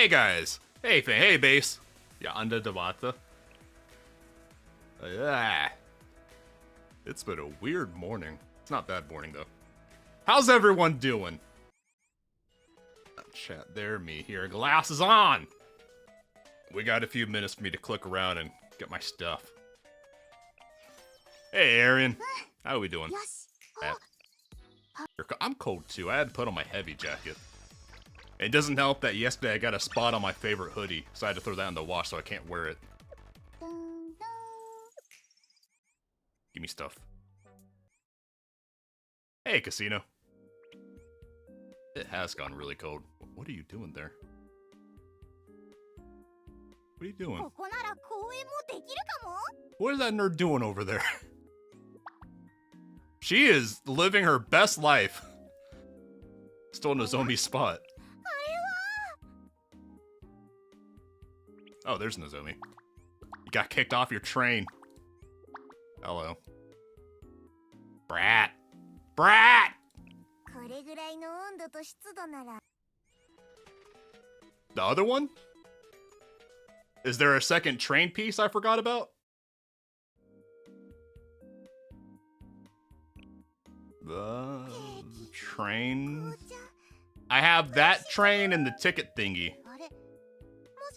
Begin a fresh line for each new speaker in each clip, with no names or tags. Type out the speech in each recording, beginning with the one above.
Hey guys! Hey base! Ja, under the water. It's been a weird morning. It's not bad morning though. How's everyone doing? Chat there, me here. Glasses on! We got a few minutes for me to click around and get my stuff. Hey, Arian. How are we doing? I'm cold too. I had to put on my heavy jacket. It doesn't help that yesterday I got a spot on my favorite hoodie, so I had to throw that in the wash so I can't wear it. Give me stuff. Hey, Casino. It has gone really cold. What are you doing there? What are you doing? What is that nerd doing over there? She is living her best life. Stole Nozomi's spot. Oh, there's Nozomi. You got kicked off your train. Hello. Brat! Brat! The other one? Is there a second train piece I forgot about? The train... I have that train and the ticket thingy.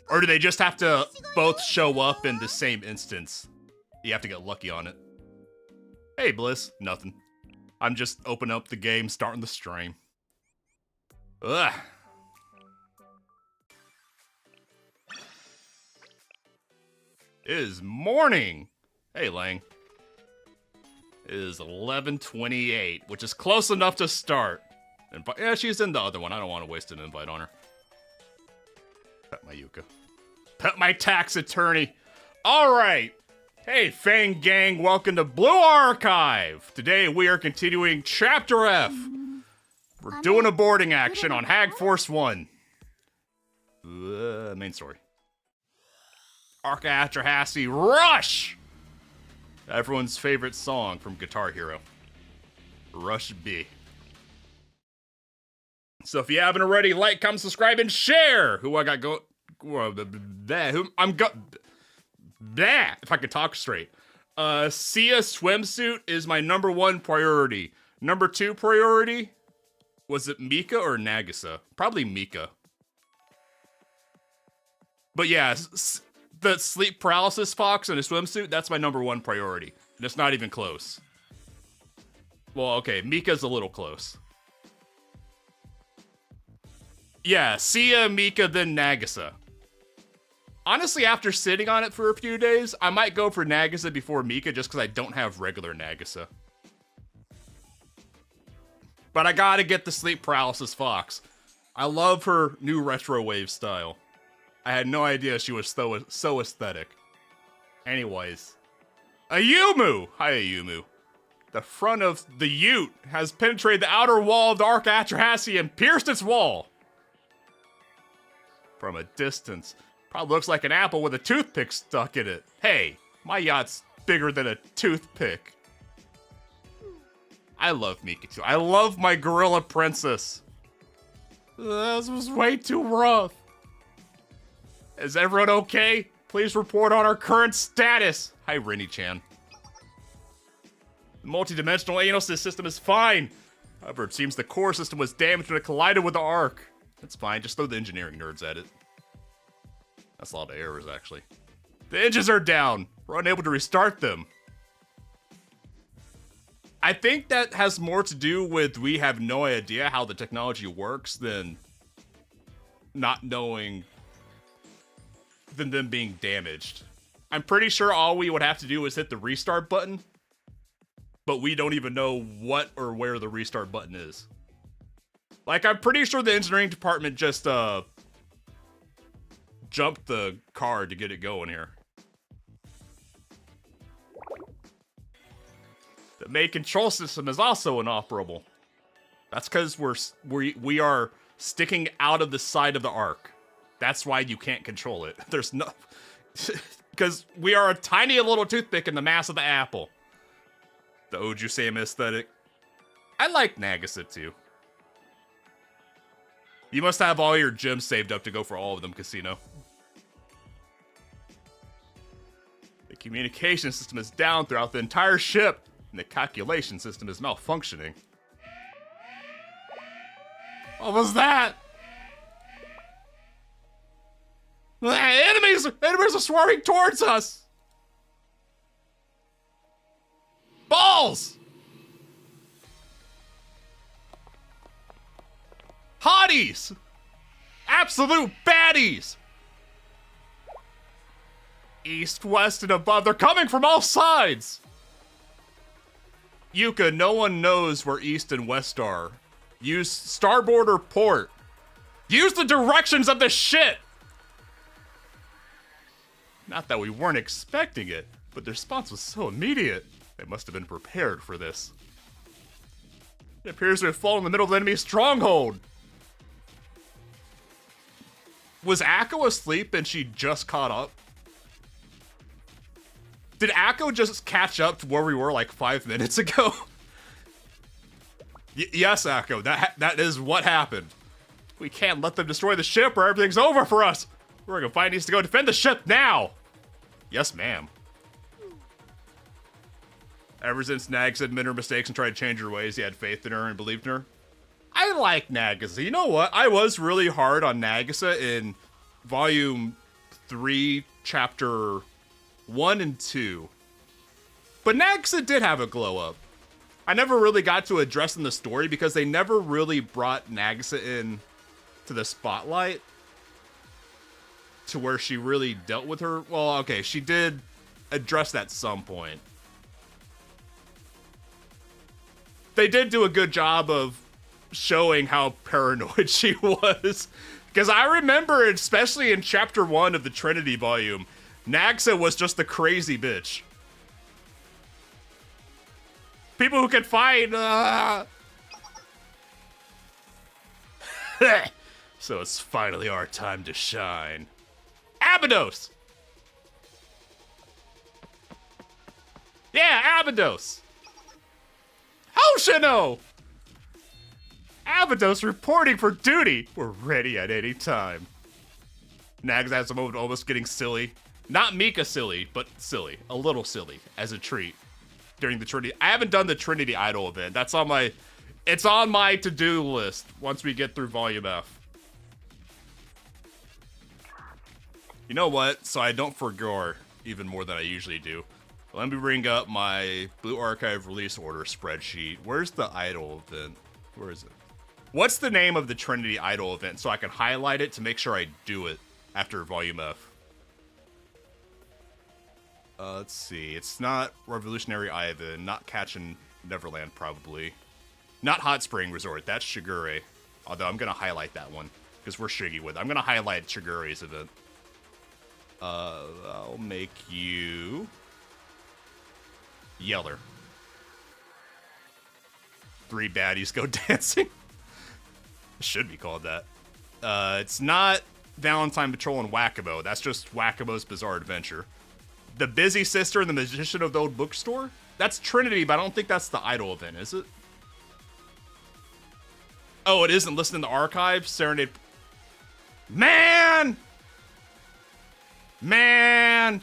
Or do they just have to both show up in the same instance? You have to get lucky on it. Hey, Bliss. Nothing. I'm just opening up the game, starting the stream. Ugh. It is morning. Hey, Lang. It is 11:28, which is close enough to start. Yeah, she's in the other one. I don't want to waste an invite on her. Pet my Yuka. Pet my tax attorney. All right. Hey, Fang Gang, welcome to Blue Archive. Today we are continuing Chapter F. We're doing a boarding action on Hagforce One. Main story. Arca-Atrahasi Rush! Everyone's favorite song from Guitar Hero. Rush B. So if you haven't already, like, comment, subscribe, and share! Who I got go... Who I'm go... Bleh, if I could talk straight. Sia swimsuit is my #1 priority. Number 2 priority? Was it Mika or Nagisa? Probably Mika. But yeah, the sleep paralysis fox in a swimsuit, that's my #1 priority. And it's not even close. Well, okay, Mika's a little close. Yeah, Sia, Mika, then Nagisa. Honestly, after sitting on it for a few days, I might go for Nagisa before Mika just because I don't have regular Nagisa. But I gotta get the sleep paralysis fox. I love her new retro wave style. I had no idea she was so aesthetic. Anyways. Ayumu! Hi, Ayumu. The front of the Ute has penetrated the outer wall of the Arca-Atrahasi and pierced its wall. From a distance. Probably looks like an apple with a toothpick stuck in it. Hey, my yacht's bigger than a toothpick. I love Mika too. I love my gorilla princess. This was way too rough. Is everyone okay? Please report on our current status. Hi, Rinny-chan. The multi-dimensional anal system is fine. However, it seems the core system was damaged when it collided with the Ark. That's fine, just throw the engineering nerds at it. That's a lot of errors, actually. The engines are down. We're unable to restart them. I think that has more to do with we have no idea how the technology works than not knowing than them being damaged. I'm pretty sure all we would have to do is hit the restart button, but we don't even know what or where the restart button is. Like, I'm pretty sure the engineering department just, jumped the card to get it going here. The main control system is also inoperable. That's because we are sticking out of the side of the Ark. That's why you can't control it. There's no... Because we are a tiny little toothpick in the mass of the apple. The Oju-sama aesthetic. I like Nagisa too. You must have all your gems saved up to go for all of them, Casino. The communication system is down throughout the entire ship, and the calculation system is malfunctioning. What was that? Enemies are swarming towards us! Balls! Hotties! Absolute baddies! East, west, and above. They're coming from all sides! Yuka, no one knows where east and west are. Use starboard or port. Use the directions of the shit! Not that we weren't expecting it, but the response was so immediate. They must have been prepared for this. It appears to have fallen in the middle of the enemy's stronghold. Was Akko asleep and she just caught up? Did Akko just catch up to where we were like 5 minutes ago? Yes, Akko, that is what happened. We can't let them destroy the ship or everything's over for us. We're gonna find needs to go defend the ship now. Yes, ma'am. Ever since Nags admitted her mistakes and tried to change her ways, he had faith in her and believed in her. I like Nagisa. You know what? I was really hard on Nagisa in Volume 3, Chapter 1 and 2. But Nagisa did have a glow up. I never really got to address in the story because they never really brought Nagisa in to the spotlight to where she really dealt with her. Well, okay, she did address that at some point. They did do a good job of showing how paranoid she was. Because I remember, especially in Chapter 1 of the Trinity volume, Nagisa was just the crazy bitch. People who could fight. So it's finally our time to shine. Abydos! Yeah, Abydos! Hoshino! Abydos reporting for duty! We're ready at any time. Nags has a moment almost getting silly. Not Mika silly, but silly. A little silly, as a treat. During the Trinity. I haven't done the Trinity Idol event. That's on my... It's on my to-do list once we get through Volume F. You know what? So I don't forget even more than I usually do. Let me bring up my Blue Archive release order spreadsheet. Where's the Idol event? Where is it? What's the name of the Trinity Idol event so I can highlight it to make sure I do it after Volume F? Let's see. It's not Revolutionary Ivan, not Catchin' Neverland, probably. Not Hot Spring Resort, that's Shigure. Although I'm going to highlight that one, because we're Shiggy with it. I'm going to highlight Shigure's event. I'll make you... Yeller. 3 baddies go dancing. It should be called that. It's not Valentine Patrol and Wakabo. That's just Wakabo's Bizarre Adventure. The Busy Sister and the Magician of the Old Bookstore? That's Trinity, but I don't think that's the Idol event, is it? Oh, it isn't. Listen to the archive. Serenade. Man! Man!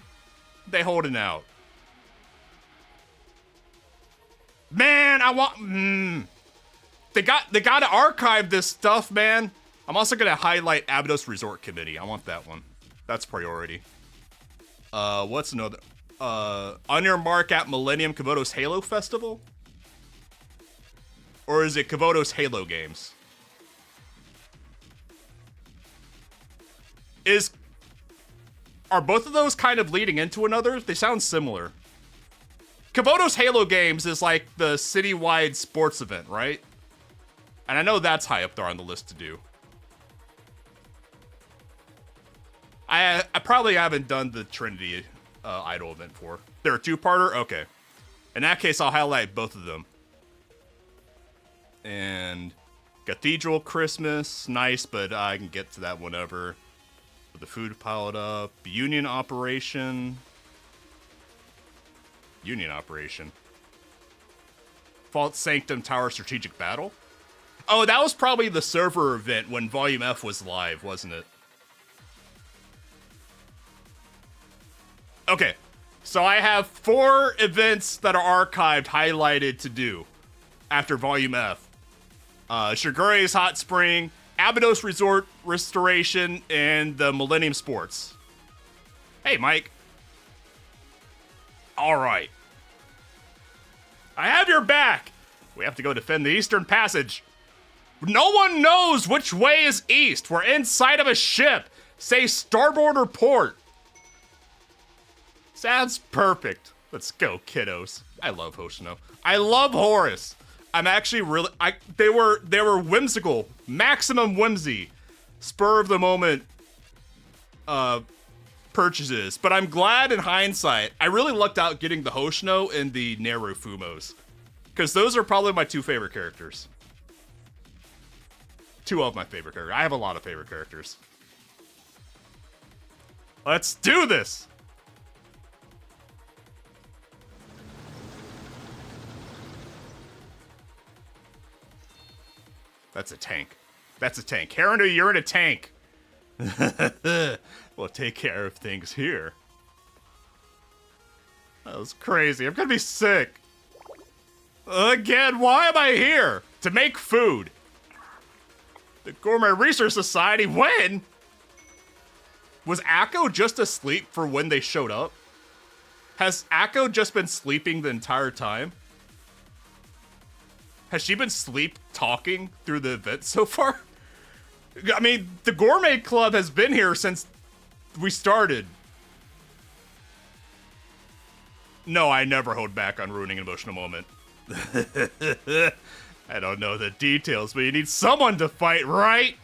They holding out. Man, I want... They gotta archive this stuff, man. I'm also gonna highlight Abydos Resort Committee. I want that one. That's priority. What's another? On Your Mark at Millennium Kavoto's Halo Festival? Or is it Kavoto's Halo Games? Are both of those kind of leading into another? They sound similar. Kavoto's Halo Games is like the citywide sports event, right? And I know that's high up there on the list to do. I probably haven't done the Trinity Idol event for. They're a 2-parter? Okay. In that case, I'll highlight both of them. And Cathedral Christmas, nice, but I can get to that whenever. With the food piled up. Union Operation. Union Operation. Fault Sanctum Tower Strategic Battle. Oh, that was probably the server event when Volume F was live, wasn't it? Okay, so I have 4 events that are archived, highlighted to do after Volume F. Shigure's Hot Spring, Abydos Resort Restoration, and the Millennium Sports. Hey, Mike. All right. I have your back. We have to go defend the Eastern Passage. No one knows which way is east. We're inside of a ship. Say starboard or port. Sounds perfect. Let's go, kiddos. I love Hoshino. I love Horus. I'm actually really... They were whimsical. Maximum whimsy. Spur of the moment purchases. But I'm glad in hindsight, I really lucked out getting the Hoshino and the Neru Fumos. Because those are probably my 2 favorite characters. 2 of my favorite characters. I have a lot of favorite characters. Let's do this! That's a tank. That's a tank. Harrendu, you're in a tank. We'll take care of things here. That was crazy. I'm gonna be sick. Again, why am I here? To make food. The Gourmet Research Society, when? Was Akko just asleep for when they showed up? Has Akko just been sleeping the entire time? Has she been sleep talking through the event so far? I mean, the Gourmet Club has been here since we started. No, I never hold back on ruining an emotional moment. I don't know the details, but you need someone to fight, right?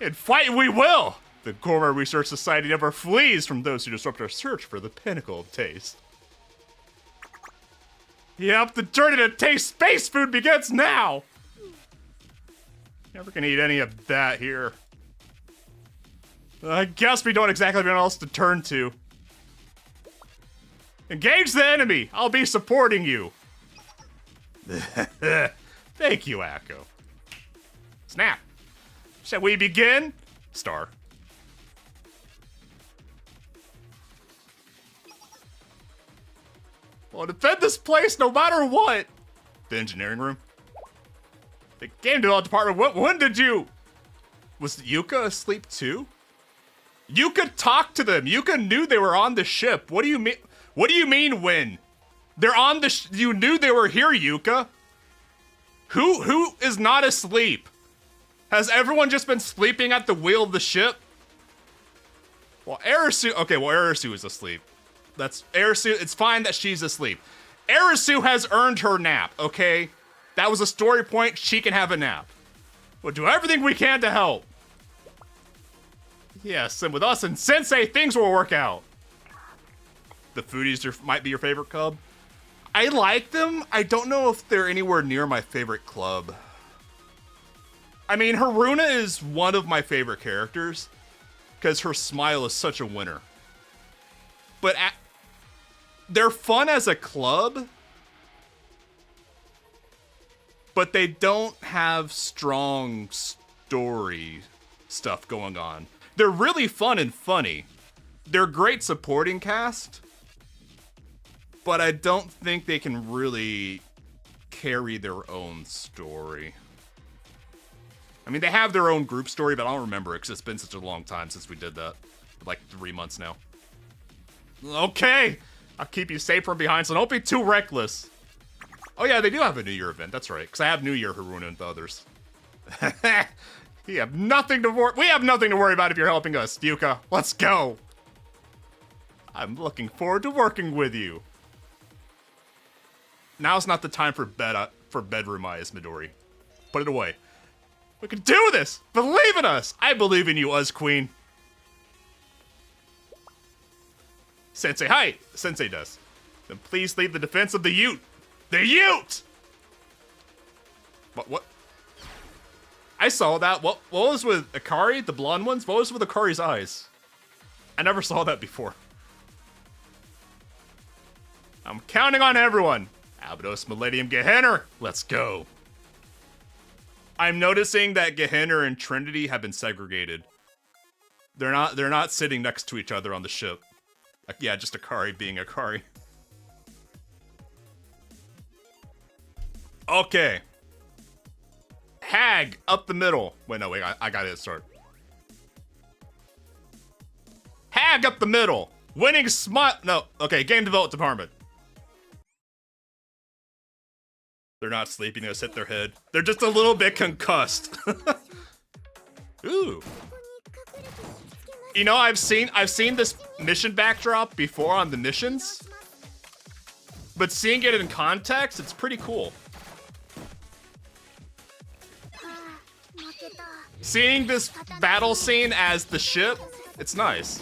And fight we will! The Gourmet Research Society never flees from those who disrupt our search for the pinnacle of taste. Yep, the journey to taste space food begins now! Never gonna eat any of that here. I guess we don't exactly have anyone else to turn to. Engage the enemy! I'll be supporting you! Thank you, Akko. Snap! Shall we begin? Star. Well, defend this place no matter what! The engineering room? The game development department, when did you... Was Yuka asleep too? Yuka talked to them! Yuka knew they were on the ship! What do you mean? What do you mean when? They're on the you knew they were here, Yuka! Who is not asleep? Has everyone just been sleeping at the wheel of the ship? Well, Arisu... Okay, well, Arisu is asleep. That's... Arisu... It's fine that she's asleep. Arisu has earned her nap, okay? That was a story point. She can have a nap. We'll do everything we can to help. Yes, and with us and Sensei, things will work out. The foodies might be your favorite club. I like them. I don't know if they're anywhere near my favorite club. I mean, Haruna is one of my favorite characters because her smile is such a winner. But they're fun as a club, but they don't have strong story stuff going on. They're really fun and funny. They're great supporting cast, but I don't think they can really carry their own story. I mean, they have their own group story, but I don't remember it because it's been such a long time since we did that. Like 3 months now. Okay, I'll keep you safe from behind, so don't be too reckless. Oh yeah, they do have a New Year event, that's right, because I have New Year Haruna and the others. We have nothing to worry about if you're helping us, Yuka. Let's go. I'm looking forward to working with you. Now's not the time for bedroom eyes, Midori. Put it away. We can do this! Believe in us! I believe in you, Uz Queen. Sensei, hi! Sensei does. Then please lead the defense of the Ute. The Ute! What? I saw that. What was with Akari, the blonde ones? What was with Akari's eyes? I never saw that before. I'm counting on everyone. Abydos, Millennium, Gehenna. Let's go. I'm noticing that Gehenna and Trinity have been segregated. They're not sitting next to each other on the ship. Yeah, just Akari being Akari. Okay. Hag up the middle. Wait, no, wait, I gotta start. Hag up the middle. Winning smile. No, okay, game development department. They're not sleeping, they just hit their head. They're just a little bit concussed. Ooh. You know, I've seen this mission backdrop before on the missions. But seeing it in context, it's pretty cool. Seeing this battle scene as the ship, it's nice.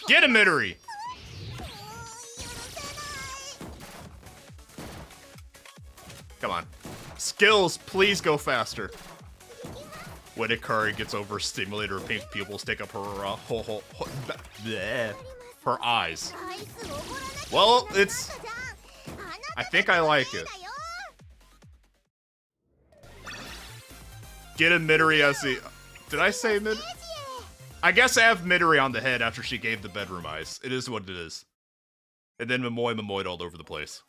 Get him, Midori! Come on. Skills, please go faster. When Akari gets overstimulated, her pink pupils take up her her eyes. Well, it's... I think I like it. Get a Midori as the... Did I say Mid? I guess I have Midori on the head after she gave the bedroom eyes. It is what it is. And then Momoyed all over the place.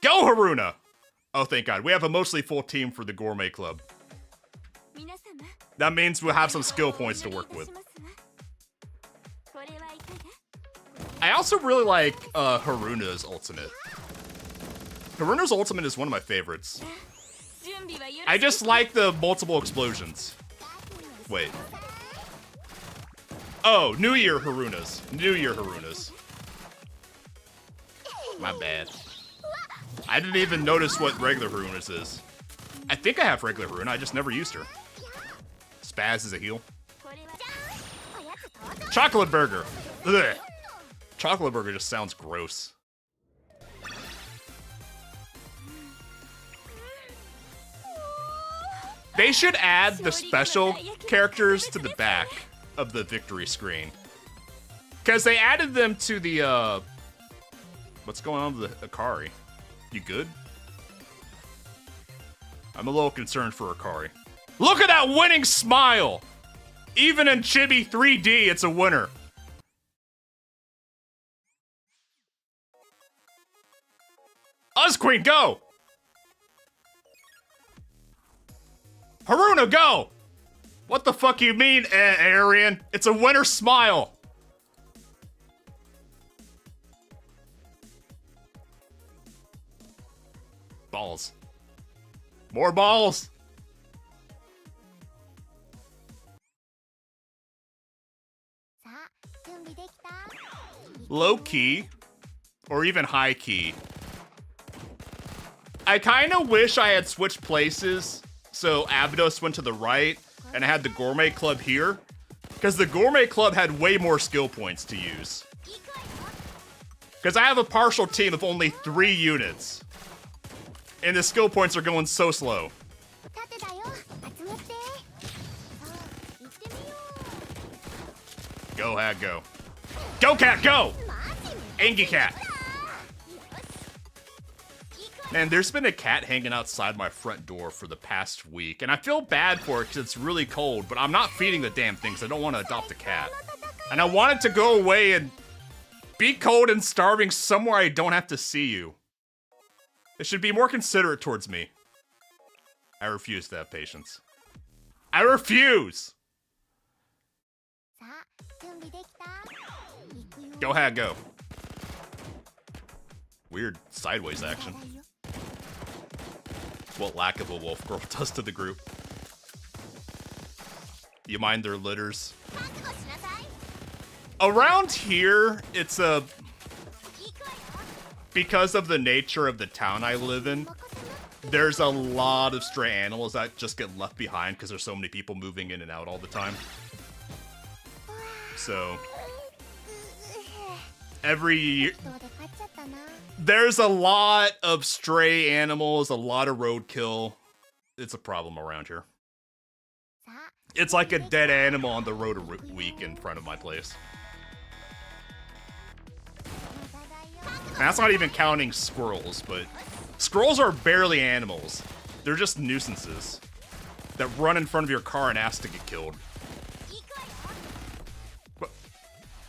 Go, Haruna! Oh, thank God. We have a mostly full team for the Gourmet Club. That means we'll have some skill points to work with. I also really like Haruna's ultimate. Haruna's ultimate is one of my favorites. I just like the multiple explosions. Wait. Oh, New Year Haruna's. New Year Haruna's. My bad. I didn't even notice what regular Haruna's is. I think I have regular Haruna, I just never used her. Spaz is a heal. Chocolate Burger. Ugh. Chocolate Burger just sounds gross. They should add the special characters to the back of the victory screen. Because they added them to the, what's going on with the Akari? You good? I'm a little concerned for Akari. Look at that winning smile! Even in Chibi 3D, it's a winner. Queen, go! Haruna, go! What the fuck you mean, Arian? It's a winner smile. Balls. More balls. Low key, or even high key. I kind of wish I had switched places, so Abydos went to the right, and I had the Gourmet Club here, because the Gourmet Club had way more skill points to use. Because I have a partial team of only 3 units, and the skill points are going so slow. Go, Hag, go. Go, Cat, go! Angie Cat. Man, there's been a cat hanging outside my front door for the past week, and I feel bad for it because it's really cold, but I'm not feeding the damn things. I don't want to adopt a cat. And I want it to go away and be cold and starving somewhere I don't have to see you. It should be more considerate towards me. I refuse to have patience. I refuse! Go, Hag, go. Weird sideways action. What lack of a wolf girl does to the group. You mind their litters? Around here, it's a... Because of the nature of the town I live in, there's a lot of stray animals that just get left behind because there's so many people moving in and out all the time. So... every year... There's a lot of stray animals, a lot of roadkill. It's a problem around here. It's like a dead animal on the road a week in front of my place. And that's not even counting squirrels, but squirrels are barely animals. They're just nuisances that run in front of your car and ask to get killed.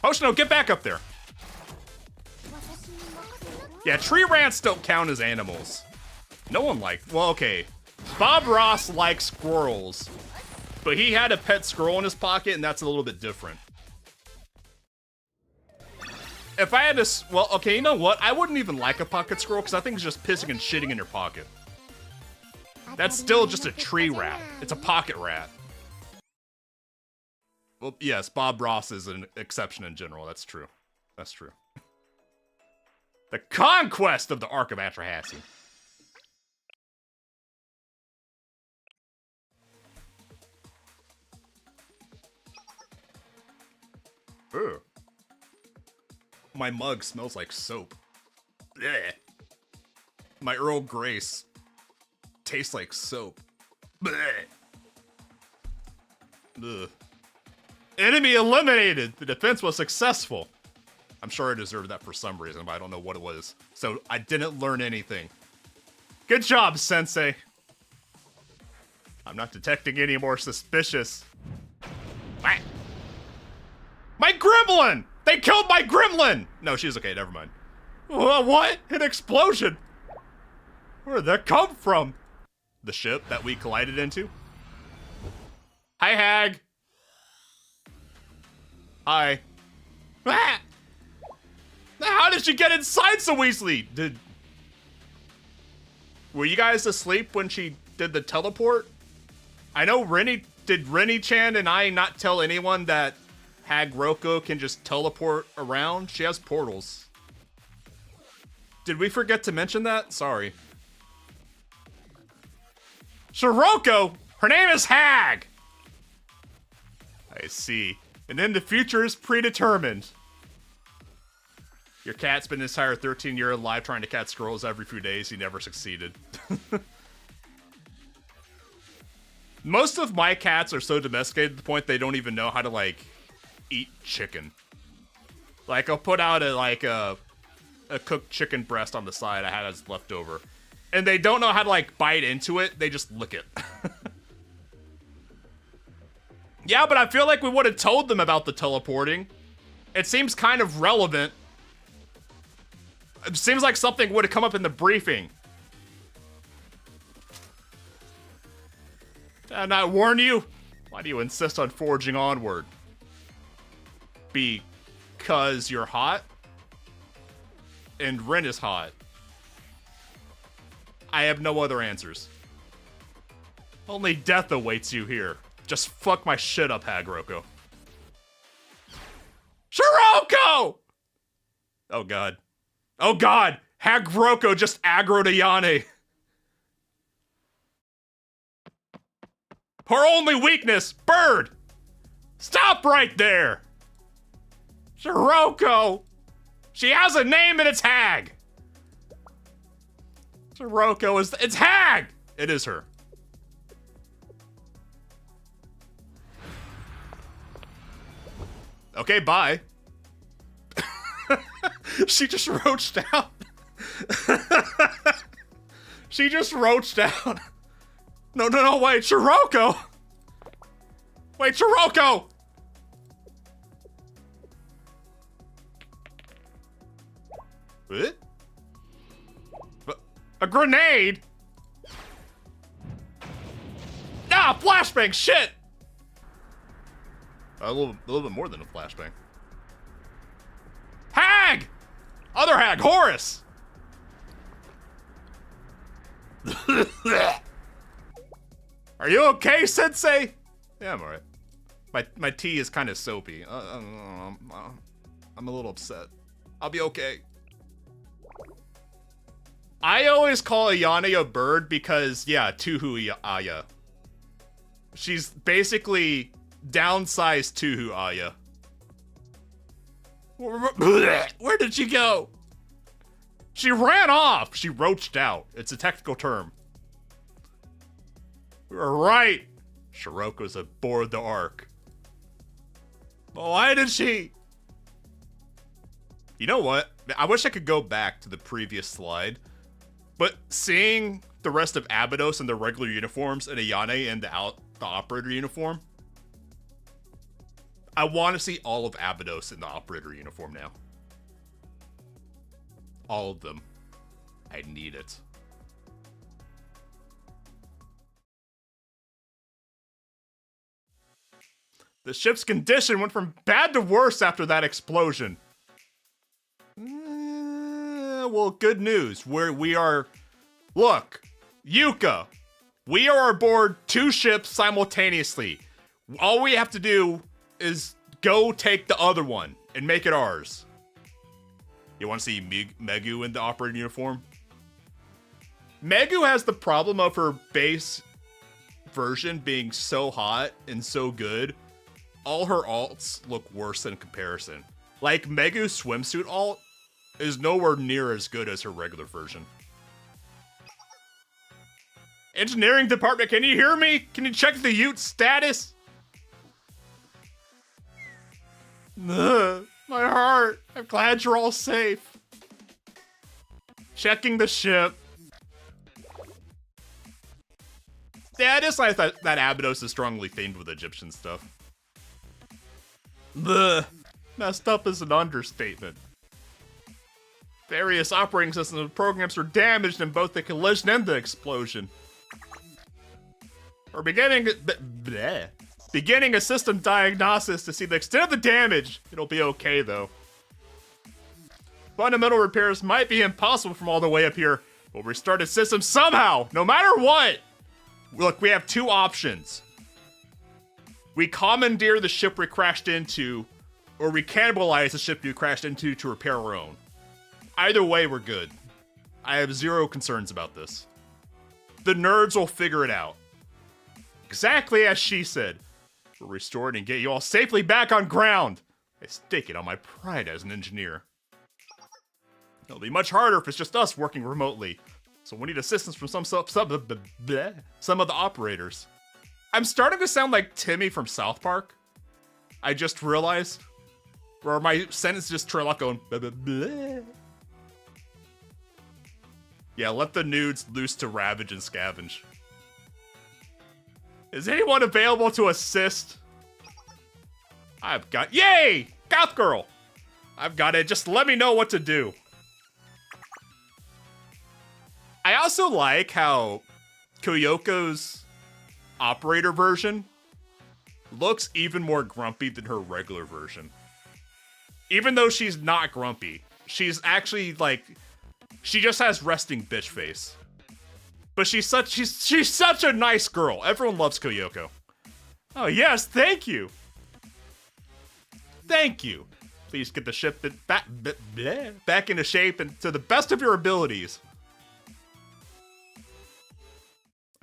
Hoshino, get back up there. Yeah, tree rats don't count as animals. No one liked, well, okay. Bob Ross likes squirrels, but he had a pet squirrel in his pocket, and that's a little bit different. If I had to, well, okay, you know what? I wouldn't even like a pocket squirrel, because I think it's just pissing and shitting in your pocket. That's still just a tree rat. It's a pocket rat. Well, yes, Bob Ross is an exception in general. That's true. That's true. The conquest of the Ark of Atrahassy. Ugh. My mug smells like soap. Blech. My Earl Grace tastes like soap. Blech. Ugh. Enemy eliminated! The defense was successful. I'm sure I deserved that for some reason, but I don't know what it was. So I didn't learn anything. Good job, Sensei. I'm not detecting any more suspicious. Ah. My gremlin! They killed my gremlin! No, she's okay, never mind. What? An explosion? Where did that come from? The ship that we collided into? Hi, Hag. Hi. Ah! How did she get inside so easily? Were you guys asleep when she did the teleport? I know did Rennie-chan and I not tell anyone that Hagforce can just teleport around? She has portals. Did we forget to mention that? Sorry. Shiroko! Her name is Hag! I see. And then the future is predetermined. Your cat spent his entire 13-year life trying to catch squirrels every few days. He never succeeded. Most of my cats are so domesticated to the point they don't even know how to, like, eat chicken. Like, I'll put out a cooked chicken breast on the side I had as leftover. And they don't know how to, like, bite into it. They just lick it. Yeah, but I feel like we would have told them about the teleporting. It seems kind of relevant. It seems like something would have come up in the briefing. Did I not warn you? Why do you insist on forging onward? Because you're hot? And Ren is hot. I have no other answers. Only death awaits you here. Just fuck my shit up, Hagforce. Shiroko! Oh god. Oh god! Hagforce just aggroed Ayane. Her only weakness! Bird! Stop right there! Shiroko! She has a name and it's Hag! Shiroko is... It's Hag! It is her. Okay, bye. She just roached out. She just roached out. No, wait, Shiroko! Wait, Shiroko! What? A grenade? Ah, flashbang, shit! A little bit more than a flashbang. Hag! Other Hag, Horus! Are you okay, Sensei? Yeah, I'm alright. My tea is kind of soapy. I'm a little upset. I'll be okay. I always call Ayane a bird because, yeah, Tuhu Aya. She's basically downsized Tuhu Aya. Where did she go? She ran off. She roached out. It's a technical term. We were right. Shiroko's aboard the Ark. But why did she? You know what? I wish I could go back to the previous slide, but seeing the rest of Abydos in their regular uniforms and Ayane in the operator uniform, I want to see all of Abydos in the operator uniform now. All of them. I need it. The ship's condition went from bad to worse after that explosion. Well, good news. We are... Look, Yuka, we are aboard 2 ships simultaneously. All we have to do is go take the other one and make it ours. You want to see Megu in the operating uniform? Megu has the problem of her base version being so hot and so good. All her alts look worse in comparison. Like, Megu's swimsuit alt is nowhere near as good as her regular version. Engineering department, can you hear me? Can you check the Ute status? Ugh, my heart. I'm glad you're all safe. Checking the ship. Yeah, I just like that Abydos is strongly themed with Egyptian stuff. Ugh, messed up is an understatement. Various operating systems and programs were damaged in both the collision and the explosion. We're beginning a system diagnosis to see the extent of the damage. It'll be okay, though. Fundamental repairs might be impossible from all the way up here. We'll restart the system somehow, no matter what. Look, we have 2 options. We commandeer the ship we crashed into, or we cannibalize the ship we crashed into to repair our own. Either way, we're good. I have 0 concerns about this. The nerds will figure it out. Exactly as she said. We'll restore it and get you all safely back on ground. I stake it on my pride as an engineer. It'll be much harder if it's just us working remotely. So we need assistance from some of the operators. I'm starting to sound like Timmy from South Park. I just realized. Where my sentence just turn out going bleh. Yeah, let the nudes loose to ravage and scavenge. Is anyone available to assist? I've got... Yay! Goth Girl! I've got it. Just let me know what to do. I also like how Koyoko's operator version looks even more grumpy than her regular version. Even though she's not grumpy, she's actually like... She just has resting bitch face. But she's such a nice girl. Everyone loves Koyoko. Oh yes, thank you. Thank you. Please get the ship back into shape and to the best of your abilities.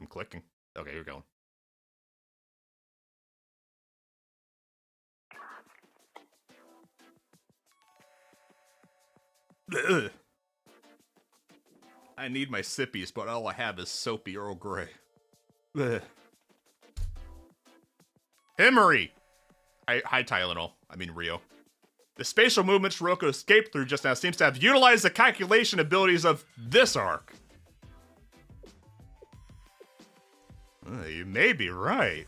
I'm clicking. Okay, you're going. Ugh. I need my sippies, but all I have is soapy Earl Grey. Ugh. Himmery! Hi, Tylenol. I mean, Rio. The spatial movement Shiroko escaped through just now seems to have utilized the calculation abilities of this arc. You may be right.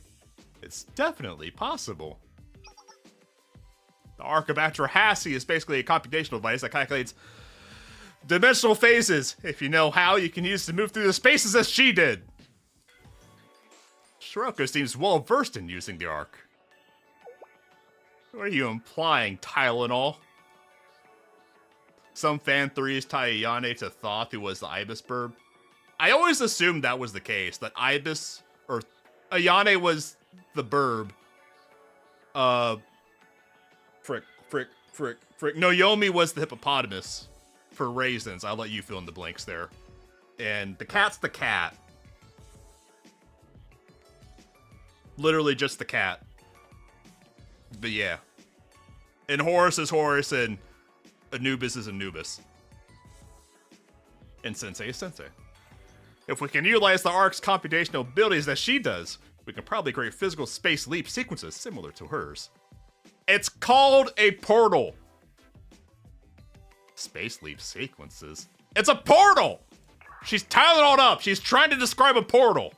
It's definitely possible. The arc of Atrahasis is basically a computational device that calculates dimensional phases. If you know how, you can use it to move through the spaces as she did. Shiroko seems well versed in using the arc. What are you implying, Tylenol? Some fan theories tie Ayane to Thoth, who was the Ibis burb. I always assumed that was the case, that Ibis, or Ayane was the burb. Frick. Noyomi was the hippopotamus. For reasons, I'll let you fill in the blanks there. And the cat's the cat. Literally just the cat. But yeah. And Horus is Horus, and Anubis is Anubis. And Sensei is Sensei. If we can utilize the arc's computational abilities that she does, we can probably create physical space leap sequences similar to hers. It's called a portal. Space leap sequences. It's a portal! She's tying it all up. She's trying to describe a portal.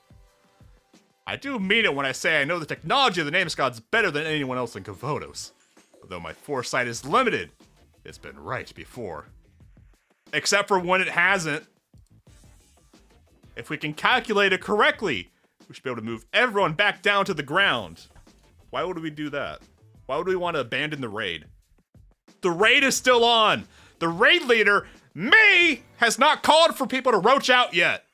I do mean it when I say I know the technology of the Nameless Gods better than anyone else in Kavotos. Although my foresight is limited, it's been right before. Except for when it hasn't. If we can calculate it correctly, we should be able to move everyone back down to the ground. Why would we do that? Why would we want to abandon the raid? The raid is still on. The raid leader, me, has not called for people to roach out yet.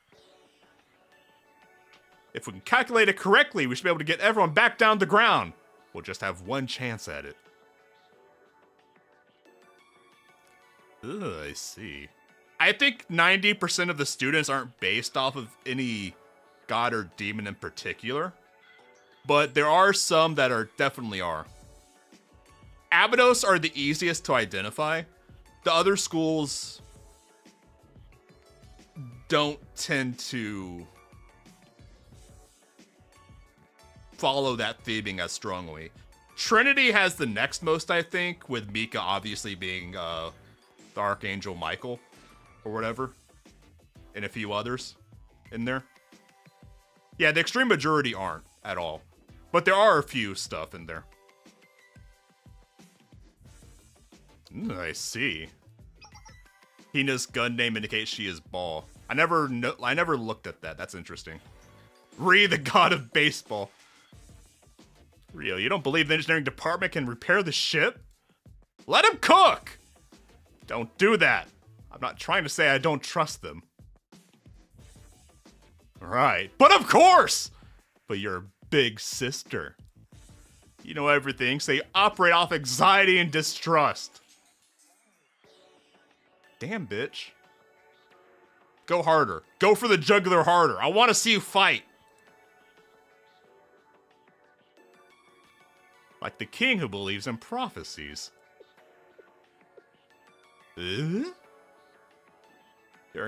If we can calculate it correctly, we should be able to get everyone back down to the ground. We'll just have one chance at it. Ugh, I see. I think 90% of the students aren't based off of any god or demon in particular, but there are some that are definitely are. Abydos are the easiest to identify. The other schools don't tend to follow that theming as strongly. Trinity has the next most, I think, with Mika obviously being the Archangel Michael or whatever, and a few others in there. Yeah, the extreme majority aren't at all, but there are a few stuff in there. I see. Hina's gun name indicates she is Ball. I never looked at that. That's interesting. Ree, the god of baseball. Rio, you don't believe the engineering department can repair the ship? Let him cook! Don't do that. I'm not trying to say I don't trust them. Right, but of course! But you're a big sister. You know everything, so you operate off anxiety and distrust. Damn, bitch. Go harder. Go for the jugular harder. I want to see you fight. Like the king who believes in prophecies. Their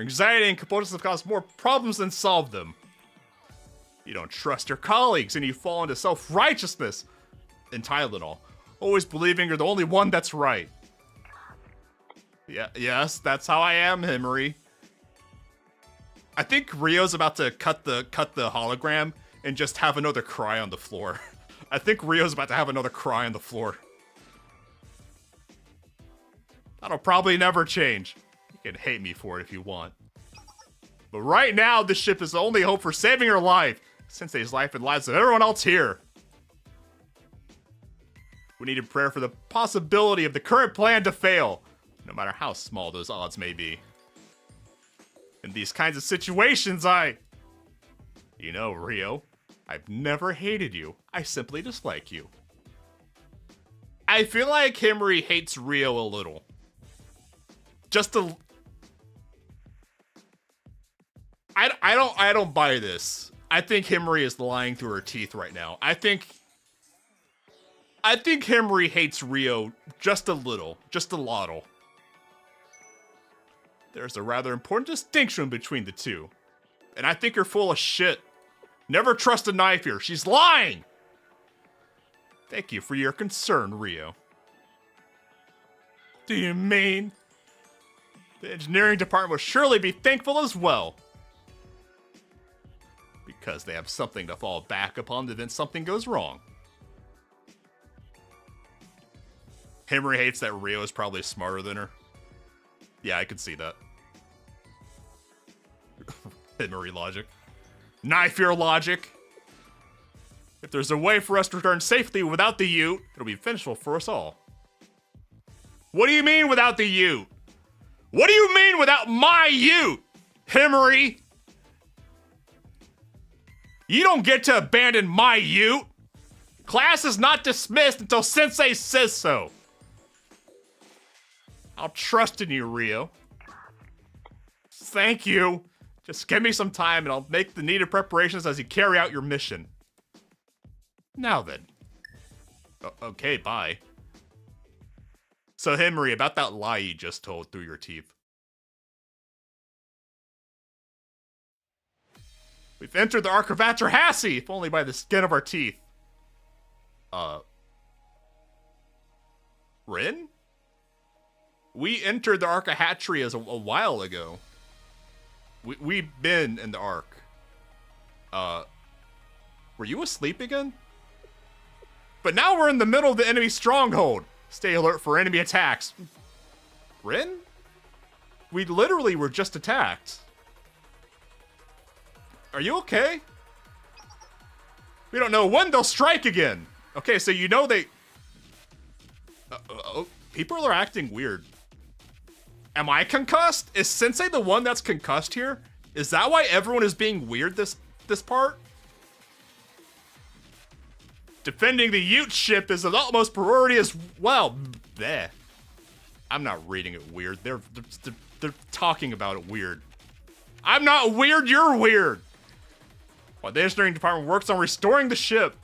anxiety and compulsions have caused more problems than solved them. You don't trust your colleagues and you fall into self-righteousness and Tylenol, always believing you're the only one that's right. Yeah, yes, that's how I am, Himari. I think Rio's about to cut the hologram and just have another cry on the floor. I think Rio's about to have another cry on the floor. That'll probably never change. You can hate me for it if you want. But right now, this ship is the only hope for saving her life. Sensei's life and lives of everyone else here. We need to prepare for the possibility of the current plan to fail, no matter how small those odds may be. In these kinds of situations, You know, Rio, I've never hated you. I simply dislike you. I feel like Himari hates Rio a little. Just a... I don't buy this. I think Himari is lying through her teeth right now. I think Himari hates Rio just a little. Just a lottle. There's a rather important distinction between the two. And I think you're full of shit. Never trust a knife here. She's lying! Thank you for your concern, Rio. Do you mean? The engineering department will surely be thankful as well. Because they have something to fall back upon the event something goes wrong. Himari hates that Rio is probably smarter than her. Yeah, I could see that. Himari logic. Knife your logic. If there's a way for us to return safely without the Ute, it'll be beneficial for us all. What do you mean without the Ute? What do you mean without my Ute, Himari? You don't get to abandon my Ute. Class is not dismissed until Sensei says so. I'll trust in you, Rio. Thank you. Just give me some time and I'll make the needed preparations as you carry out your mission. Now then. Okay, bye. So Himari, about that lie you just told through your teeth. We've entered the Ark of Atrahassy, if only by the skin of our teeth. Rin? We entered the Arc of Ch3 a while ago. We've been in the Arc. Were you asleep again? But now we're in the middle of the enemy stronghold. Stay alert for enemy attacks. Rin? We literally were just attacked. Are you okay? We don't know when they'll strike again. Okay, so you know they... people are acting weird. Am I concussed? Is Sensei the one that's concussed here? Is that why everyone is being weird this part? Defending the Ute ship is of utmost priority as well. Bleh. I'm not reading it weird. They're talking about it weird. I'm not weird, you're weird. While the engineering department works on restoring the ship.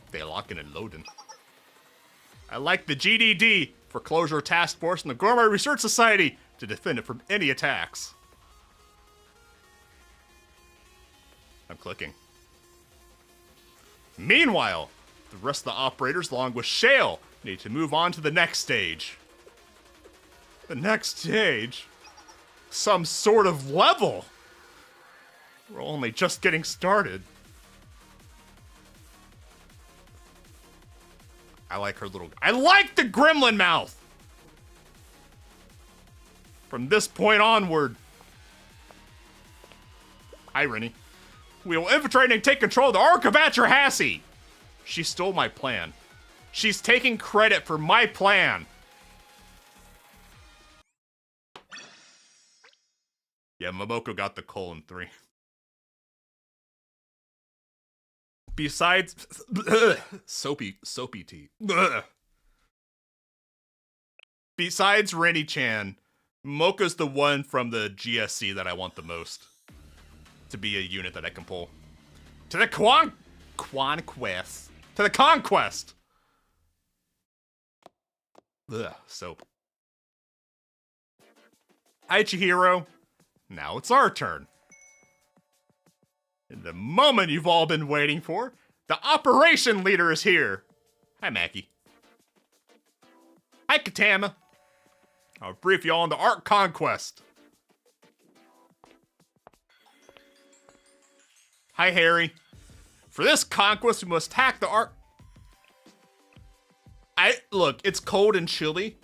They locking and loading. I like the GDD for Closure Task Force and the Gourmet Research Society to defend it from any attacks. I'm clicking. Meanwhile, the rest of the operators, along with Shale, need to move on to the next stage. The next stage? Some sort of level? We're only just getting started. I like her little... I like the gremlin mouth! From this point onward... Irony. We will infiltrate and take control of the Arc of Ch3. She stole my plan. She's taking credit for my plan. Yeah, Momoko got the :3. Besides... soapy tea. Besides Renny-chan, Mocha's the one from the GSC that I want the most. To be a unit that I can pull. To the conquest. To the conquest! Ugh, soap. Hi, Chihiro. Now it's our turn. In the moment you've all been waiting for, the operation leader is here. Hi, Maki. Hi, Katama. I'll brief you all on the Arc Conquest. Hi, Harry. For this conquest, we must hack the Arc... Look, it's cold and chilly,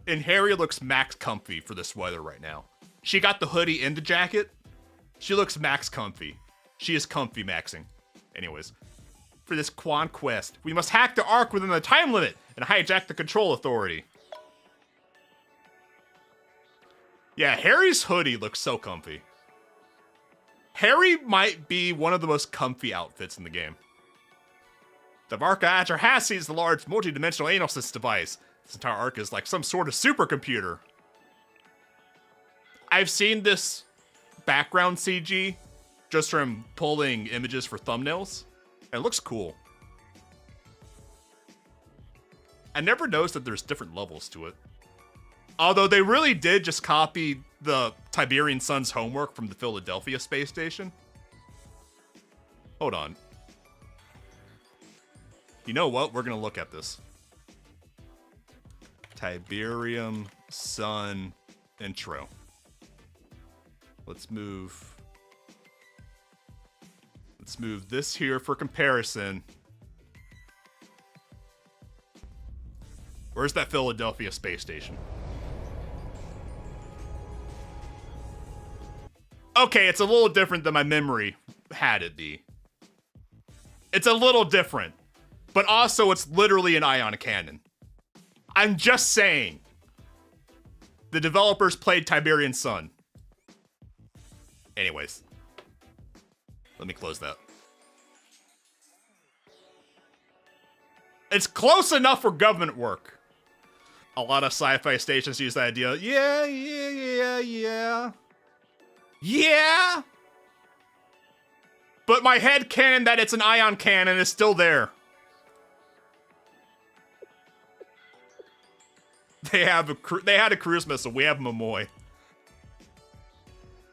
and Harry looks max comfy for this weather right now. She got the hoodie and the jacket. She looks max comfy. She is comfy maxing. Anyways, for this conquest, we must hack the Arc within the time limit and hijack the control authority. Yeah, Harry's hoodie looks so comfy. Harry might be one of the most comfy outfits in the game. The Arc of Ch3 is the large multi-dimensional analysis device. This entire Arc is like some sort of supercomputer. I've seen this background CG just from pulling images for thumbnails, and it looks cool. I never noticed that there's different levels to it. Although they really did just copy the Tiberian Sun's homework from the Philadelphia space station. Hold on. You know what? We're gonna look at this. Tiberium Sun intro. Let's move this here for comparison. Where's that Philadelphia space station? Okay, it's a little different than my memory had it be. It's a little different, but also it's literally an ion cannon. I'm just saying. The developers played Tiberian Sun. Anyways. Let me close that. It's close enough for government work. A lot of sci-fi stations use that idea. Yeah. But my head canon that it's an ion cannon is still there. They had a cruise missile. We have Momoy.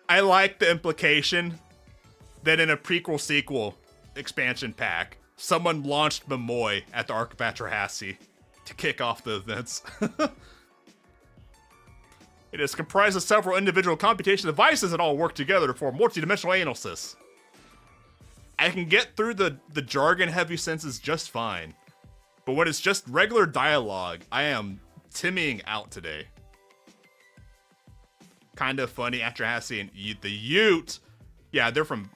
I like the implication that in a prequel sequel expansion pack, Someone launched Momoy at the Arc of Atrahasis to kick off the events. It is comprised of several individual computation devices that all work together to form multidimensional analysis. I can get through the jargon-heavy sentences just fine. But when it's just regular dialogue, I am timmying out today. Kind of funny, Atrahasis and the Ute. Yeah, they're from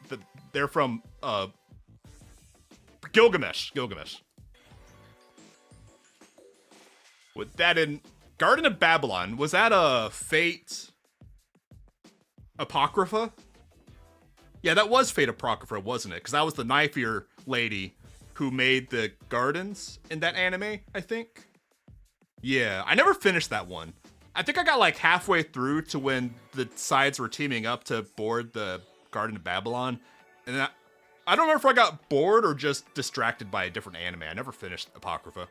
Gilgamesh. With that in Garden of Babylon, was that a Fate Apocrypha? Yeah, that was Fate Apocrypha, wasn't it? Because that was the knife ear lady who made the gardens in that anime, I think. Yeah, I never finished that one. I think I got like halfway through to when the sides were teaming up to board the Garden of Babylon. And I don't remember if I got bored or just distracted by a different anime. I never finished Apocrypha.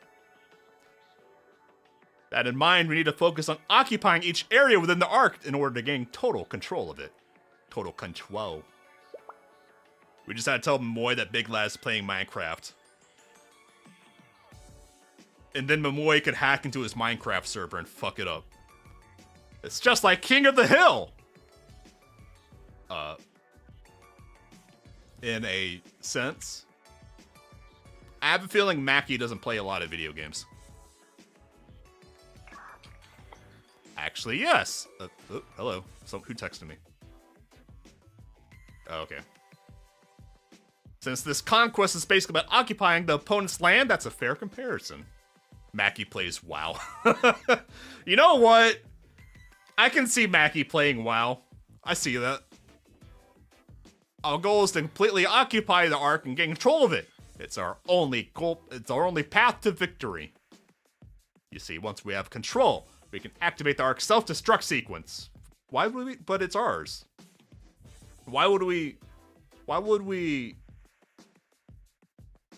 That in mind, we need to focus on occupying each area within the arc in order to gain total control of it. Total control. We just had to tell Momoy that Big Lad's playing Minecraft. And then Momoy could hack into his Minecraft server and fuck it up. It's just like King of the Hill! In a sense. I have a feeling Mackie doesn't play a lot of video games. Actually, yes. Oh, hello. Who texted me? Oh, okay. Since this conquest is basically about occupying the opponent's land, that's a fair comparison. Mackie plays WoW. You know what? I can see Mackie playing WoW. I see that. Our goal is to completely occupy the arc and gain control of it. It's our only goal. It's our only path to victory. You see, once we have control, we can activate the arc's self-destruct sequence. Why would we? But it's ours. Why would we?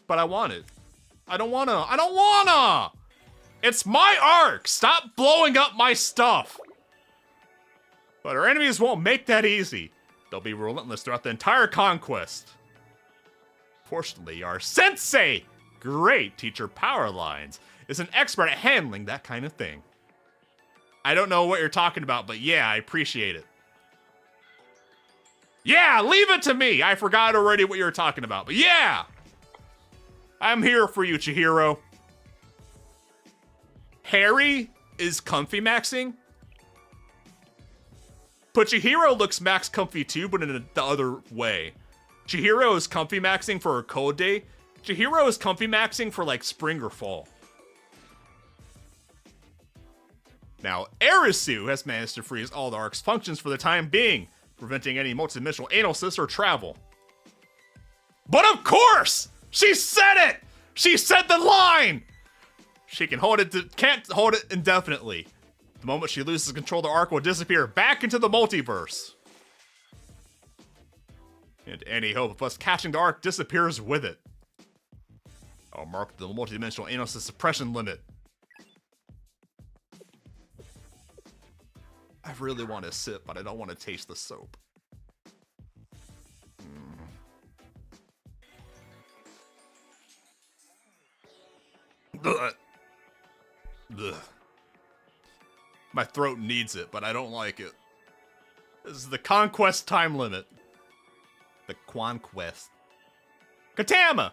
But I want it. I don't wanna! It's my arc! Stop blowing up my stuff! But our enemies won't make that easy. They'll be relentless throughout the entire conquest. Fortunately, our sensei, great teacher Powerlines, is an expert at handling that kind of thing. I don't know what you're talking about, but yeah, I appreciate it. Yeah, leave it to me! I forgot already what you were talking about, but yeah! I'm here for you, Chihiro. Harry is comfy maxing? But Chihiro looks max comfy too, but in the other way. Chihiro is comfy maxing for a cold day. Chihiro is comfy maxing for like spring or fall. Now, Arisu has managed to freeze all the arc's functions for the time being, preventing any multidimensional analysis or travel. But of course! She said it! She said the line! She can can't hold it indefinitely. The moment she loses control, the arc will disappear back into the multiverse. And any hope of us catching the arc disappears with it. I'll mark the multidimensional analysis suppression limit. I really want to sip, but I don't want to taste the soap. Ugh. Ugh. My throat needs it, but I don't like it. This is the conquest time limit. The conquest. Katama!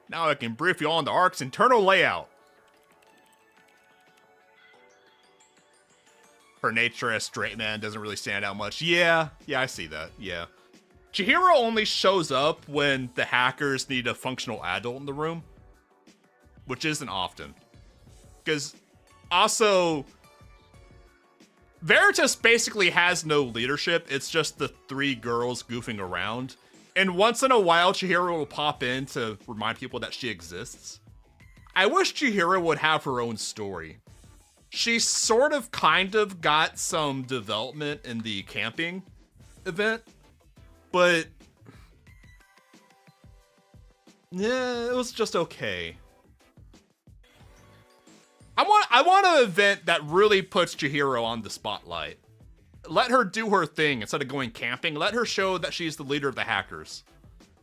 Now I can brief you on the arc's internal layout. Her nature as straight man doesn't really stand out much. Yeah, I see that, yeah. Chihiro only shows up when the hackers need a functional adult in the room. Which isn't often. Because also, Veritas basically has no leadership. It's just the three girls goofing around. And once in a while, Chihiro will pop in to remind people that she exists. I wish Chihiro would have her own story. She sort of kind of got some development in the camping event. But yeah, it was just okay. I want an event that really puts Chihiro on the spotlight. Let her do her thing instead of going camping. Let her show that she's the leader of the hackers.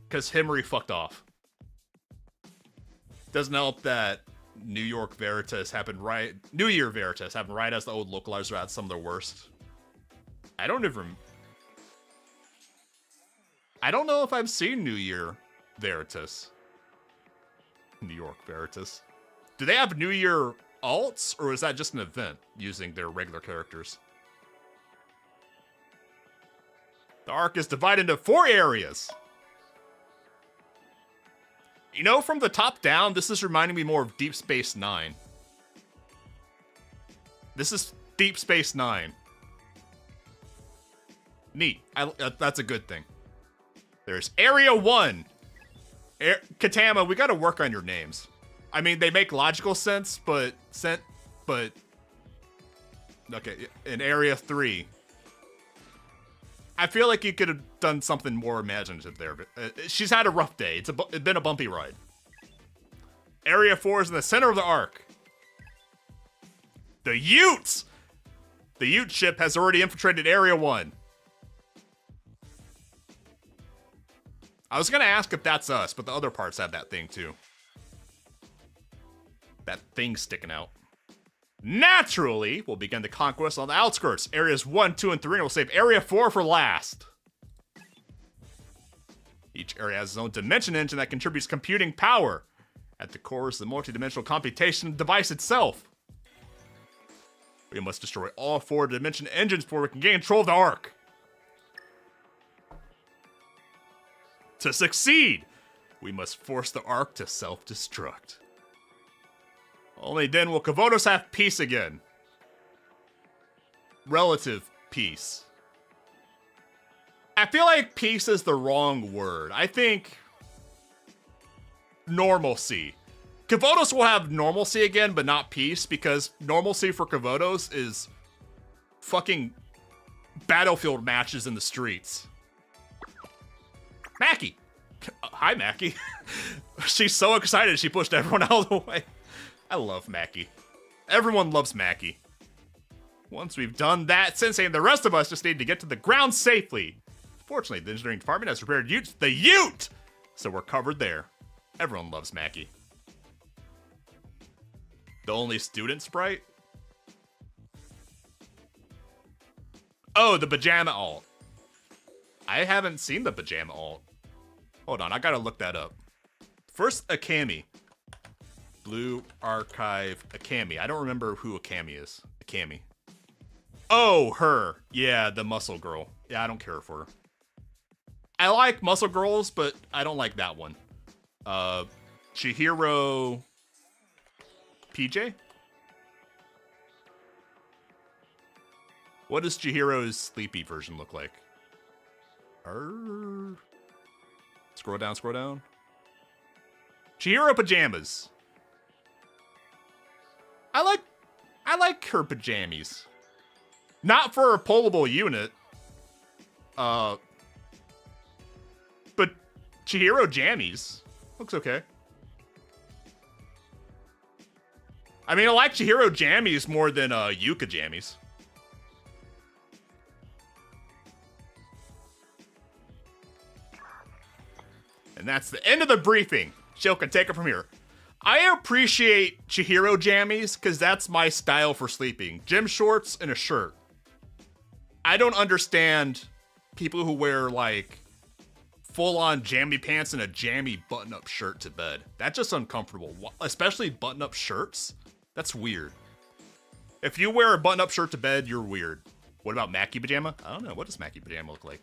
Because Himari fucked off. Doesn't help that New York Veritas happened right. New Year Veritas happened right as the old localizers had some of their worst. I don't know if I've seen New Year Veritas. New York Veritas. Do they have New Year alts, or is that just an event using their regular characters? The arc is divided into 4 areas. You know, from the top down, this is reminding me more of Deep Space Nine. This is Deep Space Nine. Neat. That's a good thing. There's Area 1. Katama, we gotta work on your names. I mean, they make logical sense, but... Okay, in Area 3. I feel like you could have done something more imaginative there. She's had a rough day. It's been a bumpy ride. Area 4 is in the center of the arc. The Utes! The Ute ship has already infiltrated Area 1. I was gonna ask if that's us, but the other parts have that thing too. That thing sticking out. Naturally, we'll begin the conquest on the outskirts. Areas 1, 2, and 3, and we'll save Area 4 for last. Each area has its own dimension engine that contributes computing power. At the core is the multidimensional computation device itself. We must destroy all 4 dimension engines before we can gain control of the arc. To succeed, we must force the arc to self-destruct. Only then will Kavotos have peace again. Relative peace. I feel like peace is the wrong word. I think normalcy. Kavotos will have normalcy again, but not peace, because normalcy for Kavotos is fucking battlefield matches in the streets. Mackie. Hi, Mackie. She's so excited she pushed everyone out of the way. I love Mackie. Everyone loves Mackie. Once we've done that, Sensei and the rest of us just need to get to the ground safely. Fortunately, the engineering department has prepared the Ute! So we're covered there. Everyone loves Mackie. The only student sprite? Oh, the pajama alt. I haven't seen the pajama alt. Hold on, I gotta look that up. First, Akami. Blue Archive Akami. I don't remember who Akami is. Akami. Oh, her. Yeah, the muscle girl. Yeah, I don't care for her. I like muscle girls, but I don't like that one. Chihiro... PJ? What does Chihiro's sleepy version look like? Scroll down, scroll down. Chihiro pajamas. I like her pajamas. Not for a pullable unit. But Chihiro jammies. Looks okay. I mean, I like Chihiro jammies more than Yuka jammies. And that's the end of the briefing. Shil can take it from here. I appreciate Chihiro jammies because that's my style for sleeping. Gym shorts and a shirt. I don't understand people who wear like full-on jammy pants and a jammy button-up shirt to bed. That's just uncomfortable, especially button-up shirts. That's weird. If you wear a button-up shirt to bed, you're weird. What about Mackie pajama? I don't know. What does Mackie pajama look like?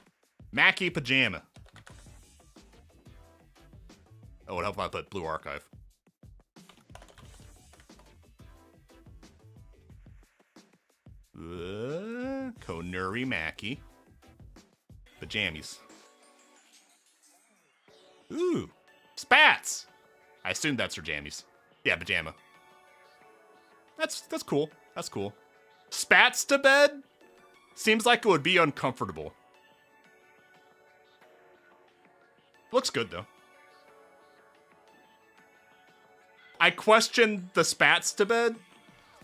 Mackie pajama. Oh, what if I put Blue Archive? Konuri Mackie. Pajamas. Ooh. Spats! I assume that's her jammies. Yeah, pajama. That's cool. That's cool. Spats to bed? Seems like it would be uncomfortable. Looks good, though. I questioned the spats to bed.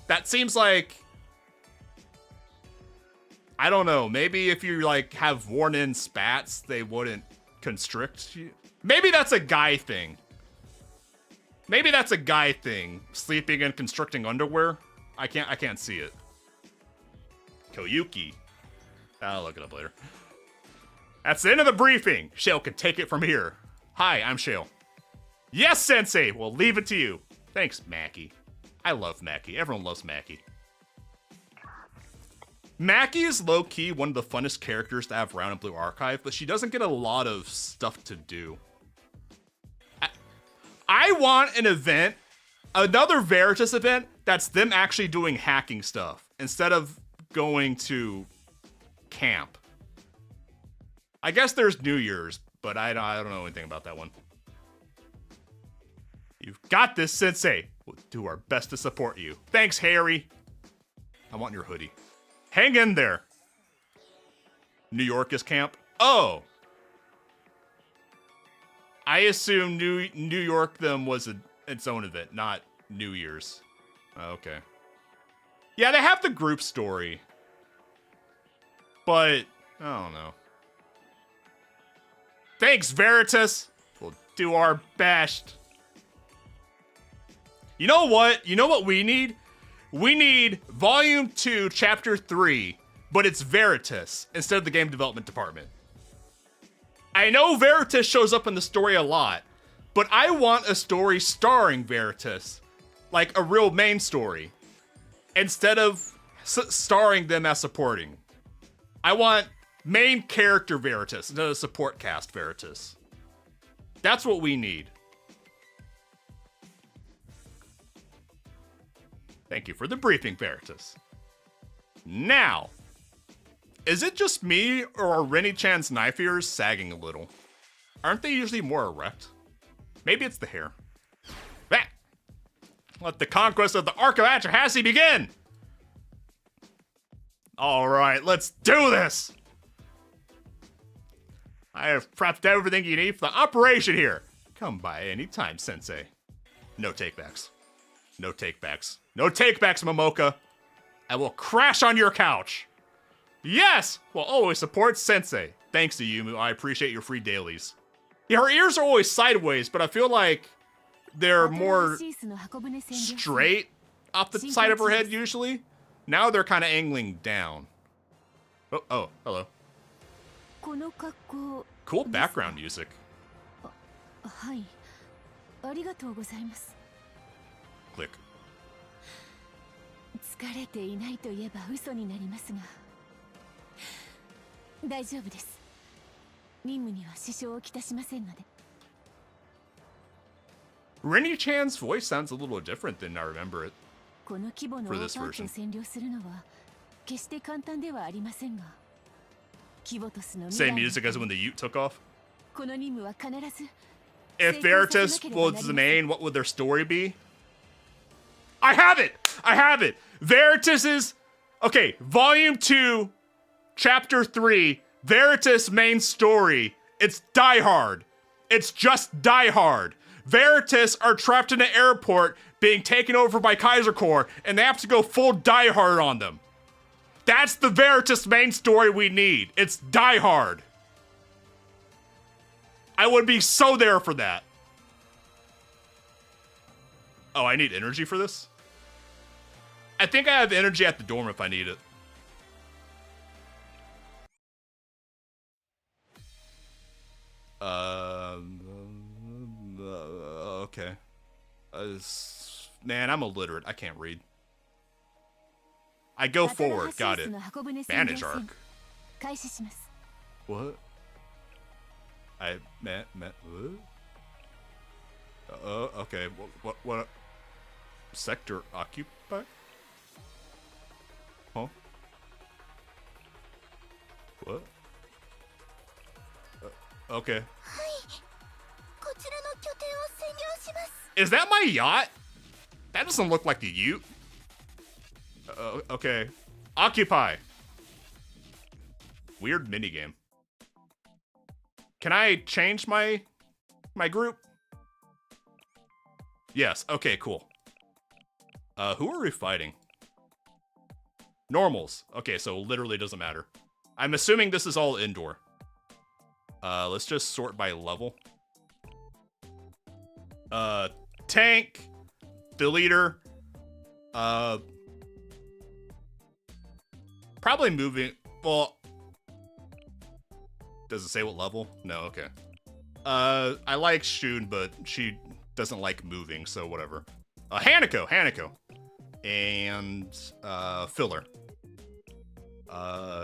That seems like... I don't know. Maybe if you, like, have worn-in spats, they wouldn't constrict you. Maybe that's a guy thing. Maybe that's a guy thing, sleeping in constricting underwear. I can't see it. Koyuki. I'll look it up later. That's the end of the briefing. Shale can take it from here. Hi, I'm Shale. Yes, Sensei. We'll leave it to you. Thanks, Mackie. I love Mackie. Everyone loves Mackie. Mackie is low-key one of the funnest characters to have around in Blue Archive, but she doesn't get a lot of stuff to do. I want an event, another Veritas event, that's them actually doing hacking stuff instead of going to camp. I guess there's New Year's, but I don't know anything about that one. You've got this, Sensei. We'll do our best to support you. Thanks, Harry. I want your hoodie. Hang in there. New York is camp. Oh. I assume New York them was its own event, not New Year's. Okay. Yeah, they have the group story. But, I don't know. Thanks, Veritas. We'll do our best. You know what? You know what we need? We need Volume 2, Chapter 3, but it's Veritas instead of the game development department. I know Veritas shows up in the story a lot, but I want a story starring Veritas, like a real main story, instead of starring them as supporting. I want main character Veritas instead of support cast Veritas. That's what we need. Thank you for the briefing, Veritas. Now, is it just me, or are Renny-chan's knife ears sagging a little? Aren't they usually more erect? Maybe it's the hair. That! Let the conquest of the Ark of Ch3 begin! Alright, let's do this! I have prepped everything you need for the operation here. Come by anytime, Sensei. No takebacks. No takebacks. No takebacks, Momoka. I will crash on your couch. Yes! We'll always support Sensei. Thanks to Yumu, I appreciate your free dailies. Yeah, her ears are always sideways, but I feel like they're more straight off the side of her head usually. Now they're kind of angling down. Oh, hello. Cool background music. Click.
疲れていないと言えば嘘になりますが大丈夫です任務には支障をきたしませんので
Renny-chan's voice sounds a little different than I remember it
この規模のオーパークを占領するのは決して簡単ではありませんがキボトスの
Same music as when the Ute took off
この任務は必ず
If Veritas was the main, what would their story be? I have it! I have it! Veritas's... Okay, Volume 2, Chapter 3, Veritas main story. It's Die Hard. It's just Die Hard. Veritas are trapped in an airport being taken over by Kaiser Corps, and they have to go full Die Hard on them. That's the Veritas main story we need. It's Die Hard. I would be so there for that. Oh, I need energy for this? I think I have energy at the dorm if I need it. Okay. Man, I'm illiterate. I can't read. I go forward. Got it. Manage arc. What? What? Okay. What? Sector occupied? Huh? What? Okay. Is that my yacht? That doesn't look like the Ute. Okay. Occupy. Weird minigame. Can I change my group? Yes. Okay, cool. Who are we fighting? Normals. Okay, so literally doesn't matter. I'm assuming this is all indoor. Let's just sort by level. 10 tank, the leader. Probably moving. Well, does it say what level? No, okay. I like Shun, but she doesn't like moving, so whatever. Hanako. And, filler.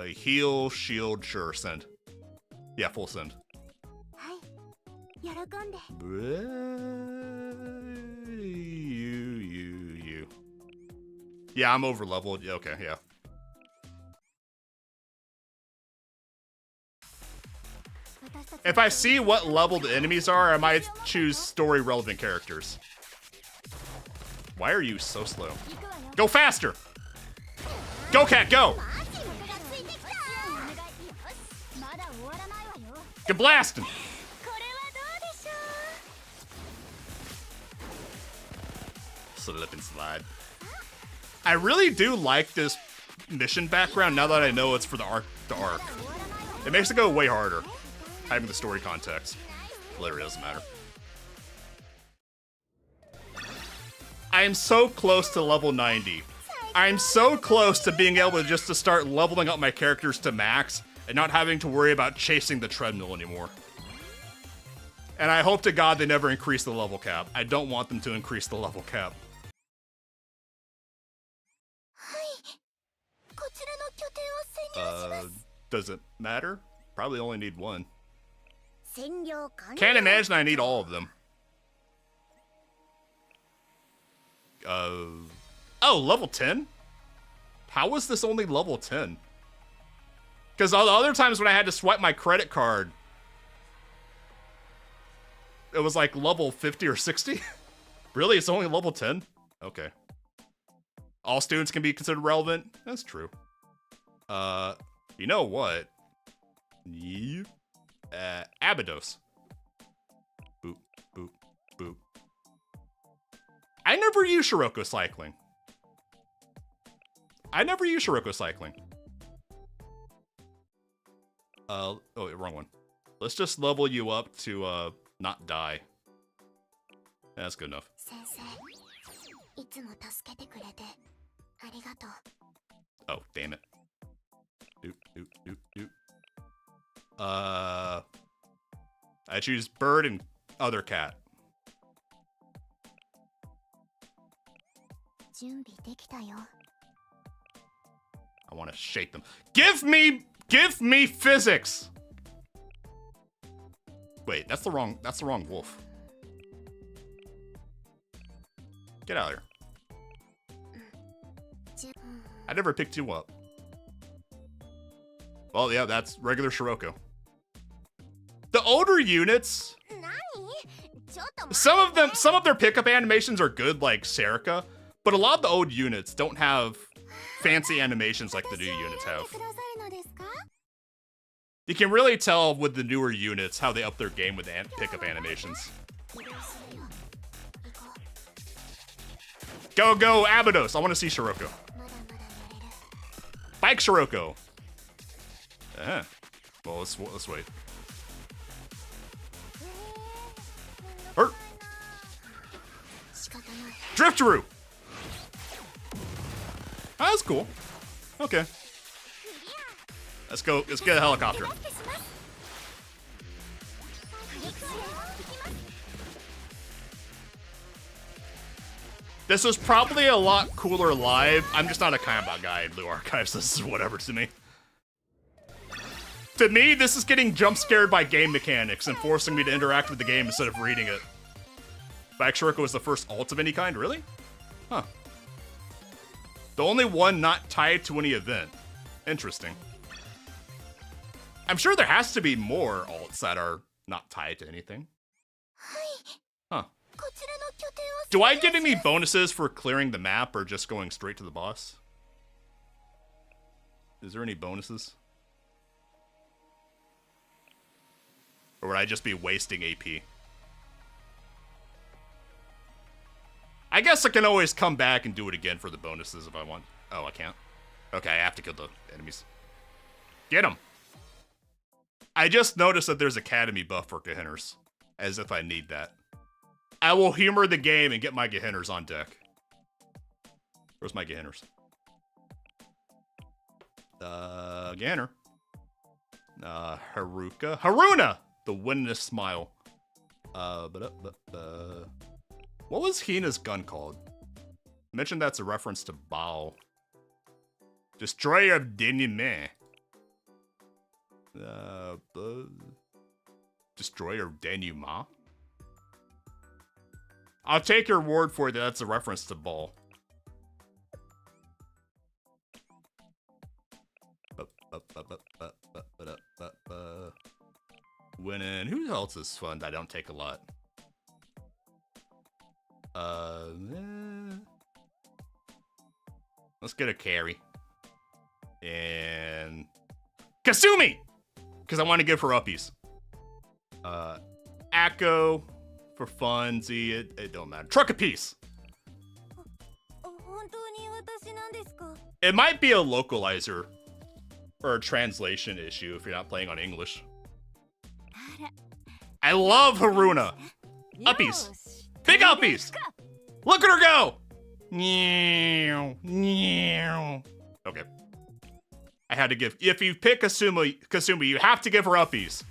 Heal, shield, sure, send. Yeah, full send. You. Yeah, I'm over leveled. Okay, yeah. If I see what level the enemies are, I might choose story relevant characters. Why are you so slow? Go faster! Go, cat, go! Get blasting! Slip and slide. I really do like this mission background now that I know it's for the arc. It makes it go way harder. Having the story context. Literally doesn't matter. I am so close to level 90. I'm so close to being able to start leveling up my characters to max and not having to worry about chasing the treadmill anymore. And I hope to God they never increase the level cap. I don't want them to increase the level cap. Does it matter? Probably only need one. Can't imagine I need all of them. Oh, level 10? How was this only level 10? Because all the other times when I had to swipe my credit card, it was like level 50 or 60? Really? It's only level 10? Okay. All students can be considered relevant? That's true. You know what? Yep. Abydos. Boop, boop, boop. I never use Shiroko cycling. Oh, wrong one. Let's just level you up to, not die. That's good enough. Oh, damn it. Doop. I choose bird and other cat. I want to shake them. Give me physics. Wait, that's the wrong wolf. Get out of here. I never picked you up. Well, yeah, that's regular Shiroko. The older units, some of their pickup animations are good, like Serika, but a lot of the old units don't have fancy animations like the new units have. You can really tell with the newer units how they up their game with pickup animations. Go, Abydos! I want to see Shiroko. Bike Shiroko! Well, let's wait. Hurt! Driftaroo! Oh, that's cool. Okay. Let's go. Let's get a helicopter. This was probably a lot cooler live. I'm just not a Kanban guy in Blue Archive, so this is whatever to me. To me, this is getting jump scared by game mechanics and forcing me to interact with the game instead of reading it. Back Shiroko was the first ult of any kind, really? Huh. The only one not tied to any event. Interesting. I'm sure there has to be more alts that are not tied to anything. Huh. Do I get any bonuses for clearing the map or just going straight to the boss? Is there any bonuses? Or would I just be wasting AP? I guess I can always come back and do it again for the bonuses if I want. Oh, I can't. Okay, I have to kill the enemies. Get them! I just noticed that there's Academy buff for Gehinners. As if I need that. I will humor the game and get my Gehinners on deck. Where's my Gehinners? Gehinner. Haruka. Haruna! The winningest smile. What was Hina's gun called? I mentioned that's a reference to Bao. Destroyer of Denime. Destroyer of Denuma? I'll take your word for it that that's a reference to Ball. Winning. Who else is fun that I don't take a lot? Let's get a carry. And Kasumi! Because I want to give her uppies. Akko for funzy. It don't matter. Truck a piece. It might be a localizer or a translation issue if you're not playing on English. I love Haruna. Uppies. Big uppies. Look at her go. Okay. I had to give. If you pick Kasumi, you have to give her uppies.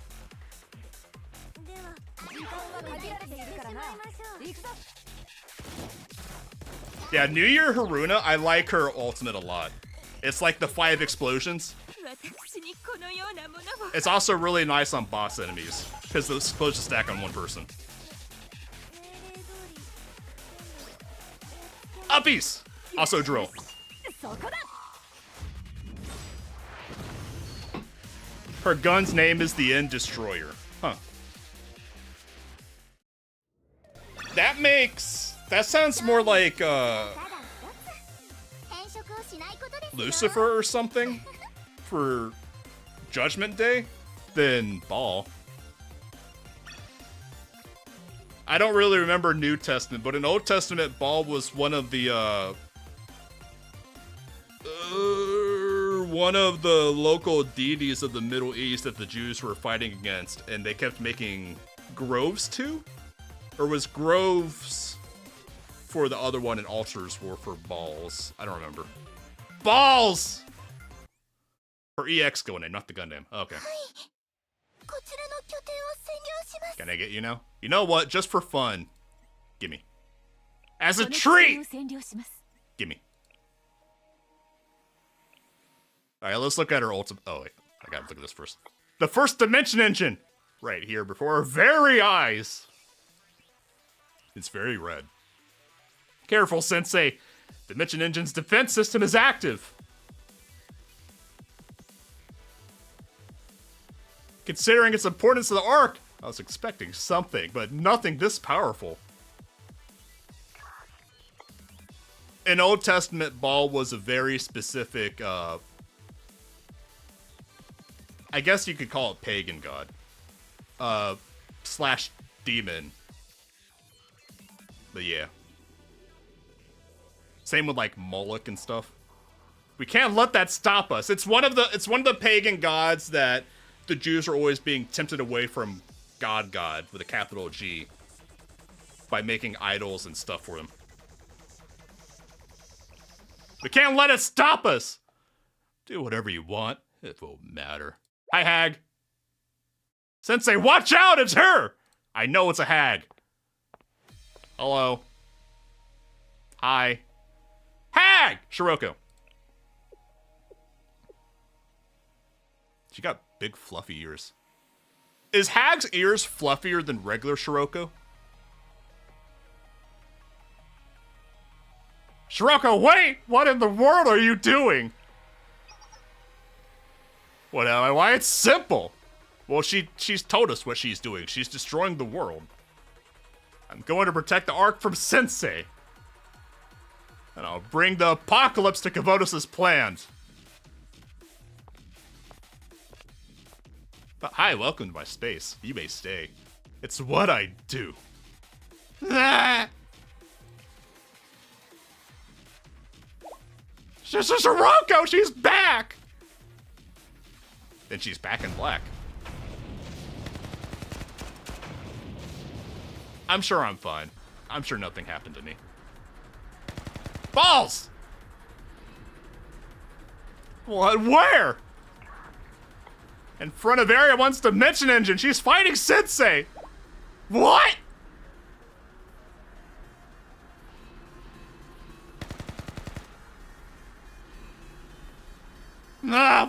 Yeah, New Year Haruna, I like her ultimate a lot. It's like the 5 explosions. It's also really nice on boss enemies, because the explosions stack on one person. Uppies! Also drill. Her gun's name is the End Destroyer. Huh. That sounds more like, Lucifer or something for Judgment Day than Ball. I don't really remember New Testament, but in Old Testament, Ball was one of the local deities of the Middle East that the Jews were fighting against, and they kept making groves to? Or was groves for the other one and altars were for balls? I don't remember. Balls! Her EX go name, not the gun name. Okay. Can I get you now? You know what? Just for fun. Gimme. As a treat! Gimme. Alright, let's look at her ultimate. Oh, wait. I gotta look at this first. The first dimension engine! Right here before our very eyes. It's very red. Careful, Sensei. Dimension Engine's defense system is active. Considering its importance to the arc, I was expecting something, but nothing this powerful. In Old Testament, Baal was a very specific, I guess you could call it pagan god. Slash demon. But yeah. Same with like Moloch and stuff. We can't let that stop us. It's one of the pagan gods that the Jews are always being tempted away from God with a capital G by making idols and stuff for them. We can't let it stop us. Do whatever you want. It won't matter. Hi, hag. Sensei, watch out! It's her! I know it's a hag. Hello. Hi. Hag! Shiroko. She got big fluffy ears. Is Hag's ears fluffier than regular Shiroko? Shiroko, wait! What in the world are you doing? What am I? Why, it's simple. Well, she's told us what she's doing. She's destroying the world. I'm going to protect the Ark from Sensei. And I'll bring the apocalypse to Kavotos' plans. But hi, welcome to my space. You may stay. It's what I do. Shiroko, she's back! Then she's back in black. I'm sure I'm fine. I'm sure nothing happened to me. Balls! What? Where? In front of Area 1's Dimension Engine. She's fighting Sensei. What?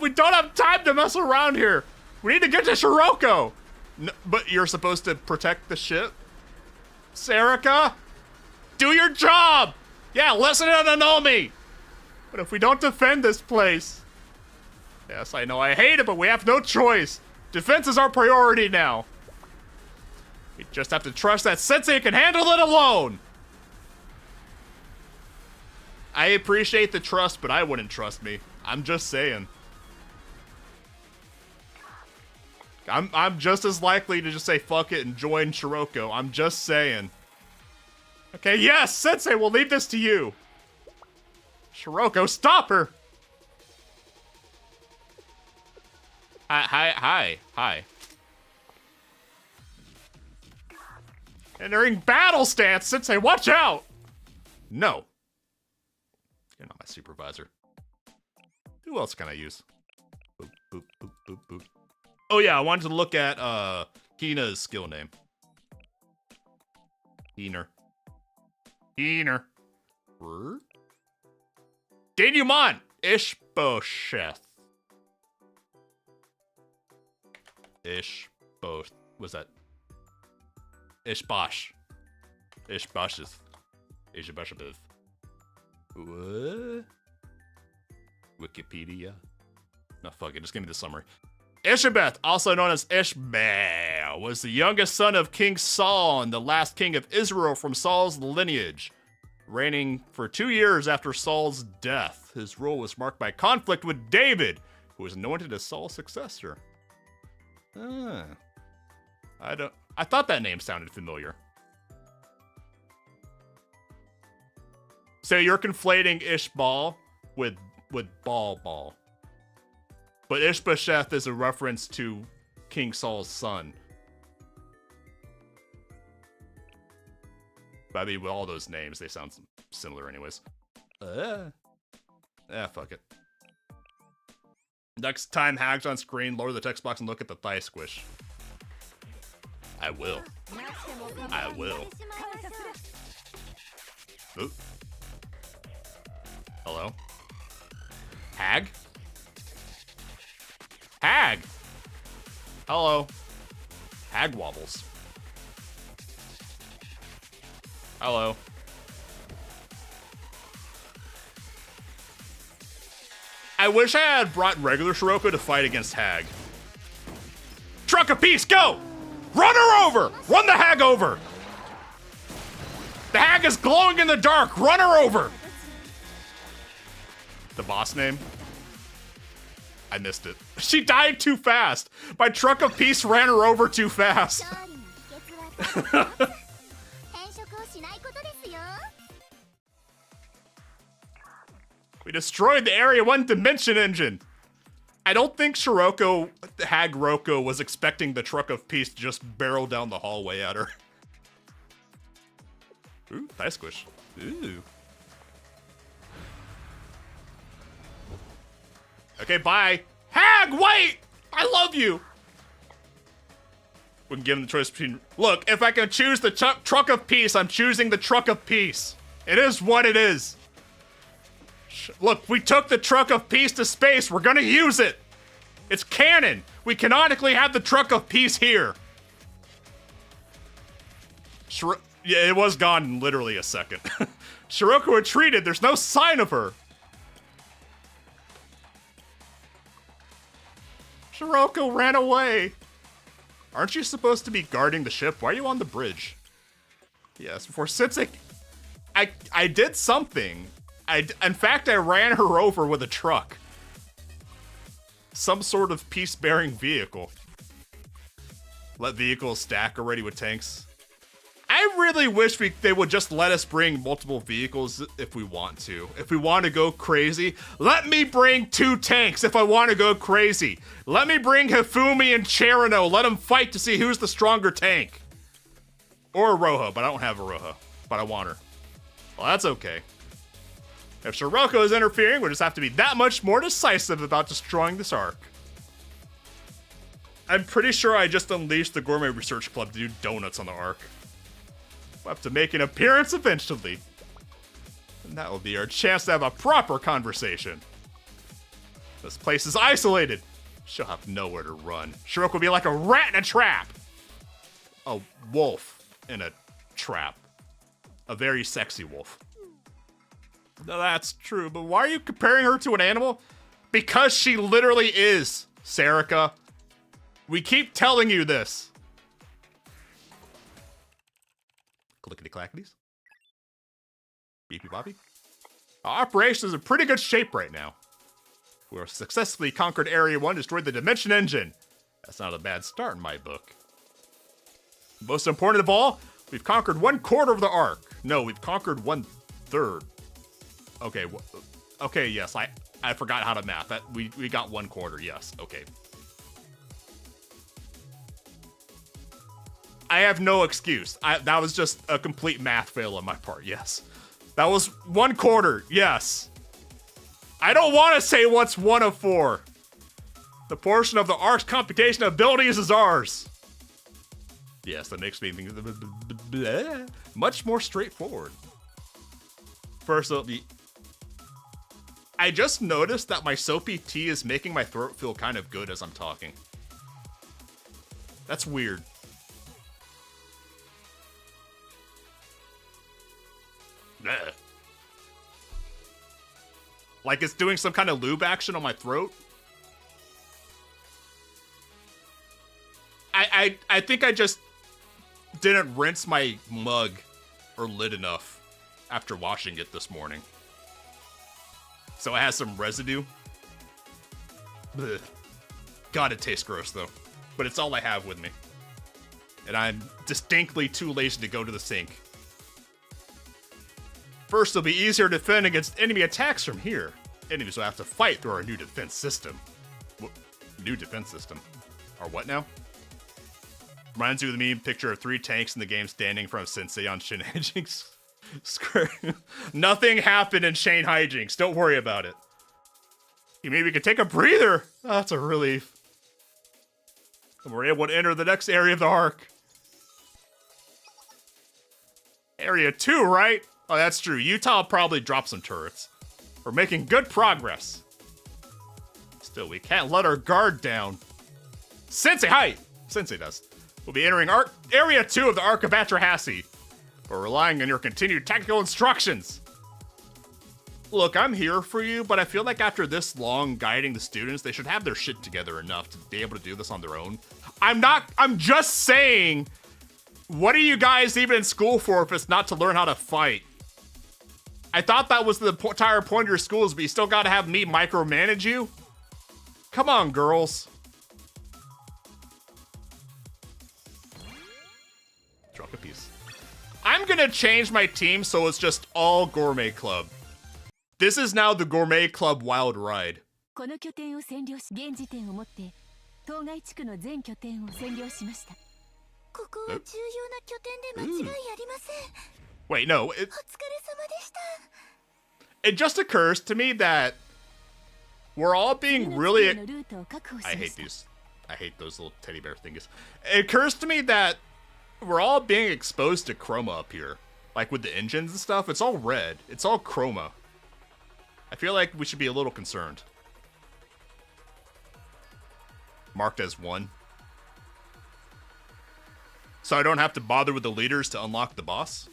We don't have time to mess around here. We need to get to Shiroko. No, but you're supposed to protect the ship? Serica? Do your job! Yeah, listen to Nanomi! But if we don't defend this place... Yes, I know I hate it, but we have no choice. Defense is our priority now. We just have to trust that Sensei can handle it alone. I appreciate the trust, but I wouldn't trust me. I'm just saying. I'm just as likely to just say fuck it and join Shiroko. I'm just saying. Okay, yes, Sensei, we'll leave this to you. Shiroko, stop her! Hi. Entering battle stance, Sensei, watch out! No. You're not my supervisor. Who else can I use? Boop, boop, boop, boop, boop. Oh yeah, I wanted to look at Hina's skill name. Heener. Denouement! Ishbosheth. What's that? Ishbosh. Ishbosheth. Ishbosheth. What? Wikipedia? No, fuck it. Just give me the summary. Ishabeth, also known as Ishmael, was the youngest son of King Saul and the last king of Israel from Saul's lineage. Reigning for 2 years after Saul's death, his rule was marked by conflict with David, who was anointed as Saul's successor. I thought that name sounded familiar. So you're conflating Ishbal with Ball. But Ishbosheth is a reference to King Saul's son. But I mean, with all those names, they sound similar anyways. Fuck it. Next time Hag's on screen, lower the text box and look at the thigh squish. I will. Ooh. Hello? Hag? Hag! Hello. Hag wobbles. Hello. I wish I had brought regular Shiroko to fight against Hag. Truck of Peace, go! Run her over! Run the Hag over! The Hag is glowing in the dark! Run her over! The boss name? I missed it. She died too fast! My Truck of Peace ran her over too fast! We destroyed the Area 1 Dimension Engine! I don't think Shiroko, Hag Roko, was expecting the Truck of Peace to just barrel down the hallway at her. Ooh, thigh squish. Ooh. Okay, bye. Hag, wait! I love you! We can give him the choice between... Look, if I can choose the Truck of Peace, I'm choosing the Truck of Peace. It is what it is. Look, we took the Truck of Peace to space. We're gonna use it. It's canon. We canonically have the Truck of Peace here. Yeah, it was gone in literally a second. Shiroko retreated. There's no sign of her. Shiroko ran away. Aren't you supposed to be guarding the ship? Why are you on the bridge? Yes, before Sensei... I did something. In fact, I ran her over with a truck. Some sort of peace-bearing vehicle. Let vehicles stack already with tanks. I really wish they would just let us bring multiple vehicles if we want to. If we want to go crazy, let me bring 2 tanks if I want to go crazy. Let me bring Hifumi and Cherino. Let them fight to see who's the stronger tank. Or a Rojo, but I don't have a Rojo. but I want her. Well, that's okay. If Sirocco is interfering, we'll just have to be that much more decisive about destroying this arc. I'm pretty sure I just unleashed the Gourmet Research Club to do donuts on the arc. We'll have to make an appearance eventually. And that will be our chance to have a proper conversation. This place is isolated. She'll have nowhere to run. Sirocco will be like a rat in a trap. A wolf in a trap. A very sexy wolf. No, that's true, but why are you comparing her to an animal? Because she literally is, Serica. We keep telling you this. Clickety-clackities. Beepy-boppy. Our operation is in pretty good shape right now. We have successfully conquered Area 1, destroyed the Dimension Engine. That's not a bad start in my book. Most important of all, we've conquered 1/4 of the arc. No, we've conquered 1/3. Okay, okay, yes, I forgot how to math. That we got 1/4, yes, okay. I have no excuse. That was just a complete math fail on my part, yes. That was 1/4, yes. I don't want to say what's 1 of 4. The portion of the arc's computation abilities is ours. Yes, that makes me think much more straightforward. First, I just noticed that my soapy tea is making my throat feel kind of good as I'm talking. That's weird. Bleh. Like it's doing some kind of lube action on my throat. I think I just didn't rinse my mug or lid enough after washing it this morning. So it has some residue. Blech. God, it tastes gross though. But it's all I have with me. And I'm distinctly too lazy to go to the sink. First, it'll be easier to defend against enemy attacks from here. Enemies will have to fight through our new defense system. New defense system? Our what now? Reminds you of the meme picture of 3 tanks in the game standing in front of Sensei on Shin Hijinks. Nothing happened in Shane Hijinks. Don't worry about it. You maybe could take a breather. Oh, that's a relief. And we're able to enter the next area of the arc. Area 2, right? Oh, that's true. Utah will probably drop some turrets. We're making good progress. Still, we can't let our guard down. Sensei, hi! Sensei does. We'll be entering Area 2 of the Arc of Atrahasi. We're relying on your continued tactical instructions. Look, I'm here for you, but I feel like after this long guiding the students, they should have their shit together enough to be able to do this on their own. I'm just saying, what are you guys even in school for if it's not to learn how to fight? I thought that was the entire point of your schools, but you still gotta have me micromanage you? Come on, girls. Drop a piece. I'm gonna change my team so it's just all Gourmet Club. This is now the Gourmet Club Wild Ride. Wait, no. It just occurs to me that we're all being really... I hate these. I hate those little teddy bear thingies. It occurs to me that we're all being exposed to chroma up here. Like with the engines and stuff, it's all red. It's all chroma. I feel like we should be a little concerned. Marked as 1. So I don't have to bother with the leaders to unlock the boss?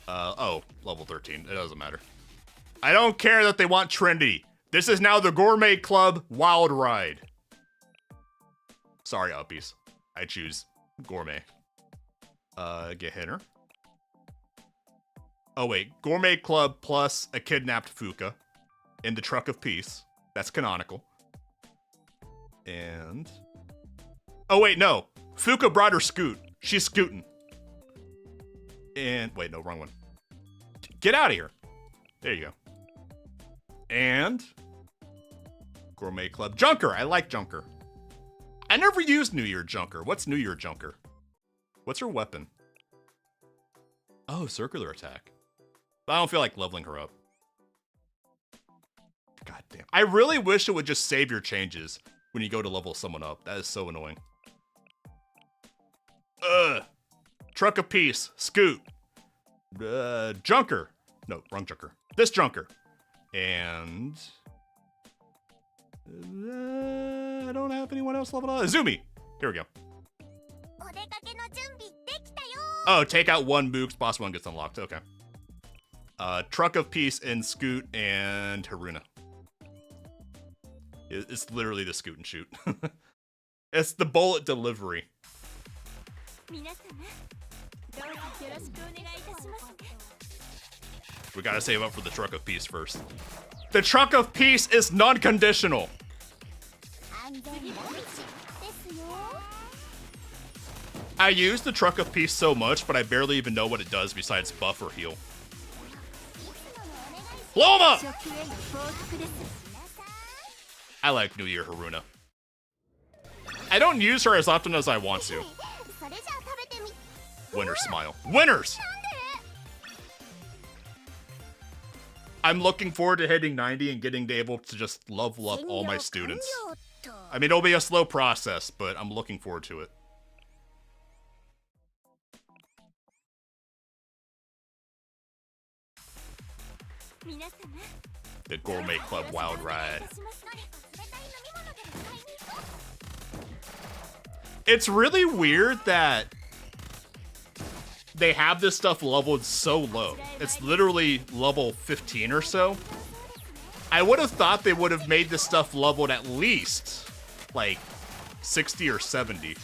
Oh, level 13. It doesn't matter. I don't care that they want Trinity. This is now the Gourmet Club Wild Ride. Sorry, uppies. I choose Gourmet. Get Hinner. Oh wait, Gourmet Club plus a kidnapped Fuka in the Truck of Peace. That's canonical. And... oh wait, no. Fuka brought her scoot. She's scooting. And... wait, no, wrong one. Get out of here. There you go. And... Gourmet Club Junker. I like Junker. I never used New Year Junker. What's New Year Junker? What's her weapon? Oh, circular attack. I don't feel like leveling her up. God damn. I really wish it would just save your changes when you go to level someone up. That is so annoying. Truck of Peace. Scoot. Junker. No, wrong Junker. This Junker. And... I don't have anyone else leveled up. Izumi. Here we go. Oh, take out one Mooks. Boss 1 gets unlocked. Okay. Truck of Peace and Scoot and Haruna. It's literally the scoot and shoot. It's the bullet delivery. We gotta save up for the Truck of Peace first. The Truck of Peace is non-conditional. I use the Truck of Peace so much, but I barely even know what it does besides buff or heal. Loma! I like New Year Haruna. I don't use her as often as I want to. Winner smile. Winners! I'm looking forward to hitting 90 and getting able to just level up all my students. I mean, it'll be a slow process, but I'm looking forward to it. The Gourmet Club Wild Ride. It's really weird that they have this stuff leveled so low. It's literally level 15 or so. I would have thought they would have made this stuff leveled at least like 60 or 70.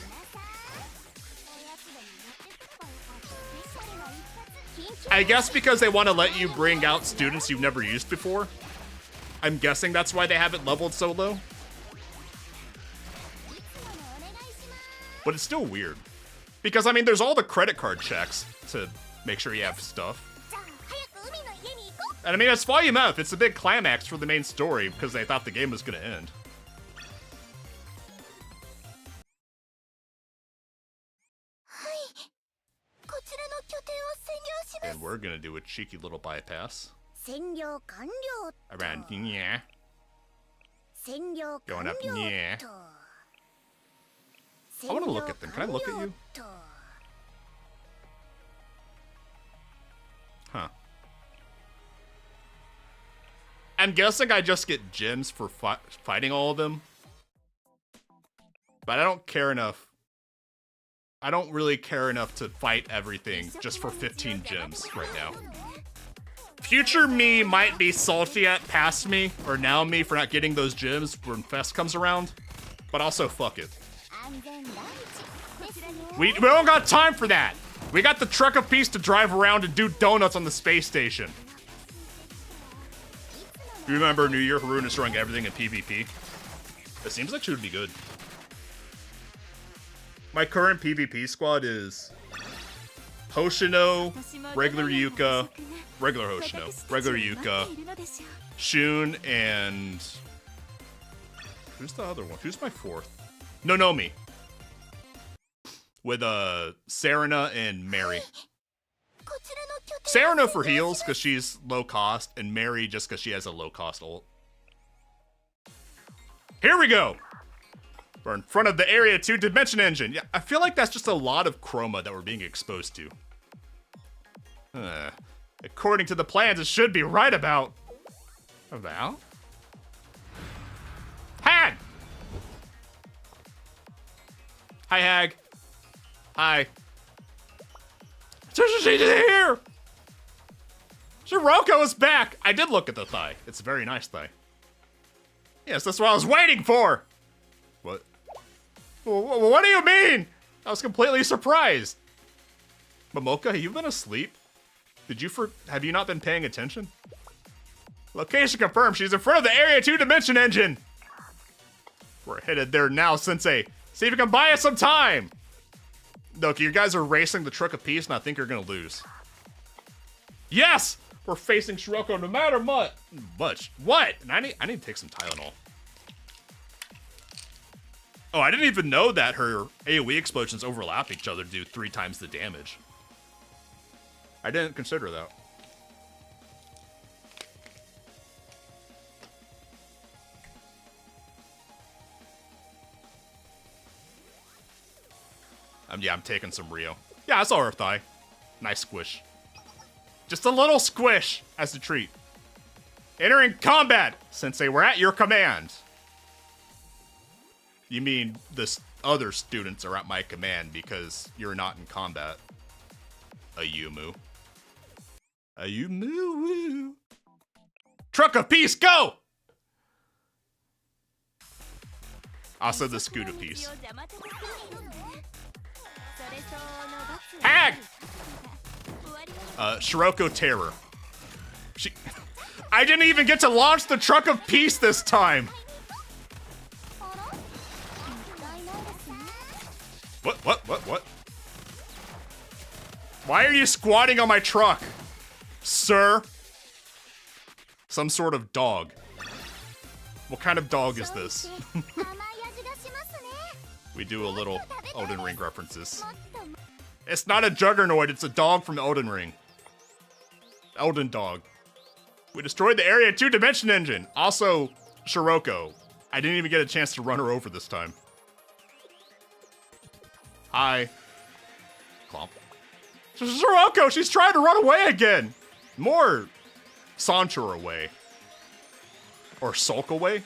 I guess because they want to let you bring out students you've never used before. I'm guessing that's why they have it leveled so low. But it's still weird. Because, I mean, there's all the credit card checks to make sure you have stuff. And I mean, it's Volume F. It's a big climax for the main story because they thought the game was going to end. And we're going to do a cheeky little bypass. Around, yeah. Going up, yeah. I want to look at them. Can I look at you? Huh. I'm guessing I just get gems for fighting all of them. But I don't care enough. I don't really care enough to fight everything just for 15 gems right now. Future me might be salty at past me, or now me, for not getting those gems when Fest comes around. But also, fuck it. We don't got time for that. We got the Truck of Peace to drive around and do donuts on the space station. You remember New Year Haruna destroying everything in PvP? It seems like she would be good. My current PvP squad is Hoshino, regular Yuka, regular Hoshino, regular Yuka, Shun, and who's the other one? Who's my fourth? Nonomi. With Serena and Mary. Serena for heals because she's low cost, and Mary just because she has a low cost ult. Here we go. We're in front of the Area 2 Dimension Engine. Yeah, I feel like that's just a lot of chroma that we're being exposed to. According to the plans, it should be right about... Hag! Hi, Hag. Hi. She's here! Shiroko is back! I did look at the thigh. It's a very nice thigh. Yes, that's what I was waiting for! What? What do you mean? I was completely surprised. Momoka, have you been asleep? Have you not been paying attention? Location confirmed. She's in front of the Area 2 Dimension Engine. We're headed there now, Sensei. See if you can buy us some time. Look, you guys are racing the Truck of Peace, and I think you're gonna lose. Yes! We're facing Shiroko no matter what. What? And I need to take some Tylenol. Oh, I didn't even know that her AoE explosions overlap each other to do 3 times the damage. I didn't consider that. Yeah, I'm taking some Rio. Yeah, I saw her thigh. Nice squish. Just a little squish as a treat. Entering combat, Sensei, we're at your command. You mean the other students are at my command because you're not in combat. Ayumu. Ayumu. Truck of Peace, go! Also the Scoot of Peace. Hag! Shiroko Terror. I didn't even get to launch the Truck of Peace this time! What? Why are you squatting on my truck? Sir? Some sort of dog. What kind of dog is this? We do a little Elden Ring references. It's not a juggernaut, it's a dog from Elden Ring. Elden dog. We destroyed the Area 2 Dimension Engine. Also, Shiroko. I didn't even get a chance to run her over this time. Hi. Clomp. Shiroko, she's trying to run away again. More saunter away. Or sulk away.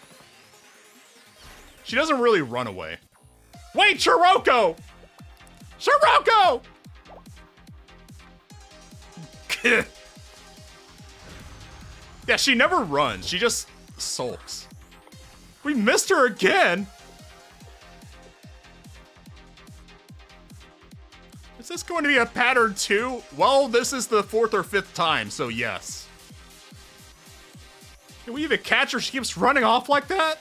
She doesn't really run away. Wait, Shiroko! Shiroko! Yeah, she never runs. She just sulks. We missed her again. Is this going to be a pattern too? Well, this is the 4th or 5th time, so yes. Can we even catch her? She keeps running off like that?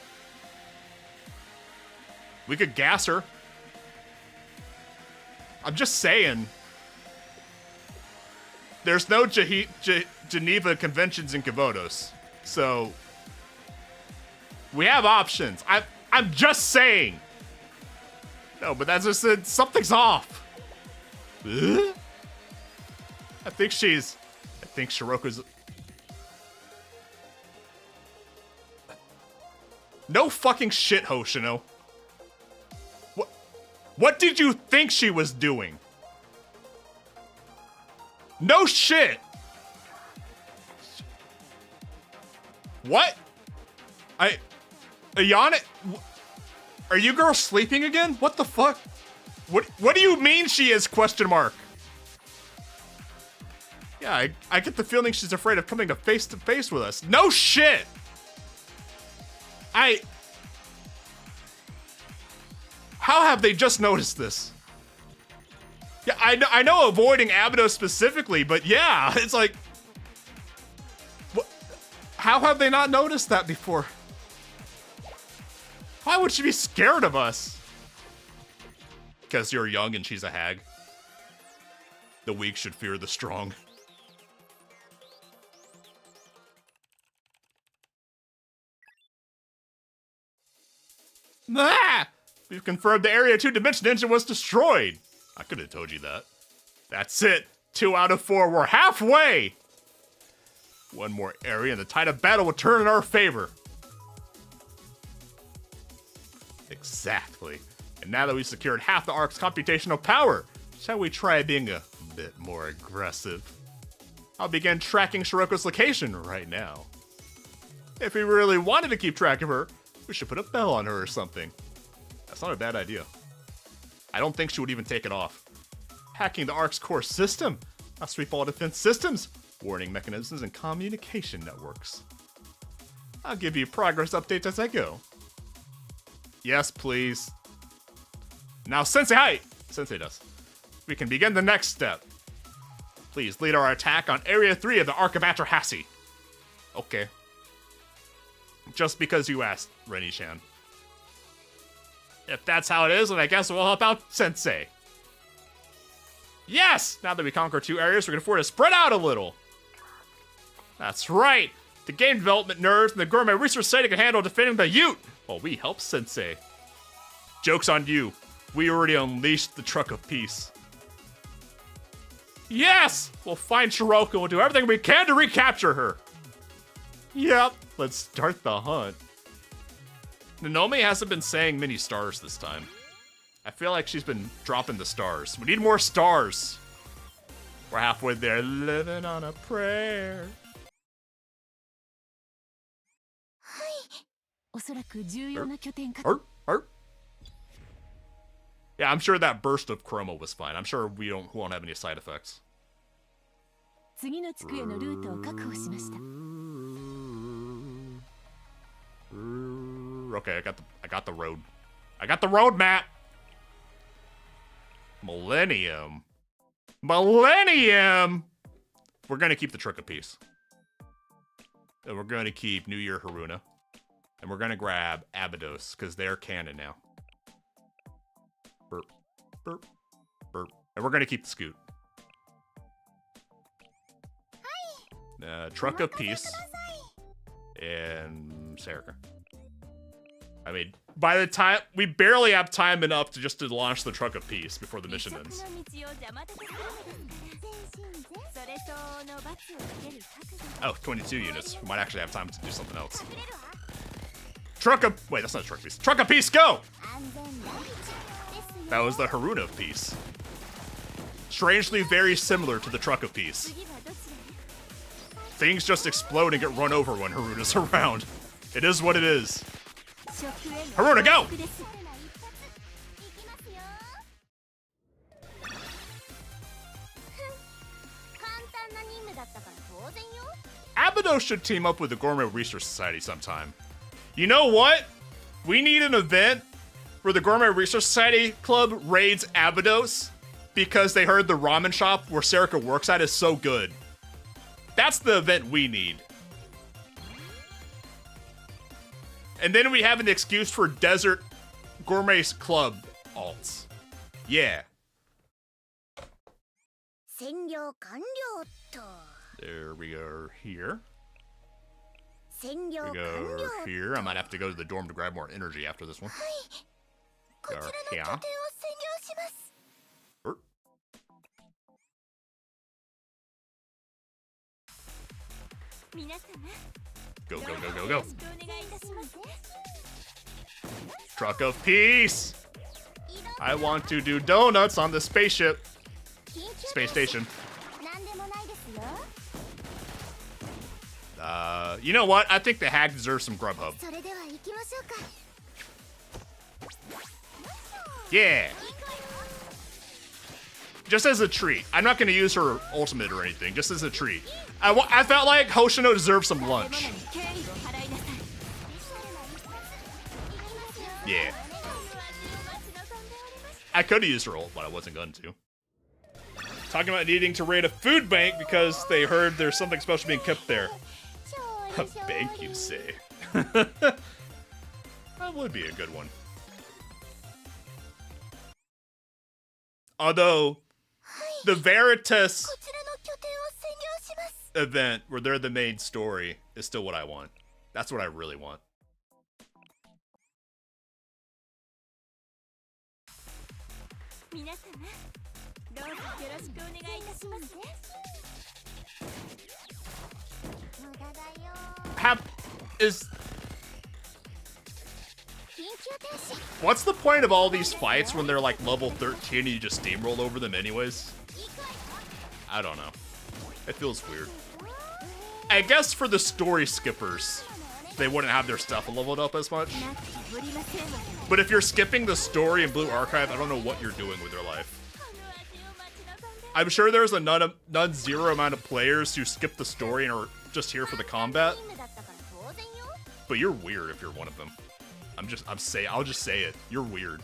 We could gas her. I'm just saying. There's no Geneva Conventions in Kavodos, so we have options. I'm just saying. No, but that's just something's off. I think Shiroko's. No fucking shit, Hoshino. What did you think she was doing? No shit! What? Ayana? Are you girls sleeping again? What the fuck? What do you mean she is, question mark? Yeah, I get the feeling she's afraid of coming to face with us. No shit! How have they just noticed this? Yeah, I know avoiding Abido specifically, but yeah, it's like... How have they not noticed that before? Why would she be scared of us? Because you're young and she's a hag. The weak should fear the strong. Ah! We've confirmed the Area 2 Dimension Engine was destroyed. I could have told you that. That's it. 2 out of 4. We're halfway. One more area and the tide of battle will turn in our favor. Exactly. And now that we've secured half the Ark's computational power, shall we try being a bit more aggressive? I'll begin tracking Shiroko's location right now. If we really wanted to keep track of her, we should put a bell on her or something. That's not a bad idea. I don't think she would even take it off. Hacking the Ark's core system. I'll sweep all defense systems, warning mechanisms, and communication networks. I'll give you progress updates as I go. Yes, please. Now, Sensei, hi! Sensei does. We can begin the next step. Please lead our attack on Area 3 of the Ark of Atrahashi. Okay. Just because you asked, Reni-chan. If that's how it is, then I guess we'll help out Sensei. Yes! Now that we conquer 2 areas, we can afford to spread out a little. That's right! The game development nerds and the gourmet research site can handle defending the Ute, while we help Sensei. Joke's on you. We already unleashed the truck of peace. Yes! We'll find Shiroko and we'll do everything we can to recapture her. Yep, let's start the hunt. Nanome hasn't been saying many stars this time. I feel like she's been dropping the stars. We need more stars. We're halfway there, living on a prayer. Yeah, I'm sure that burst of chroma was fine. I'm sure we won't have any side effects. Okay, I got the road. I got the road map. Millennium. Millennium. We're gonna keep the Trick of Peace. And we're gonna keep New Year Haruna. And we're gonna grab Abydos, because they're canon now. Burp. Burp. Burp. And we're gonna keep the Scoot. Truck of Peace. And Serica. I mean, by the time we barely have time enough to launch the Truck of Peace before the mission ends. Oh, 22 units. We might actually have time to do something else. Wait, that's not Truck of Peace. Truck of Peace, go! That was the Haruna of Peace. Strangely very similar to the Truck of Peace. Things just explode and get run over when Haruna's around. It is what it is. Haruna, go! Abydos should team up with the Gourmet Research Society sometime. You know what? We need an event where the Gourmet Research Society Club raids Abydos because they heard the ramen shop where Serica works at is so good. That's the event we need. And then we have an excuse for Desert Gourmet's Club alts. Yeah. There we are here. We go here. I might have to go to the dorm to grab more energy after this one. Here. Go, go, go, go, go. Truck of Peace. I want to do donuts on the spaceship. Space station. You know what? I think the hag deserves some Grubhub. Yeah. Just as a treat. I'm not going to use her ultimate or anything. Just as a treat. I felt like Hoshino deserved some lunch. Yeah. I could have used her ult, but I wasn't going to. Talking about needing to raid a food bank because they heard there's something special being kept there. A bank, you say? That would be a good one. Although, the Veritas event, where they're the main story, is still what I want. That's what I really want. What's the point of all these fights when they're like level 13 and you just steamroll over them anyways? I don't know. It feels weird. I guess for the story skippers, they wouldn't have their stuff leveled up as much. But if you're skipping the story in Blue Archive, I don't know what you're doing with your life. I'm sure there's a non-zero amount of players who skip the story and are just here for the combat. But you're weird if you're one of them. I'll just say it. You're weird.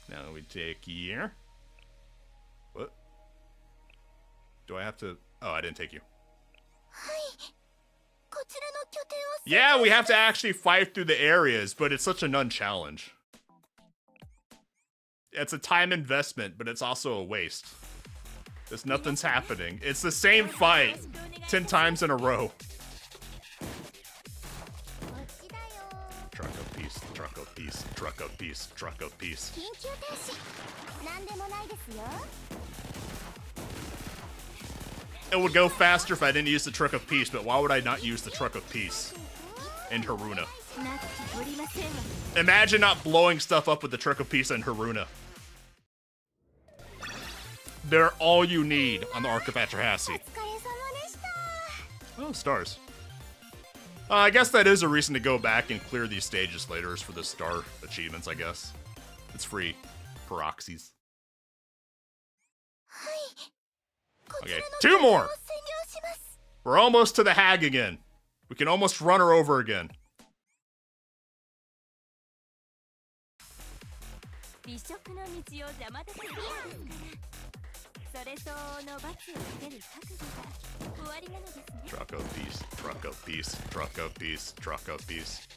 Now we take here. What? Do I have to? Oh, I didn't take you. Yeah, we have to actually fight through the areas, but it's such a non-challenge. It's a time investment, but it's also a waste. There's nothing's happening. It's the same fight 10 times in a row. Truck of peace. Truck of peace. It would go faster if I didn't use the Truck of Peace, but why would I not use the Truck of Peace in Haruna? Imagine not blowing stuff up with the Truck of Peace and Haruna. They're all you need on the Arc of Atrahashi. Oh, stars. I guess that is a reason to go back and clear these stages later, is for the star achievements, I guess. It's free. Proxies. Okay, 2 more! We're almost to the hag again. We can almost run her over again. Truck of peace, truck of peace, truck of peace, truck of peace.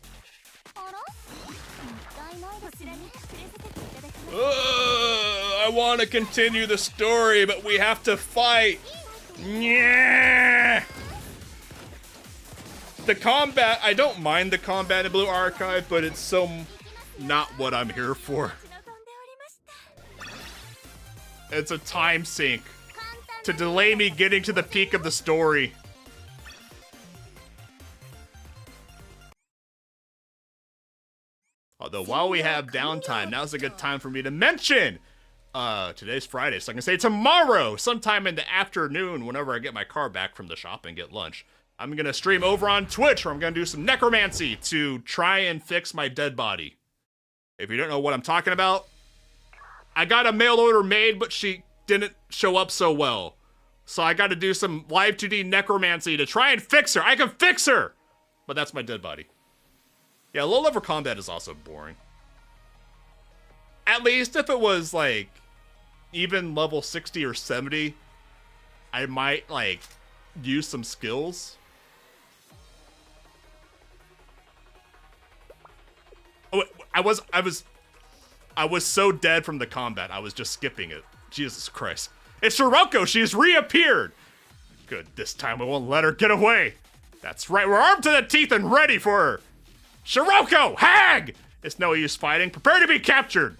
I want to continue the story, but we have to fight. Yeah. The combat, I don't mind the combat in Blue Archive, but it's so not what I'm here for. It's a time sink to delay me getting to the peak of the story. Although while we have downtime, now's a good time for me to mention today's Friday, so I can say tomorrow, sometime in the afternoon, whenever I get my car back from the shop and get lunch, I'm gonna stream over on Twitch, where I'm gonna do some necromancy to try and fix my dead body. If you don't know what I'm talking about, I got a mail order made, but she didn't show up so well. So I got to do some live 2D necromancy to try and fix her. I can fix her! But that's my dead body. Yeah, low level combat is also boring. At least if it was like even level 60 or 70, I might like use some skills. Oh, I was so dead from the combat, I was just skipping it. Jesus Christ. It's Shiroko! She's reappeared! Good, this time we won't let her get away. That's right, we're armed to the teeth and ready for her! Shiroko! Hag! It's no use fighting. Prepare to be captured!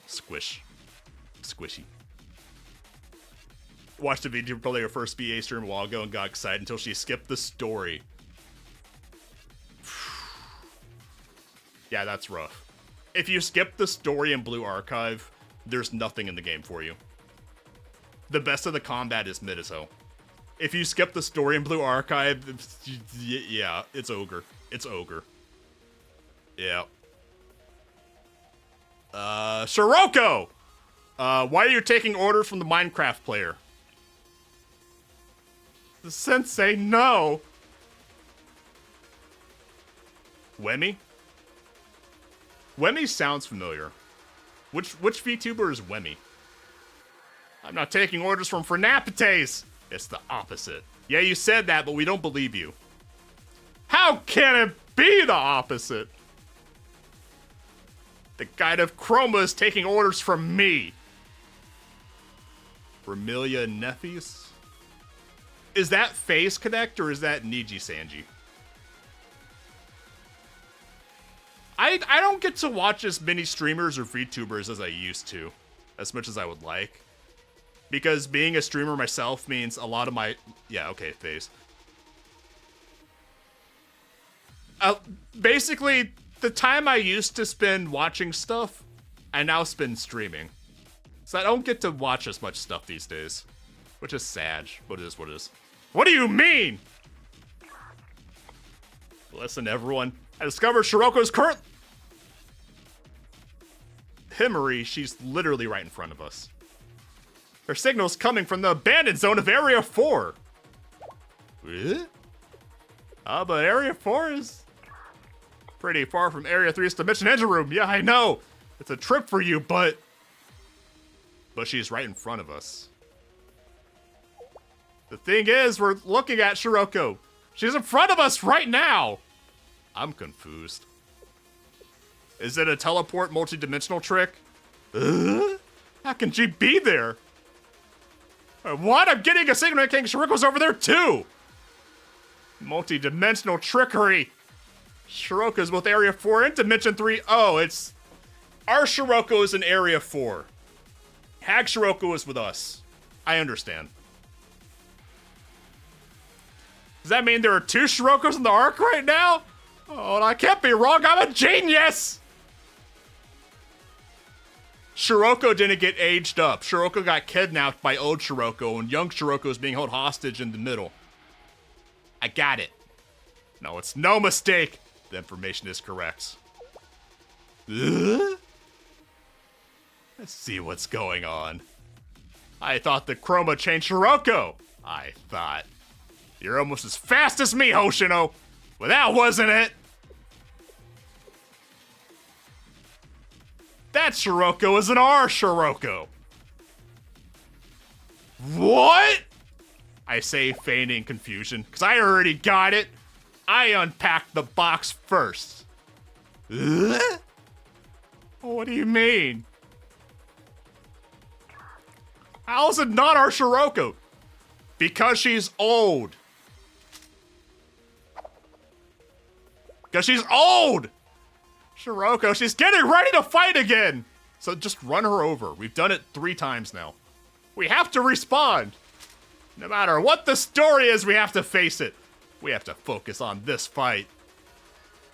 Squish. Squishy. Watched the VTuber play her first BA stream a while ago and got excited until she skipped the story. Yeah, that's rough. If you skip the story in Blue Archive, there's nothing in the game for you. The best of the combat is Midazo. If you skip the story in Blue Archive, yeah, it's ogre. It's ogre. Yeah. Shiroko! Why are you taking orders from the Minecraft player? The sensei, no! Wemmy? Wemmy sounds familiar. Which VTuber is Wemmy? I'm not taking orders from Fernapites! It's the opposite. Yeah, you said that, but we don't believe you. How can it be the opposite? The Guide of Chroma is taking orders from me. Vermilia Nephis? Is that Phase Connect or is that Niji Sanji? I don't get to watch as many streamers or VTubers as I used to, as much as I would like. Because being a streamer myself means a lot of my... Yeah, okay, Phase. Basically, the time I used to spend watching stuff, I now spend streaming. So I don't get to watch as much stuff these days. Which is sad, but it is what it is. What do you mean? Listen, everyone. I discovered Shiroko's current... Himari, she's literally right in front of us. Her signal's coming from the abandoned zone of Area 4. What? But Area 4 is pretty far from Area 3's Dimension Engine Room. Yeah, I know. It's a trip for you, but she's right in front of us. The thing is, we're looking at Shiroko. She's in front of us right now. I'm confused. Is it a teleport multi-dimensional trick? How can she be there? What? I'm getting a signal that King Shiriko's over there too! Multi-dimensional trickery! Shiroko's both Area 4 and Dimension 3. Oh, it's... Our Shiroko is in Area 4. Hag Shiroko is with us. I understand. Does that mean there are 2 Shirokos in the arc right now? Oh, I can't be wrong. I'm a genius! Shiroko didn't get aged up. Shiroko got kidnapped by old Shiroko, and young Shiroko is being held hostage in the middle. I got it. No, it's no mistake. The information is correct. Let's see what's going on. I thought the chroma changed Shiroko. I thought. You're almost as fast as me, Hoshino. But that wasn't it. That Shiroko is an R Shiroko. What? I say feigning confusion, because I already got it. I unpacked the box first. What do you mean? How is it not our Shiroko? Because she's old. Because she's old! Shiroko, she's getting ready to fight again! So just run her over. We've done it 3 times now. We have to respond. No matter what the story is, we have to face it. We have to focus on this fight.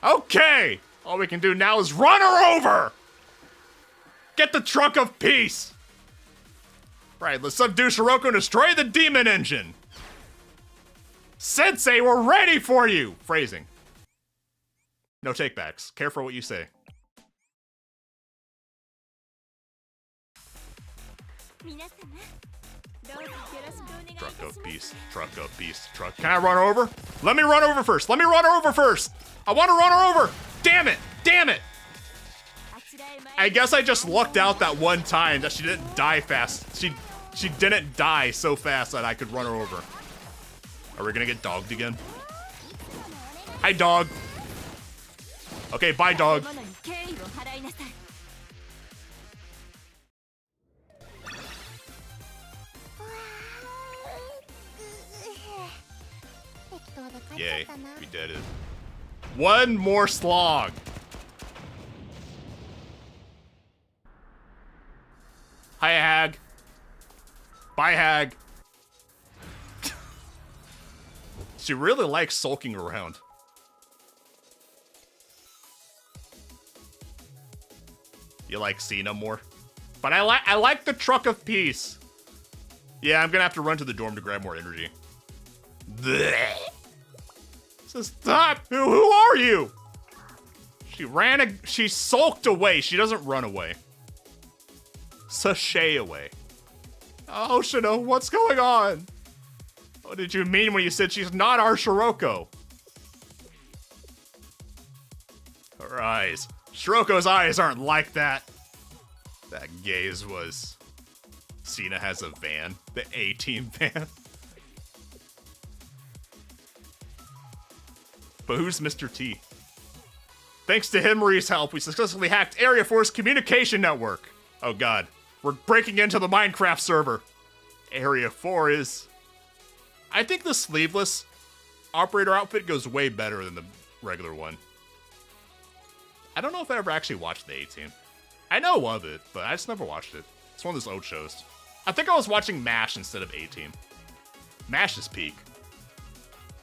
Okay! All we can do now is run her over! Get the Trunk of Peace! Right, let's subdue Shiroko and destroy the demon engine! Sensei, we're ready for you! Phrasing. No takebacks. Careful what you say. Truck of beast, truck of beast, truck. Can I run her over? Let me run her over first. Let me run her over first. I want to run her over. Damn it. Damn it. I guess I just lucked out that one time that she didn't die fast. She didn't die so fast that I could run her over. Are we gonna get dogged again? Hi, dog. Okay, bye, dog. Yay, we did it. One more slog. Hi, Hag. Bye, Hag. She really likes sulking around. You like Cena more? But I like the Truck of Peace. Yeah, I'm gonna have to run to the dorm to grab more energy. Blech. So stop! Who are you? She sulked away. She doesn't run away. Sashay away. Oh, Shino, what's going on? What did you mean when you said she's not our Shiroko? Her eyes. Shiroko's eyes aren't like that. That gaze was... Cena has a van. The A-Team van. But who's Mr. T? Thanks to Henry's help, we successfully hacked Area 4's communication network. Oh god. We're breaking into the Minecraft server. Area 4 is... I think the sleeveless operator outfit goes way better than the regular one. I don't know if I ever actually watched the A-Team. I know of it, but I just never watched it. It's one of those old shows. I think I was watching MASH instead of A-Team. MASH is peak.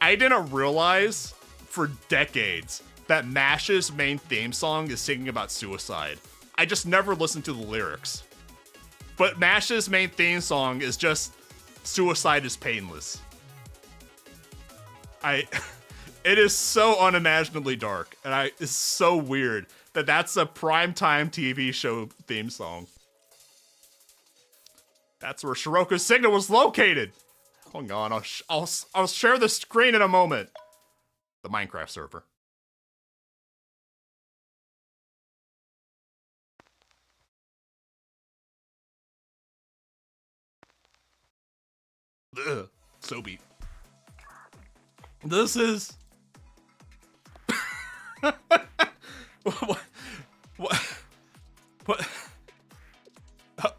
I didn't realize for decades that MASH's main theme song is singing about suicide. I just never listened to the lyrics. But MASH's main theme song is just suicide is painless. It is so unimaginably dark, and it's so weird that that's a primetime TV show theme song. That's where Shiroko's signal was located. Hold on, I'll share the screen in a moment. The Minecraft server. Ugh, so beat. This is... What?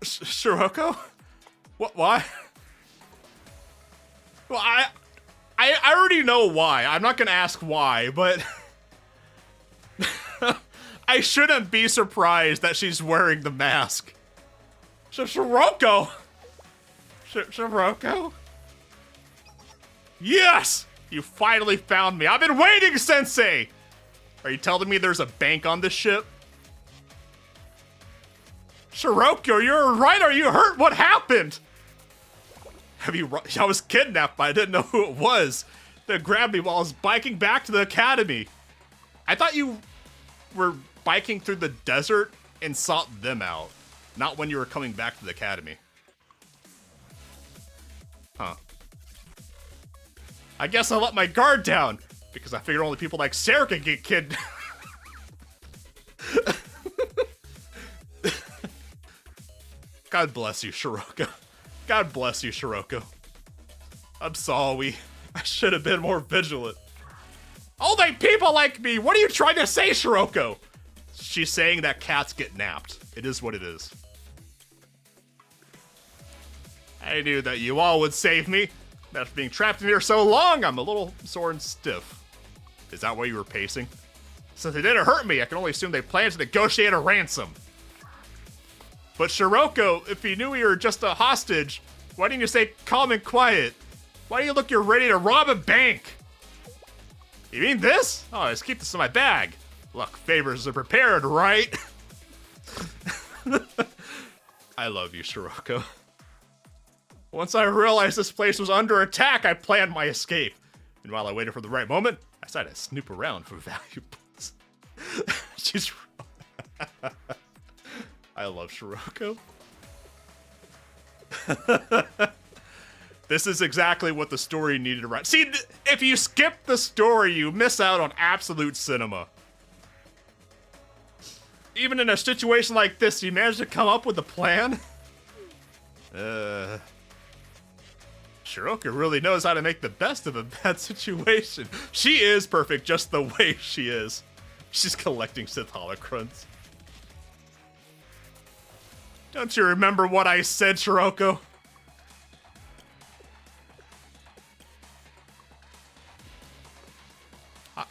Shiroko? What? Why? Well, I already know why. I'm not gonna ask why, but I shouldn't be surprised that she's wearing the mask. Shiroko! Shiroko? Yes! You finally found me. I've been waiting, Sensei! Are you telling me there's a bank on this ship? Shiroko, you're right. Are you hurt? What happened? I was kidnapped, but I didn't know who it was. They grabbed me while I was biking back to the academy. I thought you were biking through the desert and sought them out, not when you were coming back to the academy. Huh. I guess I let my guard down, because I figured only people like Sarah could get kidnapped. God bless you, Shiroko. God bless you, Shiroko. I'm sorry. I should have been more vigilant. Only people like me! What are you trying to say, Shiroko? She's saying that cats get napped. It is what it is. I knew that you all would save me. After being trapped in here so long, I'm a little sore and stiff. Is that why you were pacing? Since they didn't hurt me, I can only assume they planned to negotiate a ransom. But Shiroko, if you knew you were just a hostage, why didn't you say calm and quiet? Why do you look you're ready to rob a bank? You mean this? Oh, let's keep this in my bag. Look, favors are prepared, right? I love you, Shiroko. Once I realized this place was under attack, I planned my escape. And while I waited for the right moment, I decided to snoop around for valuables. She's... I love Shiroko. This is exactly what the story needed to write. See, if you skip the story, you miss out on absolute cinema. Even in a situation like this, you managed to come up with a plan? Shiroko really knows how to make the best of a bad situation. She is perfect just the way she is. She's collecting Sith holocrons. Don't you remember what I said, Shiroko?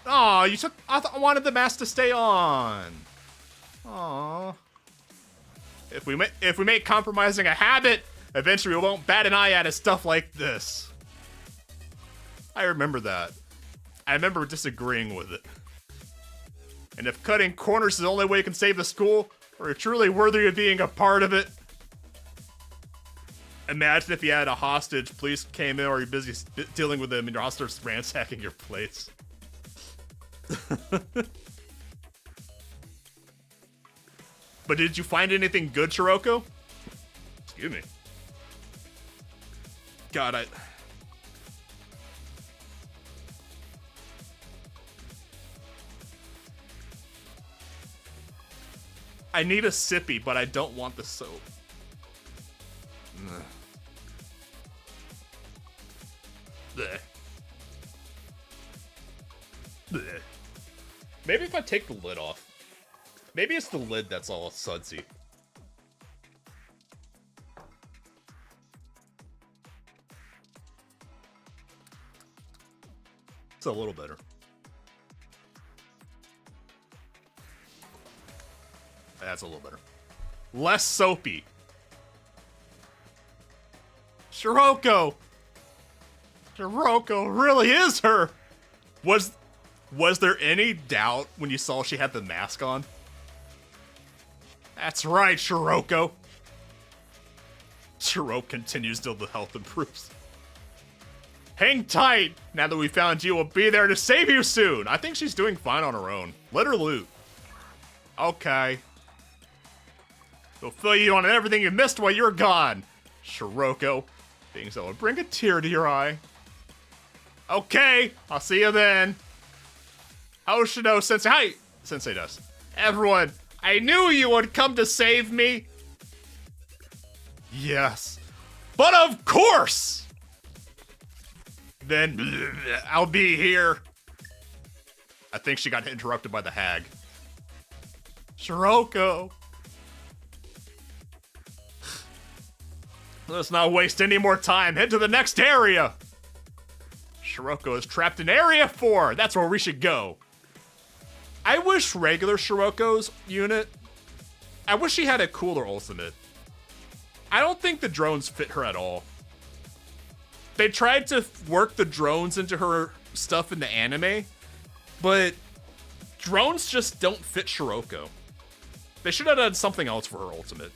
Aw, you took... I wanted the mask to stay on. Aw. If we make compromising a habit, eventually we won't bat an eye at stuff like this. I remember that. I remember disagreeing with it. And if cutting corners is the only way you can save the school, or you're truly worthy of being a part of it, imagine if you had a hostage, police came in, or you're busy dealing with them, and your hostage ransacking your place. But did you find anything good, Shiroko? Excuse me. God, I need a sippy, but I don't want the soap. Blech. Blech. Maybe if I take the lid off. Maybe it's the lid that's all sudsy. It's a little better. That's a little better. Less soapy. Shiroko! Shiroko really is her! Was there any doubt when you saw she had the mask on? That's right, Shiroko. Shiroko continues till the health improves. Hang tight! Now that we found you, we'll be there to save you soon! I think she's doing fine on her own. Let her loot. Okay. We'll fill you on everything you missed while you're gone. Shiroko. Things that will bring a tear to your eye. Okay, I'll see you then. Hoshino Sensei. Hi! Sensei does. Everyone, I knew you would come to save me. Yes. But of course! Then I'll be here. I think she got interrupted by the hag. Shiroko. Let's not waste any more time. Head to the next area. Shiroko is trapped in Area 4. That's where we should go. I wish regular Shiroko's unit, I wish she had a cooler ultimate. I don't think the drones fit her at all. They tried to work the drones into her stuff in the anime, but drones just don't fit Shiroko. They should have done something else for her ultimate.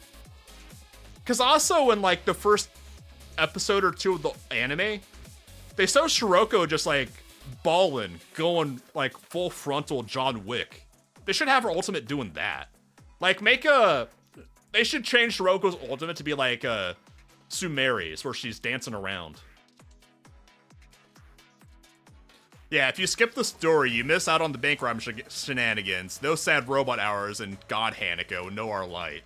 Because also in like the first episode or two of the anime, they saw Shiroko just like ballin', going like full frontal John Wick. They should have her ultimate doing that. Like they should change Shiroko's ultimate to be like Sumeri's, where she's dancing around. Yeah, if you skip the story, you miss out on the bank robber shenanigans, no sad robot hours, and God Hanako, no our light.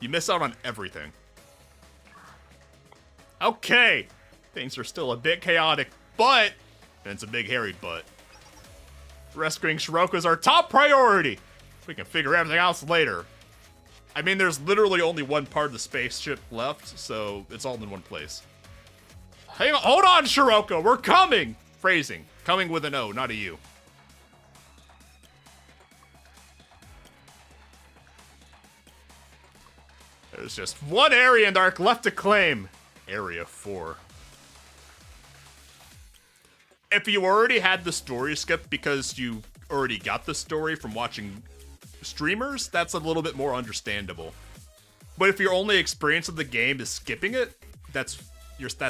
You miss out on everything. Okay, things are still a bit chaotic, but, and it's a big hairy but, rescuing Shiroko is our top priority. We can figure everything else later. I mean, there's literally only one part of the spaceship left, so it's all in one place. Hang on, hold on, Shiroko, we're coming! Phrasing. Coming with an O, not a U. There's just one area in the arc left to claim. Area 4. If you already had the story skip because you already got the story from watching streamers, that's a little bit more understandable. But if your only experience of the game is skipping it, that's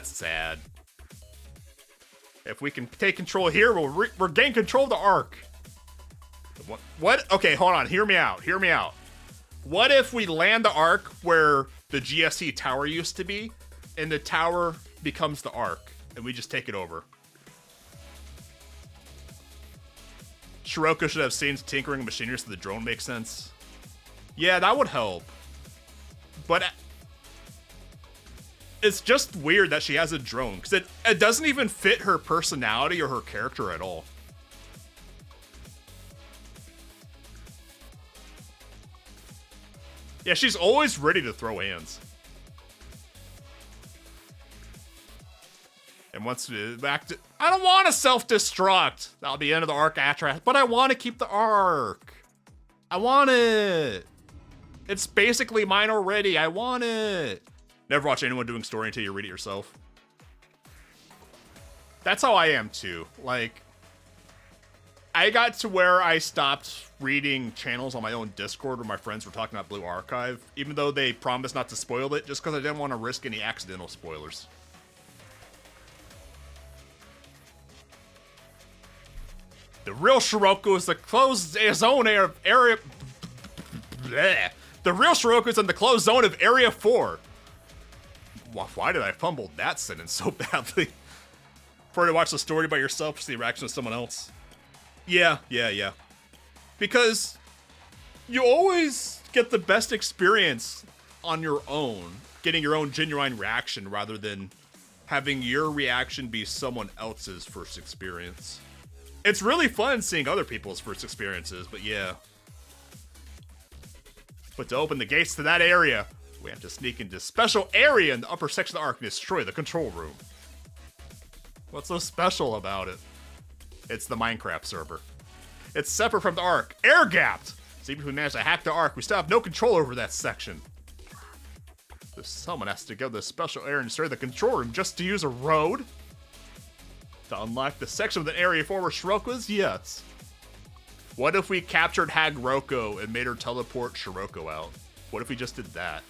sad. If we can take control here, we'll regain control of the arc. What? Okay, hold on. Hear me out. Hear me out. What if we land the arc where the GSC tower used to be, and the tower becomes the arc, and we just take it over? Shiroko should have scenes tinkering with machinery so the drone makes sense. Yeah, that would help. But it's just weird that she has a drone, because it doesn't even fit her personality or her character at all. Yeah, she's always ready to throw hands. And once back to, I don't want to self-destruct. That'll be the end of the arc after, but I want to keep the arc. I want it. It's basically mine already. I want it. Never watch anyone doing story until you read it yourself. That's how I am too. Like, I got to where I stopped reading channels on my own Discord where my friends were talking about Blue Archive, even though they promised not to spoil it, just because I didn't want to risk any accidental spoilers. The real Shiroko is the closed zone area. Bleh. The real Shiroko is in the closed zone of Area 4. Why did I fumble that sentence so badly? Prefer to watch the story by yourself or see the reaction of someone else. Yeah. Because you always get the best experience on your own, getting your own genuine reaction rather than having your reaction be someone else's first experience. It's really fun seeing other people's first experiences, but yeah. But to open the gates to that area, we have to sneak into a special area in the upper section of the arc and destroy the control room. What's so special about it? It's the Minecraft server. It's separate from the arc, air-gapped! So even if we manage to hack the arc, we still have no control over that section. So someone has to go to the special area and destroy the control room just to use a road? To unlock the section of the Area 4 where Shiroko is? Yes. What if we captured Hagforce and made her teleport Shiroko out? What if we just did that?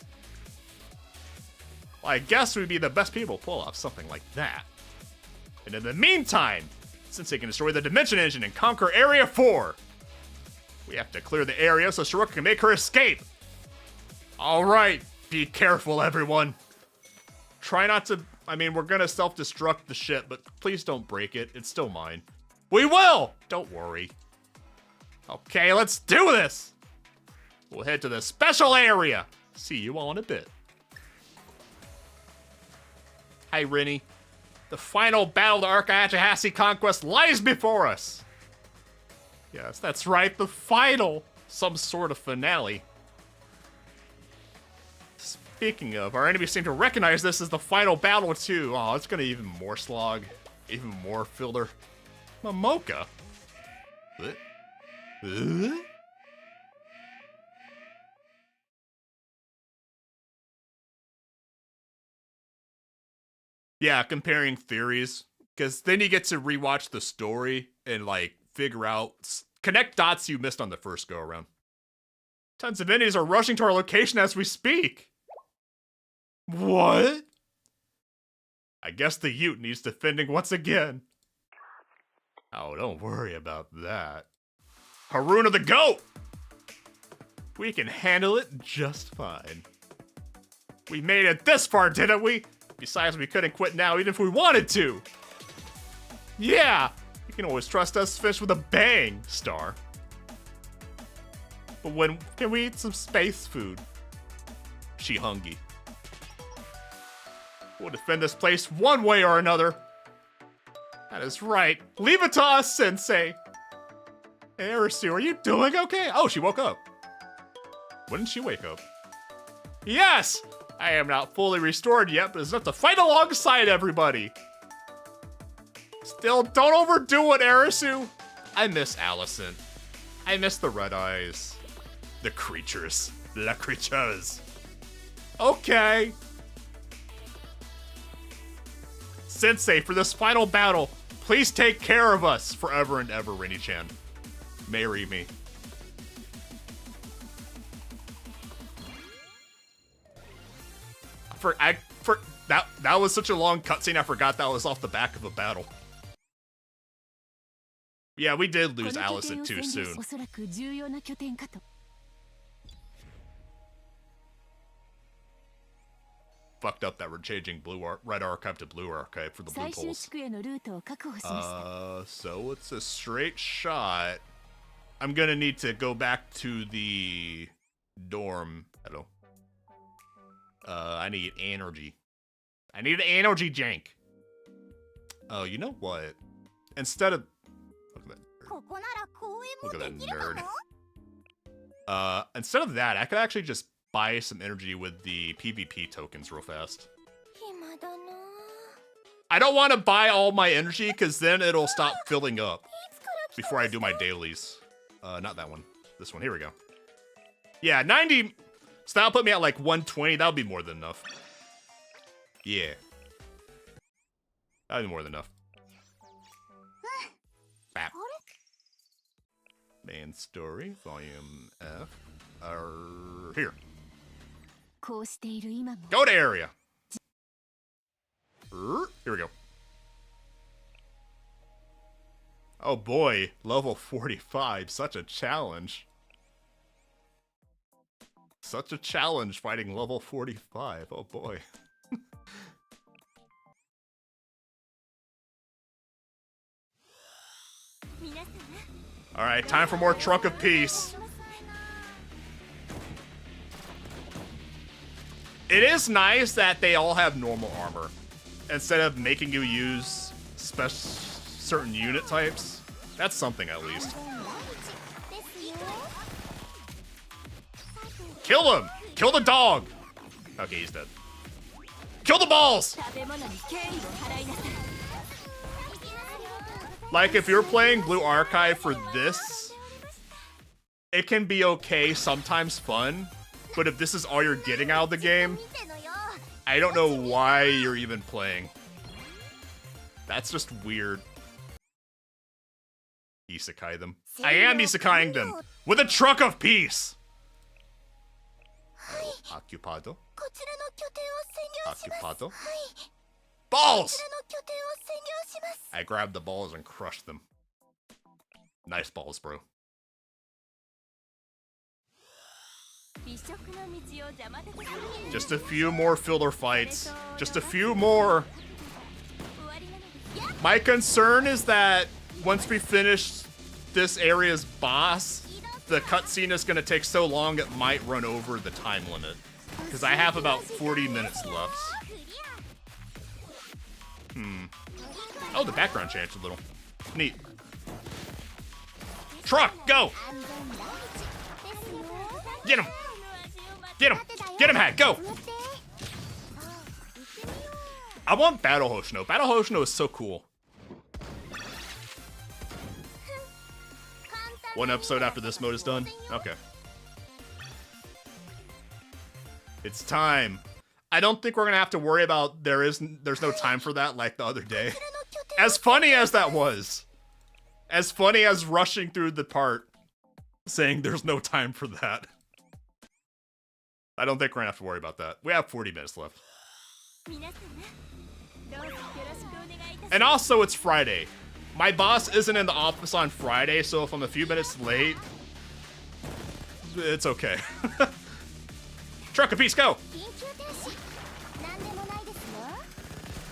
Well, I guess we'd be the best people to pull off something like that. And in the meantime, since they can destroy the Dimension Engine and conquer Area 4, we have to clear the area so Shiroko can make her escape. Alright, be careful everyone. Try not to, I mean, we're gonna self-destruct the ship, but please don't break it, it's still mine. We will! Don't worry. Okay, let's do this! We'll head to the special area. See you all in a bit. Hi, Rennie. The final battle of the Arc-Achahasi conquest lies before us. Yes, that's right, the final. Some sort of finale. Speaking of, our enemies seem to recognize this as the final battle too. Oh, it's gonna be even more slog. Even more filler. Momoka? Yeah, comparing theories. Because then you get to rewatch the story and, like, figure out, connect dots you missed on the first go around. Tons of Indies are rushing to our location as we speak. What? I guess the Ute needs defending once again. Oh, don't worry about that. Haruna the goat! We can handle it just fine. We made it this far, didn't we? Besides, we couldn't quit now even if we wanted to. Yeah, you can always trust us to finish with a bang, Star. But when can we eat some space food? She hungry. We'll defend this place one way or another. That is right. Leave it to us, Sensei. Hey, Arisu, are you doing okay? Oh, she woke up. When did she wake up? Yes! I am not fully restored yet, but it's enough to fight alongside everybody. Still, don't overdo it, Arisu. I miss Allison. I miss the red eyes. The creatures. La creatures. Okay. Sensei, for this final battle, please take care of us forever and ever, Rini-chan. Marry me. That was such a long cutscene, I forgot that was off the back of a battle. Yeah, we did lose Allison too soon. Fucked up that we're changing Red Archive to Blue Archive for the blue poles. So it's a straight shot. I'm gonna need to go back to the dorm. Hello. I need energy. I need an energy jank. Oh, you know what? Instead of... Look at that nerd. Instead of that, I could actually just buy some energy with the PvP tokens real fast. I don't want to buy all my energy because then it'll stop filling up before I do my dailies. Not that one. This one. Here we go. Yeah, 90... So that'll put me at like 120. That'll be more than enough. Yeah. That'll be more than enough. Bap. Main story, volume F. Here. Go to area. Here we go. Oh boy, level 45. Such a challenge. Such a challenge fighting level 45. Oh boy. Alright, time for more Trunk of Peace. It is nice that they all have normal armor instead of making you use certain unit types. That's something at least. Kill him! Kill the dog! Okay, he's dead. Kill the balls! Like, if you're playing Blue Archive for this, it can be okay, sometimes fun, but if this is all you're getting out of the game, I don't know why you're even playing. That's just weird. Isekai them. I am isekaiing them with a Trunk of Peace! Occupado. Occupado. Balls! I grabbed the balls and crushed them. Nice balls, bro. Just a few more filler fights. Just a few more. My concern is that once we finish this area's boss, the cutscene is going to take so long it might run over the time limit. Because I have about 40 minutes left. Oh, the background changed a little. Neat. Truck, go! Get him! Get him! Get him, Hat, go! I want Battle Hoshino. Battle Hoshino is so cool. One episode after this mode is done? Okay. It's time. I don't think we're gonna have to worry about there's no time for that like the other day. As funny as that was. As funny as rushing through the part saying there's no time for that. I don't think we're gonna have to worry about that. We have 40 minutes left. And also, it's Friday. My boss isn't in the office on Friday, so if I'm a few minutes late, it's okay. Truck a piece, go!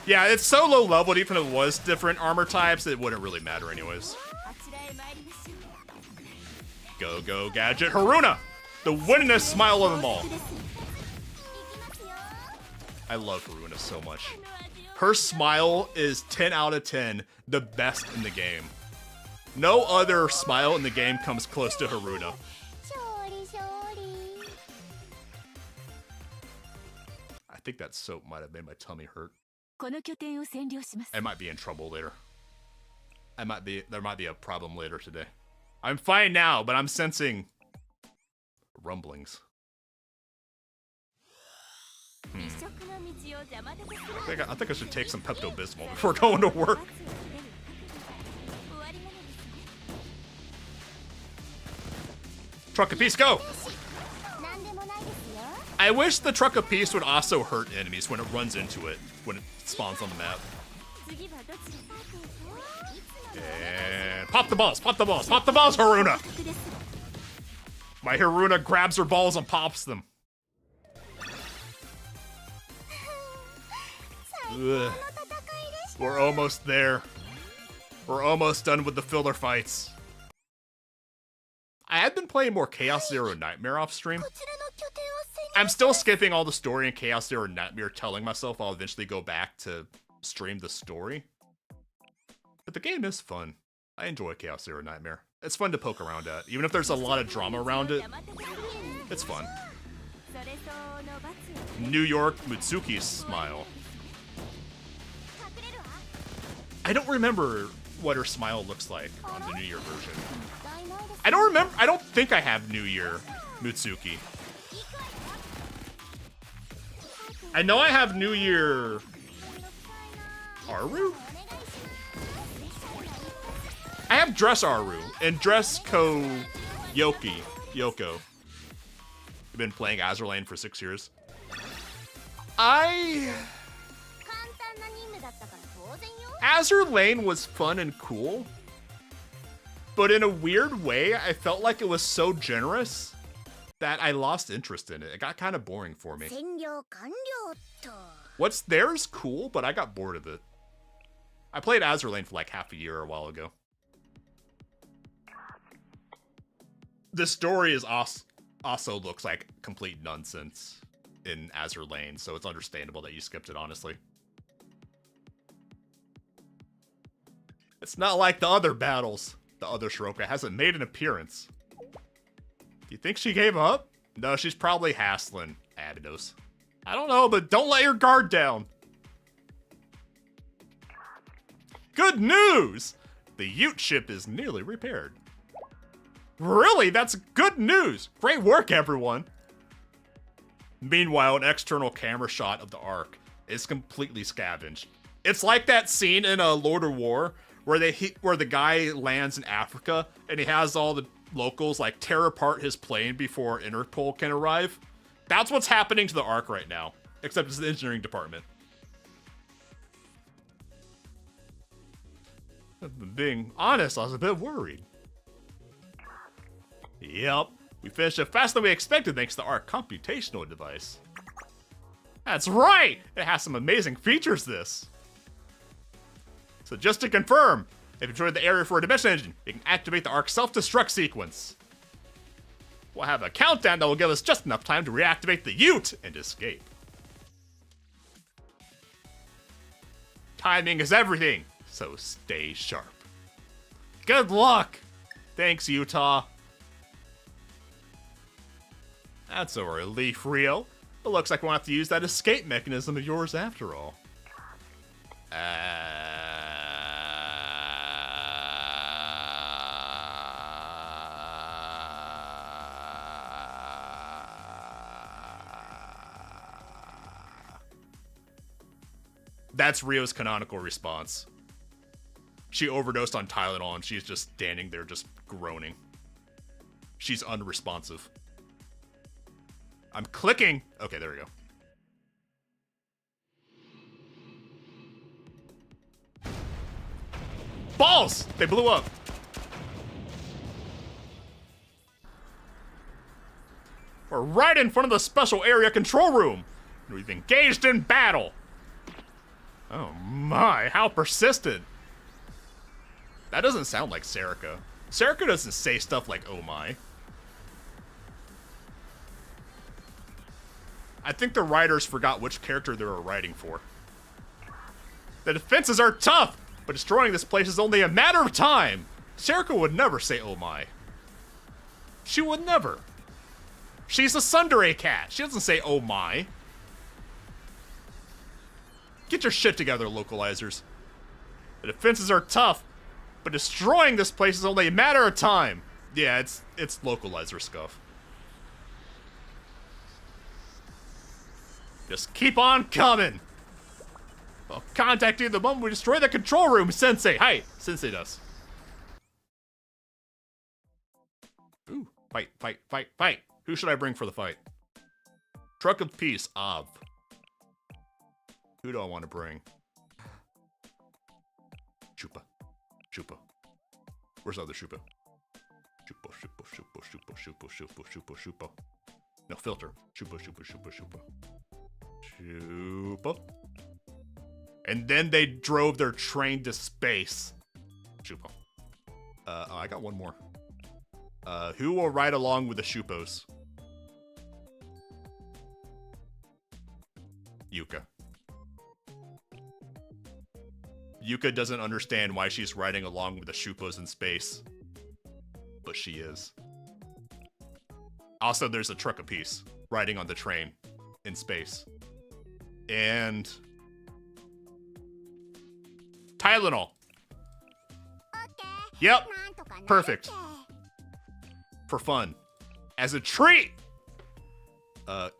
Yeah, it's so low leveled, even if it was different armor types, it wouldn't really matter anyways. Go, go, Gadget. Haruna! The winningest smile of them all. I love Haruna so much. Her smile is 10 out of 10, the best in the game. No other smile in the game comes close to Haruna. I think that soap might have made my tummy hurt. I might be in trouble later. There might be a problem later today. I'm fine now, but I'm sensing rumblings. I think I should take some Pepto-Bismol before going to work. Truck a piece, go! I wish the truck a piece would also hurt enemies when it runs into it, when it spawns on the map. And pop the balls, pop the balls, pop the balls, Haruna! My Haruna grabs her balls and pops them. Ugh. We're almost there. We're almost done with the filler fights. I have been playing more Chaos Zero Nightmare off stream. I'm still skipping all the story in Chaos Zero Nightmare, telling myself I'll eventually go back to stream the story. But the game is fun. I enjoy Chaos Zero Nightmare. It's fun to poke around at. Even if there's a lot of drama around it, it's fun. New York Mutsuki's smile. I don't remember what her smile looks like on the New Year version. I don't think I have New Year Mutsuki. I know I have New Year Aru? I have Dress Aru and Dress Yoko. I've been playing Azur Lane for 6 years. Azur Lane was fun and cool, but in a weird way, I felt like it was so generous that I lost interest in it. It got kind of boring for me. What's there is cool, but I got bored of it. I played Azur Lane for like half a year a while ago. The story is also looks like complete nonsense in Azur Lane, so it's understandable that you skipped it, honestly. It's not like the other battles. The other Shiroka hasn't made an appearance. Do you think she gave up? No, she's probably hassling Abydos. I don't know, but don't let your guard down. Good news! The Ute ship is nearly repaired. Really? That's good news! Great work, everyone! Meanwhile, an external camera shot of the Ark is completely scavenged. It's like that scene in Lord of War where the guy lands in Africa and he has all the locals like tear apart his plane before Interpol can arrive. That's what's happening to the Ark right now, except it's the engineering department. Being honest, I was a bit worried. Yep, we finished it faster than we expected thanks to our computational device. That's right! It has some amazing features, this. So just to confirm, if you enjoyed the area for a dimension engine, you can activate the Ark self-destruct sequence. We'll have a countdown that will give us just enough time to reactivate the Ute and escape. Timing is everything, so stay sharp. Good luck! Thanks, Utah. That's a relief, Rio. It looks like we'll have to use that escape mechanism of yours after all. That's Rio's canonical response. She overdosed on Tylenol and she's just standing there just groaning. She's unresponsive. I'm clicking. Okay, there we go. Balls! They blew up. We're right in front of the special area control room. We've engaged in battle. Oh my, how persistent. That doesn't sound like Serica. Serica doesn't say stuff like, oh my. I think the writers forgot which character they were writing for. The defenses are tough, but destroying this place is only a matter of time. Serica would never say, oh my. She would never. She's a tsundere cat. She doesn't say, oh my. Get your shit together, localizers. The defenses are tough, but destroying this place is only a matter of time. Yeah, it's localizer scuff. Just keep on coming. I'll contact you the moment we destroy the control room, Sensei. Hi, Sensei does. Ooh, fight, fight, fight, fight. Who should I bring for the fight? Truck of Peace, Av. Who do I want to bring? Chupa. Chupa. Where's the other Chupa? Chupa, Chupa, Chupa, Chupa, Chupa, Chupa, Chupa, Chupa. No, filter. Chupa, Chupa, Chupa, Chupa. Chupa. And then they drove their train to space. Chupa. Oh, I got one more. Who will ride along with the Shupos? Yuka. Yuka doesn't understand why she's riding along with the Shupos in space. But she is. Also, there's a truck apiece riding on the train in space. And Tylenol. Yep. Perfect. For fun. As a treat. I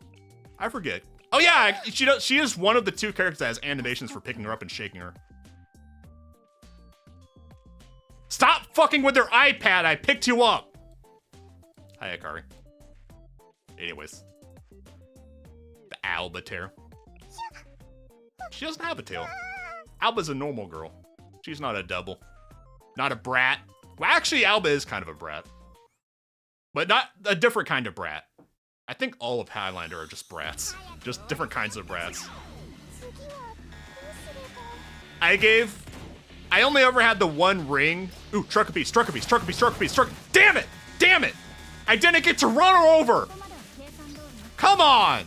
forget. Oh yeah, she is one of the two characters that has animations for picking her up and shaking her. Stop fucking with your iPad, I picked you up! Hi, Akari. Anyways. The Alba tear. She doesn't have a tail. Alba's a normal girl. She's not a double. Not a brat. Well, actually, Alba is kind of a brat. But not a different kind of brat. I think all of Highlander are just brats. Just different kinds of brats. I only ever had the one ring. Ooh, truck a piece, truck a piece, truck a piece, truck a piece, truck. Damn it! Damn it! I didn't get to run her over! Come on!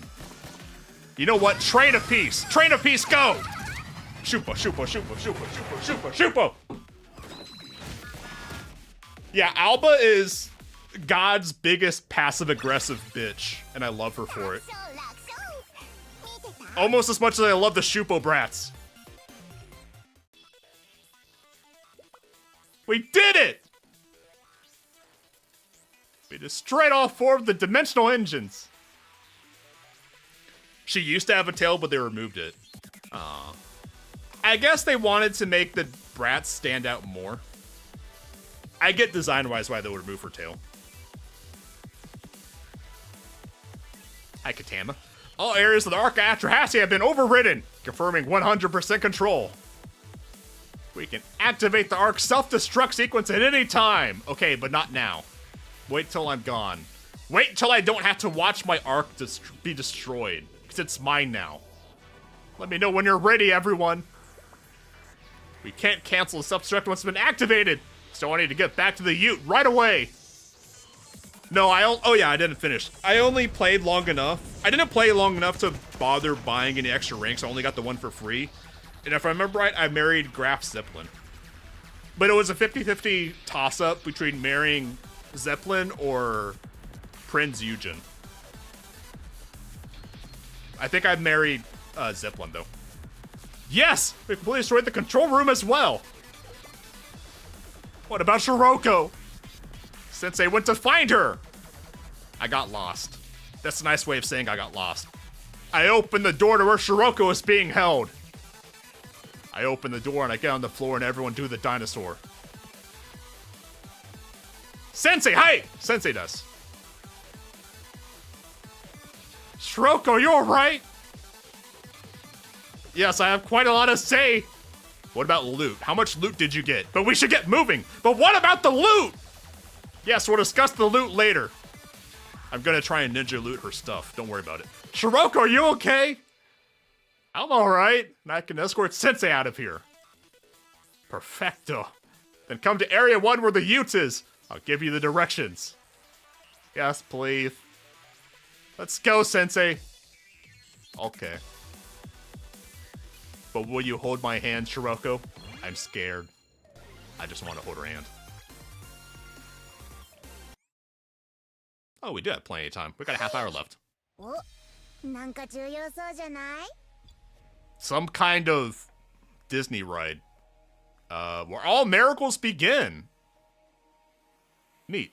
You know what? Train a piece. Train a piece, go! Shupo, shupo, shupo, shupo, shupo, shupo, shupo! Yeah, Alba is God's biggest passive-aggressive bitch, and I love her for it. Almost as much as I love the Shupo brats. We did it! We destroyed all 4 of the dimensional engines. She used to have a tail, but they removed it. I guess they wanted to make the brats stand out more. I get design-wise why they would remove her tail. Hi, Katama. All areas of the Arc Atrahasis have been overridden, confirming 100% control. We can activate the Arc self-destruct sequence at any time. Okay, but not now. Wait till I'm gone. Wait until I don't have to watch my Arc be destroyed, because it's mine now. Let me know when you're ready, everyone. We can't cancel the self-destruct once it's been activated, so I need to get back to the Ute right away. No, oh yeah, I didn't finish. I only played long enough. I didn't play long enough to bother buying any extra ranks. I only got the one for free. And if I remember right, I married Graf Zeppelin. But it was a 50-50 toss-up between marrying Zeppelin or Prince Eugen. I think I married Zeppelin, though. Yes! We completely destroyed the control room as well! What about Shiroko? Sensei went to find her! I got lost. That's a nice way of saying I got lost. I opened the door to where Shiroko is being held. I open the door and I get on the floor and everyone do the dinosaur. Sensei, hey! Sensei does. Shiroko, you alright? Yes, I have quite a lot to say. What about loot? How much loot did you get? But we should get moving. But what about the loot? Yes, we'll discuss the loot later. I'm gonna try and ninja loot her stuff. Don't worry about it. Shiroko, are you okay? I'm alright. And I can escort Sensei out of here. Perfecto. Then come to Area 1 where the Utes is. I'll give you the directions. Yes, please. Let's go, Sensei. Okay. But will you hold my hand, Shiroko? I'm scared. I just want to hold her hand. Oh, we do have plenty of time. We got a half hour left. Some kind of Disney ride. Where all miracles begin. Neat.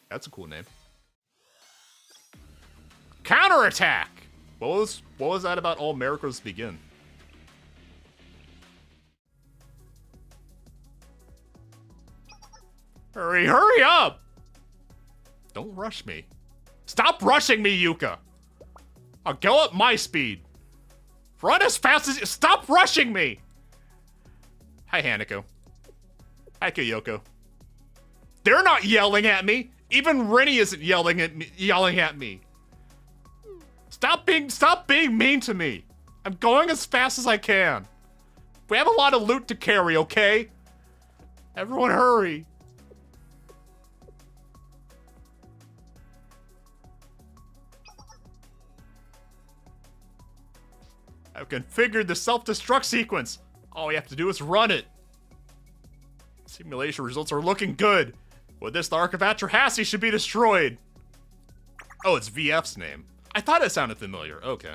That's a cool name. Counterattack! What was that about all miracles begin? Hurry up! Don't rush me. Stop rushing me, Yuka! I'll go at my speed. Run as fast as you— Stop rushing me! Hi, Hanako. Hi, Kyoko. They're not yelling at me! Even Rennie isn't yelling at me. Stop being mean to me. I'm going as fast as I can. We have a lot of loot to carry, okay? Everyone hurry. I've configured the self-destruct sequence. All we have to do is run it. Simulation results are looking good. With this, the Ark of Atrahasis should be destroyed. Oh, it's VF's name. I thought it sounded familiar. Okay.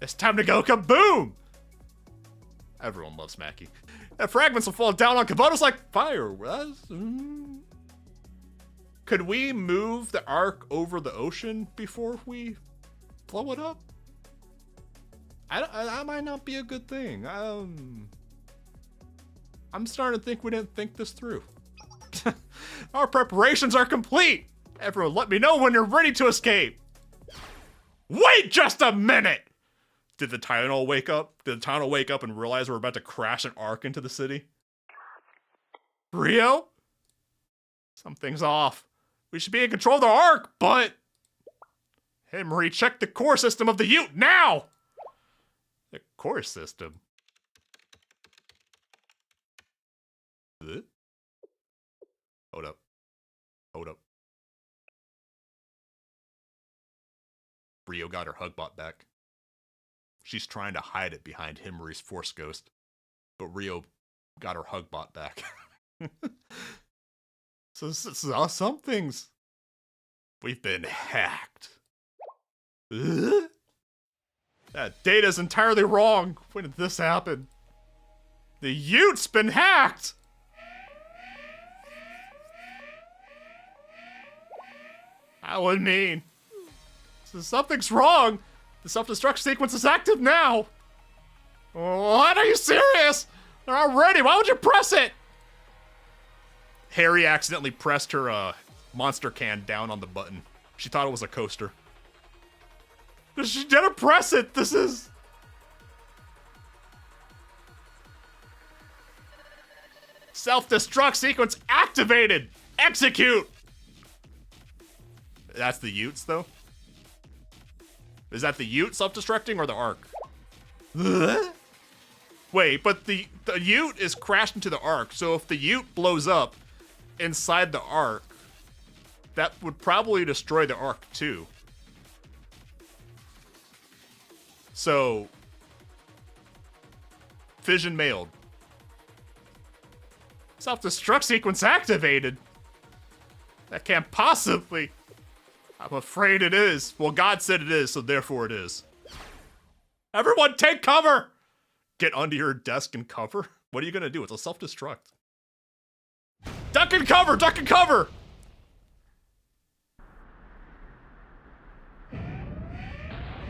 It's time to go kaboom! Everyone loves Mackie. And fragments will fall down on Kabuto's like fire. Could we move the Ark over the ocean before we blow it up? That might not be a good thing. I'm starting to think we didn't think this through. Our preparations are complete. Everyone, let me know when you're ready to escape. Wait just a minute! Did the Tylenol wake up? Did the Tylenol wake up and realize we're about to crash an Ark into the city? Rio? Something's off. We should be in control of the Ark, but... Hey, Marie, check the core system of the Ute now! The core system? Hold up. Hold up. Rio got her Hugbot back. She's trying to hide it behind Himri's Force Ghost. But Rio got her Hugbot back. So some things... We've been hacked. That data's entirely wrong. When did this happen? The Ute's been hacked! That would mean... So something's wrong! The self-destruct sequence is active now! What? Are you serious? They're not ready! Why would you press it? Harry accidentally pressed her monster can down on the button. She thought it was a coaster. She didn't press it! This is... Self-destruct sequence activated! Execute! That's the Utes, though? Is that the Ute self-destructing or the Ark? Wait, but the Ute is crashed into the Ark, so if the Ute blows up inside the Ark, that would probably destroy the Ark, too. So... Fission mailed. Self-destruct sequence activated? That can't possibly... I'm afraid it is. Well, God said it is, so therefore it is. Everyone take cover! Get under your desk and cover? What are you gonna do? It's a self-destruct. Duck and cover! Duck and cover!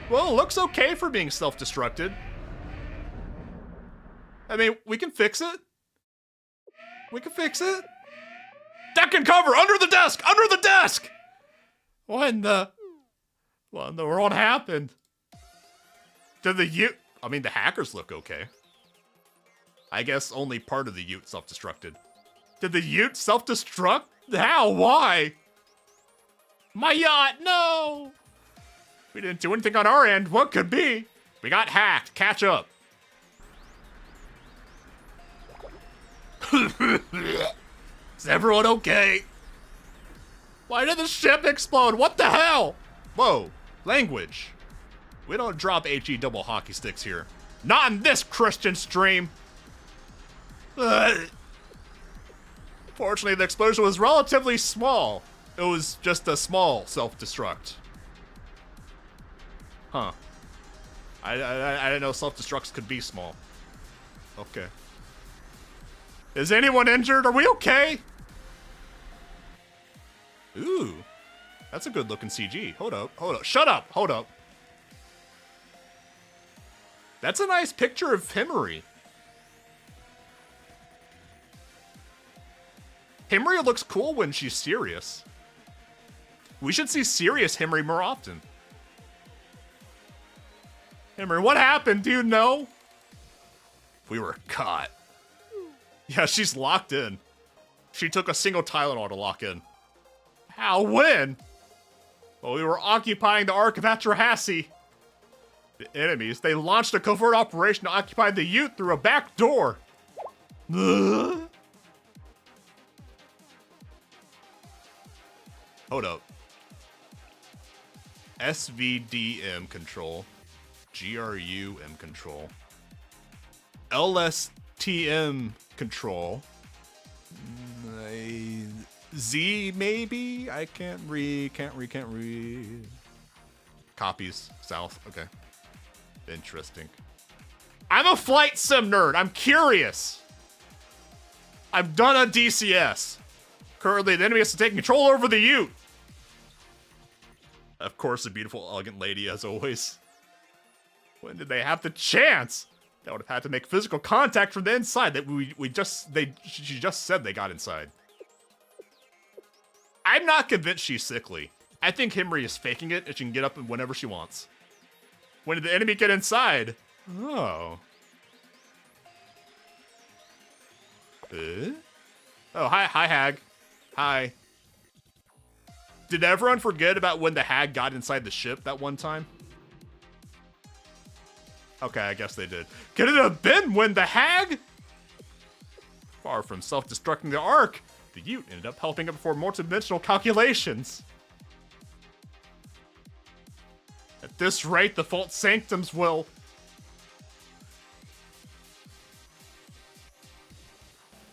Well, it looks okay for being self-destructed. I mean, we can fix it. We can fix it. Deck and cover! Under the desk! Under the desk! What in the world happened? Did the hackers look okay. I guess only part of the Ute self-destructed. Did the Ute self-destruct? How? Why? My yacht, no! We didn't do anything on our end. What could be? We got hacked. Catch up. Is everyone okay? Why did the ship explode? What the hell? Whoa, language. We don't drop HE double hockey sticks here. Not in this Christian stream. Fortunately, the explosion was relatively small. It was just a small self-destruct. Huh. I didn't know self-destructs could be small. Okay. Is anyone injured? Are we okay? Ooh. That's a good looking CG. Hold up. Shut up. Hold up. That's a nice picture of Himuri. Himuri looks cool when she's serious. We should see serious Himuri more often. Himuri, what happened? Do you know? We were caught. Yeah, she's locked in. She took a single Tylenol to lock in. How? When? Well, we were occupying the Ark of Atrahasi. The enemies, they launched a covert operation to occupy the Ute through a back door. Hold up. SVDM control. GRUM control. LSTM control. Z maybe? I can't read. Copies. South. Okay. Interesting. I'm a flight sim nerd. I'm curious. I've done a DCS. Currently, the enemy has to take control over the Ute. Of course, a beautiful, elegant lady, as always. When did they have the chance? They would have had to make physical contact from the inside. That she just said they got inside. I'm not convinced she's sickly. I think Himuri is faking it and she can get up whenever she wants. When did the enemy get inside? Oh. Oh, hi, Hag. Hi. Did everyone forget about when the Hag got inside the ship that one time? Okay, I guess they did. Could it have been when the Hag? Far from self-destructing the Ark, the Ute ended up helping it perform multidimensional calculations. At this rate, the Vault Sanctums will...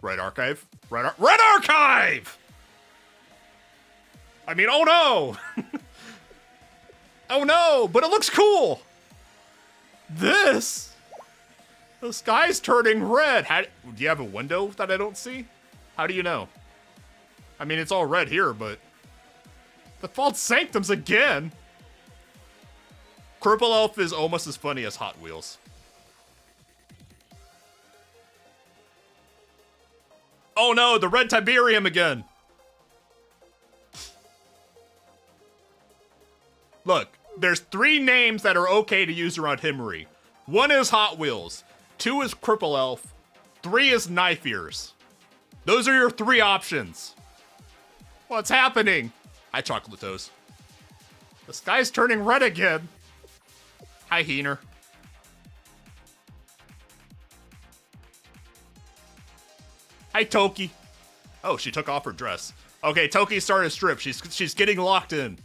Red Archive? Red Archive! I mean, oh no! Oh no, but it looks cool! This? The sky's turning red. Do you have a window that I don't see? How do you know? I mean, it's all red here, but... The Vault Sanctums again! Cripple Elf is almost as funny as Hot Wheels. Oh no, the red Tiberium again! Look, there's 3 names that are okay to use around Himuri. 1 is Hot Wheels, 2 is Cripple Elf, 3 is Knife Ears. Those are your 3 options. What's happening? Hi, Chocolate Toast. The sky's turning red again. Hi, Heener. Hi, Toki. Oh, she took off her dress. Okay, Toki started a strip. She's getting locked in.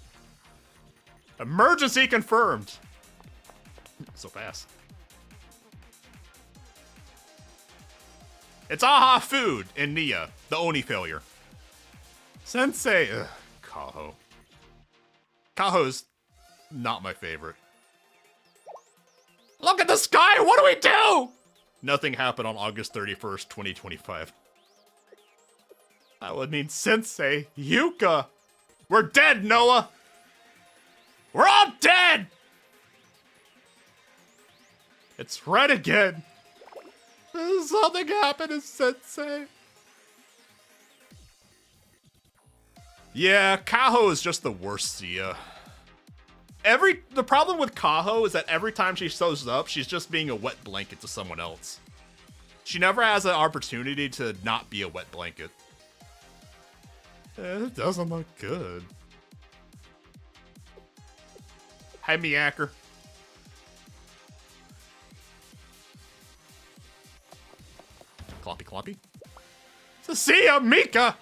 Emergency confirmed. So fast. It's Aha Food in Nia, the Oni failure. Sensei. Ugh, Kaho. Kaho's not my favorite. Look at the sky! What do we do? Nothing happened on August 31st, 2025. That would mean Sensei, Yuka. We're dead, Noah. We're all dead! It's red again. This Something happened to Sensei. Yeah, Kaho is just the worst Sia. The problem with Kaho is that every time she shows up, she's just being a wet blanket to someone else. She never has an opportunity to not be a wet blanket. It doesn't look good. Hi, Miacker. Cloppy cloppy. Sia, Mika!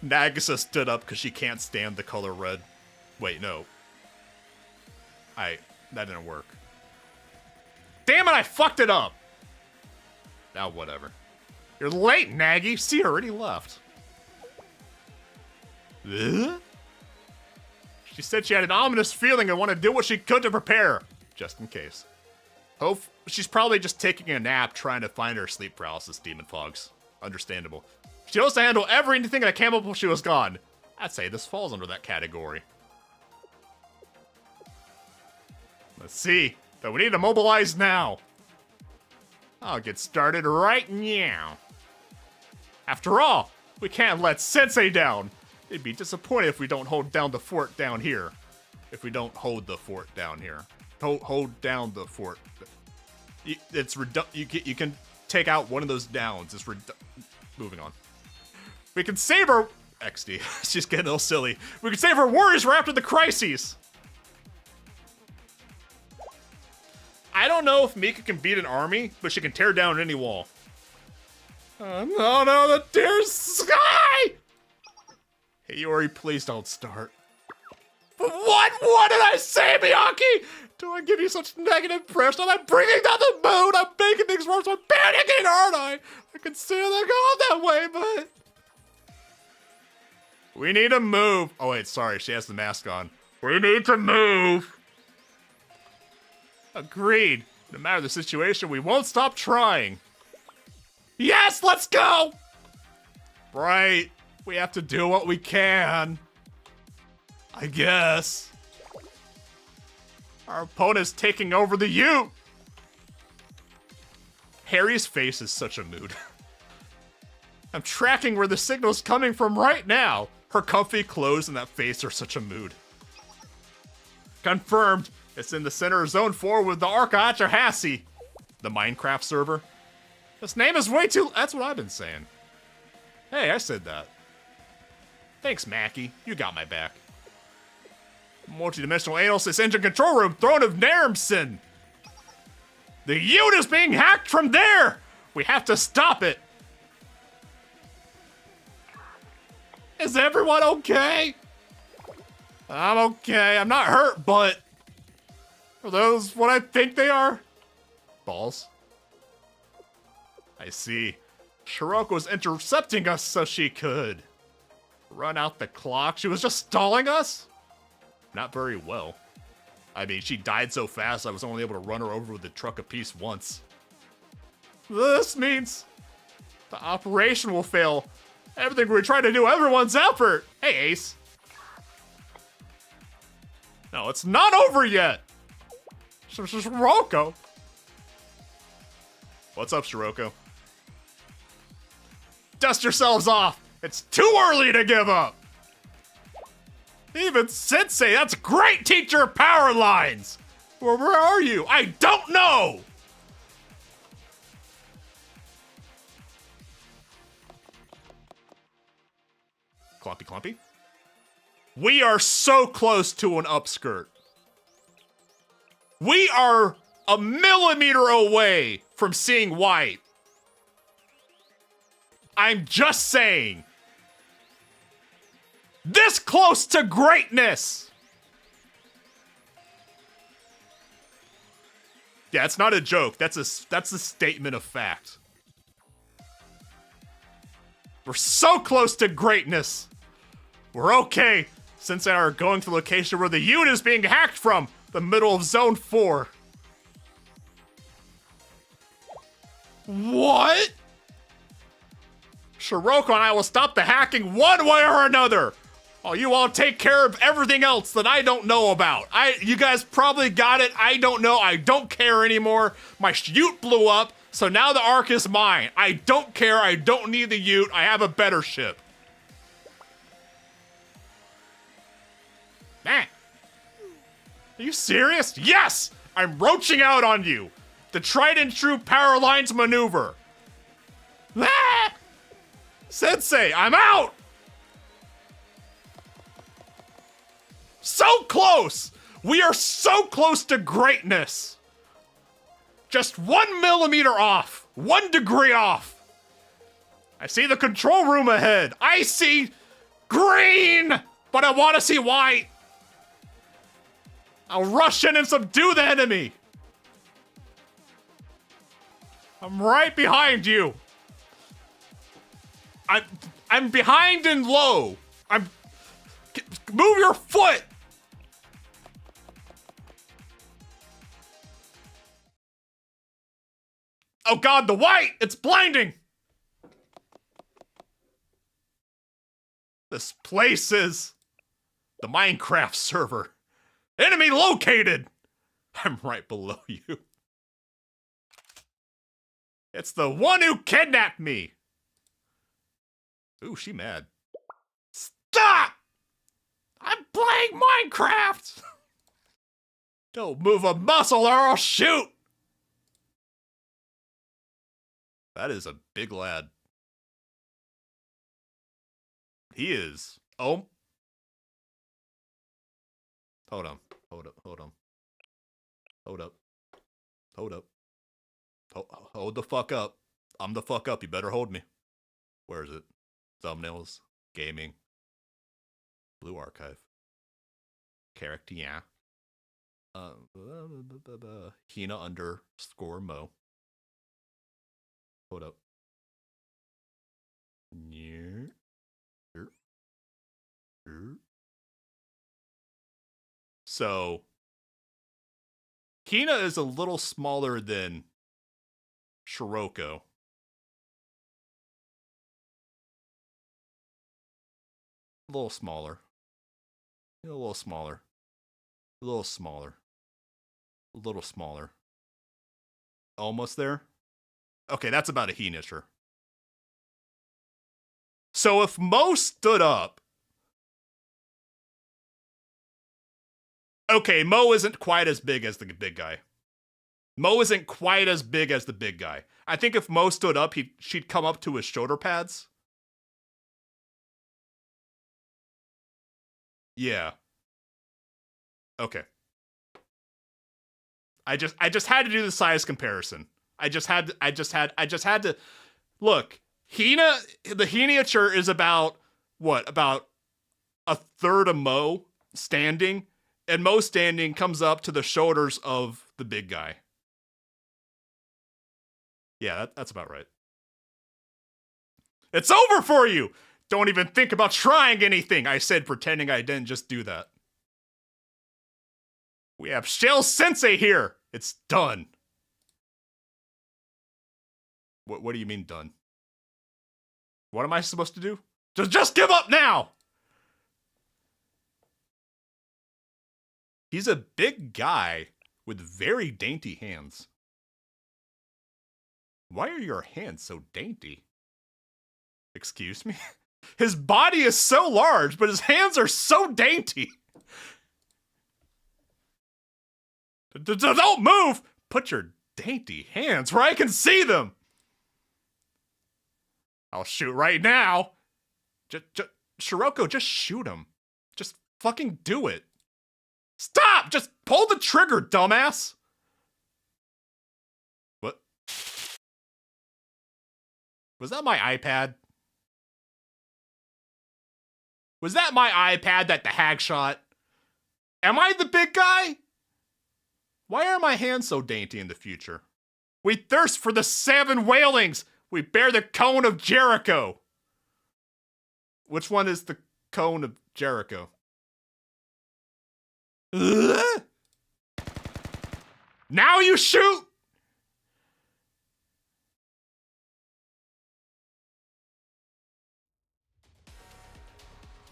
Nagisa stood up because she can't stand the color red. Wait, no. That didn't work. Damn it, I fucked it up! Now, whatever. You're late, Nagi. Sia already left. She said she had an ominous feeling and wanted to do what she could to prepare. Just in case. She's probably just taking a nap trying to find her sleep paralysis demon fogs. Understandable. She knows to handle everything that came up while she was gone. I'd say this falls under that category. Let's see. But we need to mobilize now. I'll get started right now. After all, we can't let Sensei down. It'd be disappointing if we don't hold down the fort down here. If we don't hold the fort down here. Hold down the fort. It's you can take out one of those downs. It's moving on. We can save our XD. She's getting a little silly. We can save our warriors for after the crises. I don't know if Mika can beat an army, but she can tear down any wall. Oh no, the dear sky! Hey Yori, please don't start. What did I say, Miyaki? Do I give you such negative pressure? I'm bringing down the moon. I'm making things worse. I'm panicking, aren't I? I can see them going that way, but... We need to move. Oh, wait, sorry. She has the mask on. We need to move. Agreed. No matter the situation, we won't stop trying. Yes, let's go! Right. We have to do what we can. I guess. Our opponent's taking over the U. Harry's face is such a mood. I'm tracking where the signal's coming from right now. Her comfy clothes and that face are such a mood. Confirmed. It's in the center of Zone 4 with the Archacha Hassi. The Minecraft server. This name is way too... That's what I've been saying. Hey, I said that. Thanks, Mackie. You got my back. Multidimensional analysis engine control room, Throne of Naramson. The unit is being hacked from there. We have to stop it. Is everyone okay? I'm okay. I'm not hurt, but are those what I think they are? Balls. I see. Shiroko's intercepting us so she could run out the clock. She was just stalling us? Not very well. I mean, she died so fast I was only able to run her over with a truck apiece once. This means the operation will fail. Everything we're trying to do, everyone's effort. Hey, Ace. No, it's not over yet. Shiroko. What's up, Shiroko? Dust yourselves off. It's too early to give up. Even Sensei, that's great, teacher Powerlines. Where are you? I don't know. Clumpy clumpy. We are so close to an upskirt. We are a millimeter away from seeing white. I'm just saying. This close to greatness! Yeah, it's not a joke. That's a statement of fact. We're so close to greatness. We're okay. Since I are going to the location where the unit is being hacked from, the middle of Zone 4. What? Shiroko and I will stop the hacking one way or another. Oh, you all take care of everything else that I don't know about. You guys probably got it. I don't know. I don't care anymore. My ute blew up, so now the Ark is mine. I don't care. I don't need the ute. I have a better ship. Man. Are you serious? Yes! I'm roaching out on you. The tried and true Powerlines maneuver. Ah! Sensei, I'm out! So close! We are so close to greatness! Just 1 millimeter off. 1 degree off. I see the control room ahead. I see green, but I want to see white. I'll rush in and subdue the enemy. I'm right behind you. I'm behind and low. Move your foot. Oh God, the white! It's blinding! This place is the Minecraft server. Enemy located! I'm right below you. It's the one who kidnapped me! Ooh, she mad. Stop! I'm playing Minecraft! Don't move a muscle or I'll shoot! That is a big lad. He is. Oh. Hold on. Hold up. Hold on. Hold up. Hold up. Hold the fuck up. I'm the fuck up. You better hold me. Where is it? Thumbnails. Gaming. Blue Archive. Character, yeah. Hina underscore Mo. Hold up. So, Hina is a little smaller than Shiroko. A little smaller. A little smaller. A little smaller. A little smaller. Almost there? Okay, that's about a Hina-sure. So if Mo stood up... Okay, Mo isn't quite as big as the big guy. Mo isn't quite as big as the big guy. I think if Mo stood up, she'd come up to his shoulder pads. Yeah. Okay. I just had to do the size comparison. I just had to look. Hina, the Hiniature is about what? About a third of Mo standing, and Mo standing comes up to the shoulders of the big guy. Yeah, that's about right. It's over for you. Don't even think about trying anything, I said, pretending I didn't just do that. We have Shell Sensei here. It's done. What do you mean done? What am I supposed to do? Just give up now! He's a big guy with very dainty hands. Why are your hands so dainty? Excuse me? His body is so large, but his hands are so dainty. Don't move! Put your dainty hands where I can see them! I'll shoot right now. Shiroko, just shoot him. Just fucking do it. Stop! Just pull the trigger, dumbass! What? Was that my iPad? Was that my iPad that the hag shot? Am I the big guy? Why are my hands so dainty in the future? We thirst for the 7 whalings! We bear the cone of Jericho! Which one is the cone of Jericho? Now you shoot!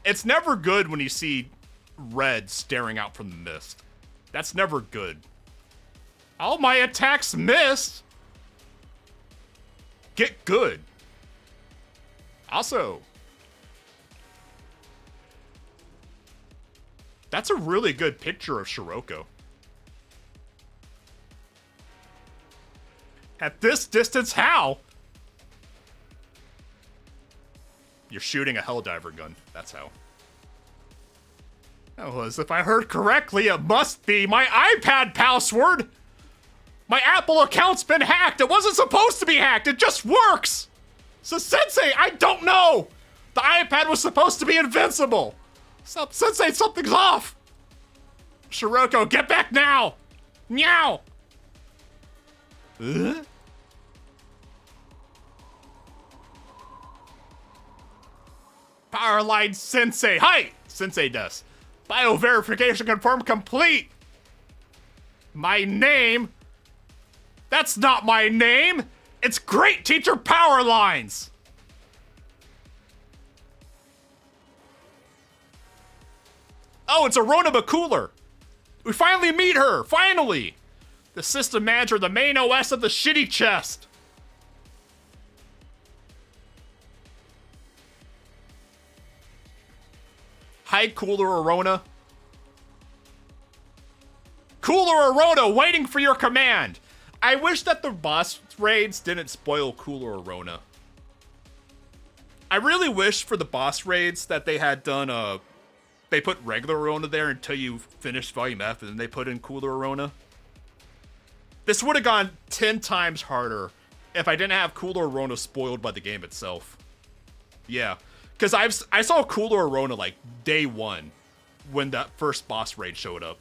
It's never good when you see red staring out from the mist. That's never good. All my attacks missed! Get good. Also, that's a really good picture of Shiroko. At this distance, how? You're shooting a Helldiver gun. That's how. Oh, as if I heard correctly, it must be my iPad password! My Apple account's been hacked! It wasn't supposed to be hacked! It just works! So Sensei, I don't know! The iPad was supposed to be invincible! Sensei, something's off! Shiroko, get back now! Meow! Powerlines Sensei! Hi! Sensei does. Bio-verification confirmed complete! My name? That's not my name! It's Great Teacher Powerlines! Oh, it's Arona Cooler! We finally meet her! Finally! The system manager, the main OS of the shitty chest! Hi, Cooler Arona. Cooler Arona, waiting for your command! I wish that the boss raids didn't spoil Cooler Arona. I really wish for the boss raids that they had done, they put regular Arona there until you finish Volume F, and then they put in Cooler Arona. This would have gone 10 times harder if I didn't have Cooler Arona spoiled by the game itself. Yeah, because I saw Cooler Arona like day one when that first boss raid showed up.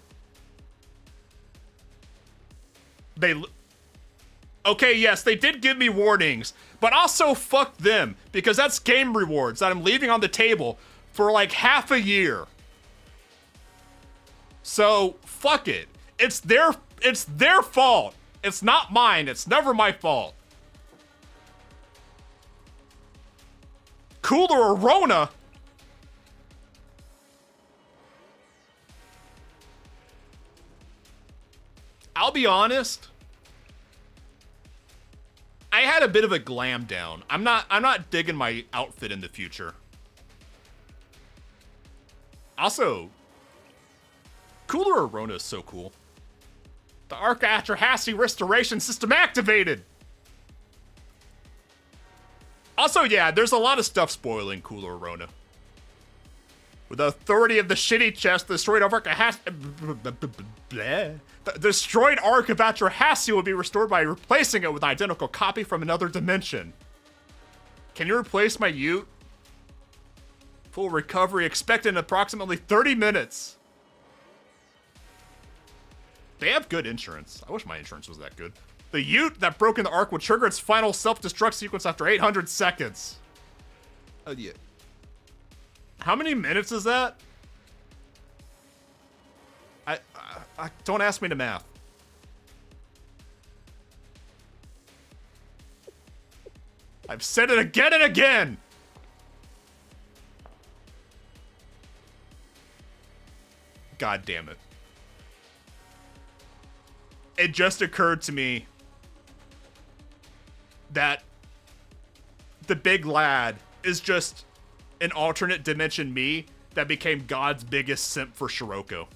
Okay, yes, they did give me warnings, but also fuck them, because that's game rewards that I'm leaving on the table for like half a year. So, fuck it. It's their fault. It's not mine. It's never my fault. Cooler Arona? I'll be honest. I had a bit of a glam down. I'm not digging my outfit in the future. Also, Cooler Arona is so cool. The Archatrahasi restoration system activated! Also, yeah, there's a lot of stuff spoiling Cooler Arona. With the authority of the shitty chest, the destroyed Ark the destroyed Ark of Atrahasi will be restored by replacing it with an identical copy from another dimension. Can you replace my Ute? Full recovery expected in approximately 30 minutes. They have good insurance. I wish my insurance was that good. The Ute that broke in the Ark will trigger its final self-destruct sequence after 800 seconds. Oh, yeah. How many minutes is that? I don't ask me to math. I've said it again and again! God damn it. It just occurred to me that the big lad is just an alternate dimension me that became God's biggest simp for Shiroko.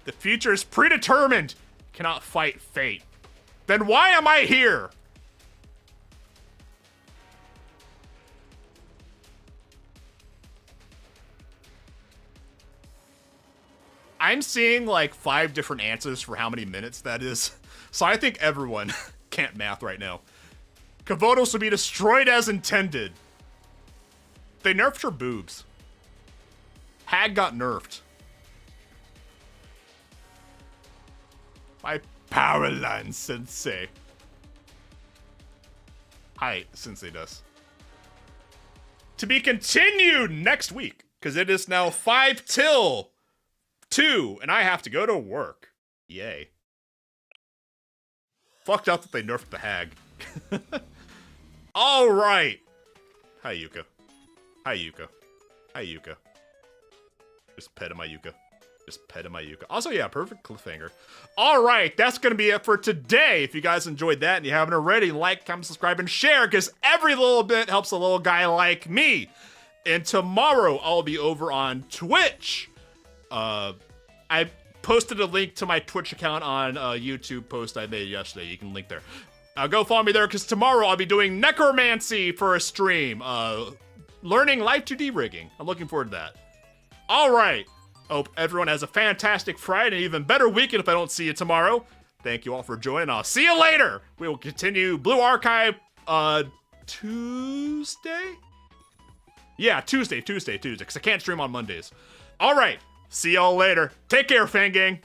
The future is predetermined. Cannot fight fate. Then why am I here? I'm seeing like 5 different answers for how many minutes that is. So I think everyone can't math right now. Kavotos will be destroyed as intended. They nerfed her boobs. Hag got nerfed. My Powerlines Sensei. Hi, Sensei does. To be continued next week, because it is now 5 till 2, and I have to go to work. Yay. Fucked up that they nerfed the Hag. Alright. Hi, Yuka. Hi, Yuka. Hi, Yuka. Just petting my Yuka. Just petting my Yuka. Also, yeah, perfect cliffhanger. All right, that's going to be it for today. If you guys enjoyed that and you haven't already, like, comment, subscribe, and share, because every little bit helps a little guy like me. And tomorrow, I'll be over on Twitch. I posted a link to my Twitch account on a YouTube post I made yesterday. You can link there. Go follow me there, because tomorrow I'll be doing necromancy for a stream. Learning Life 2D rigging. I'm looking forward to that. All right. Hope everyone has a fantastic Friday and even better weekend if I don't see you tomorrow. Thank you all for joining. I'll see you later. We will continue Blue Archive Tuesday? Yeah, Tuesday, because I can't stream on Mondays. All right. See y'all later. Take care, Fan Gang.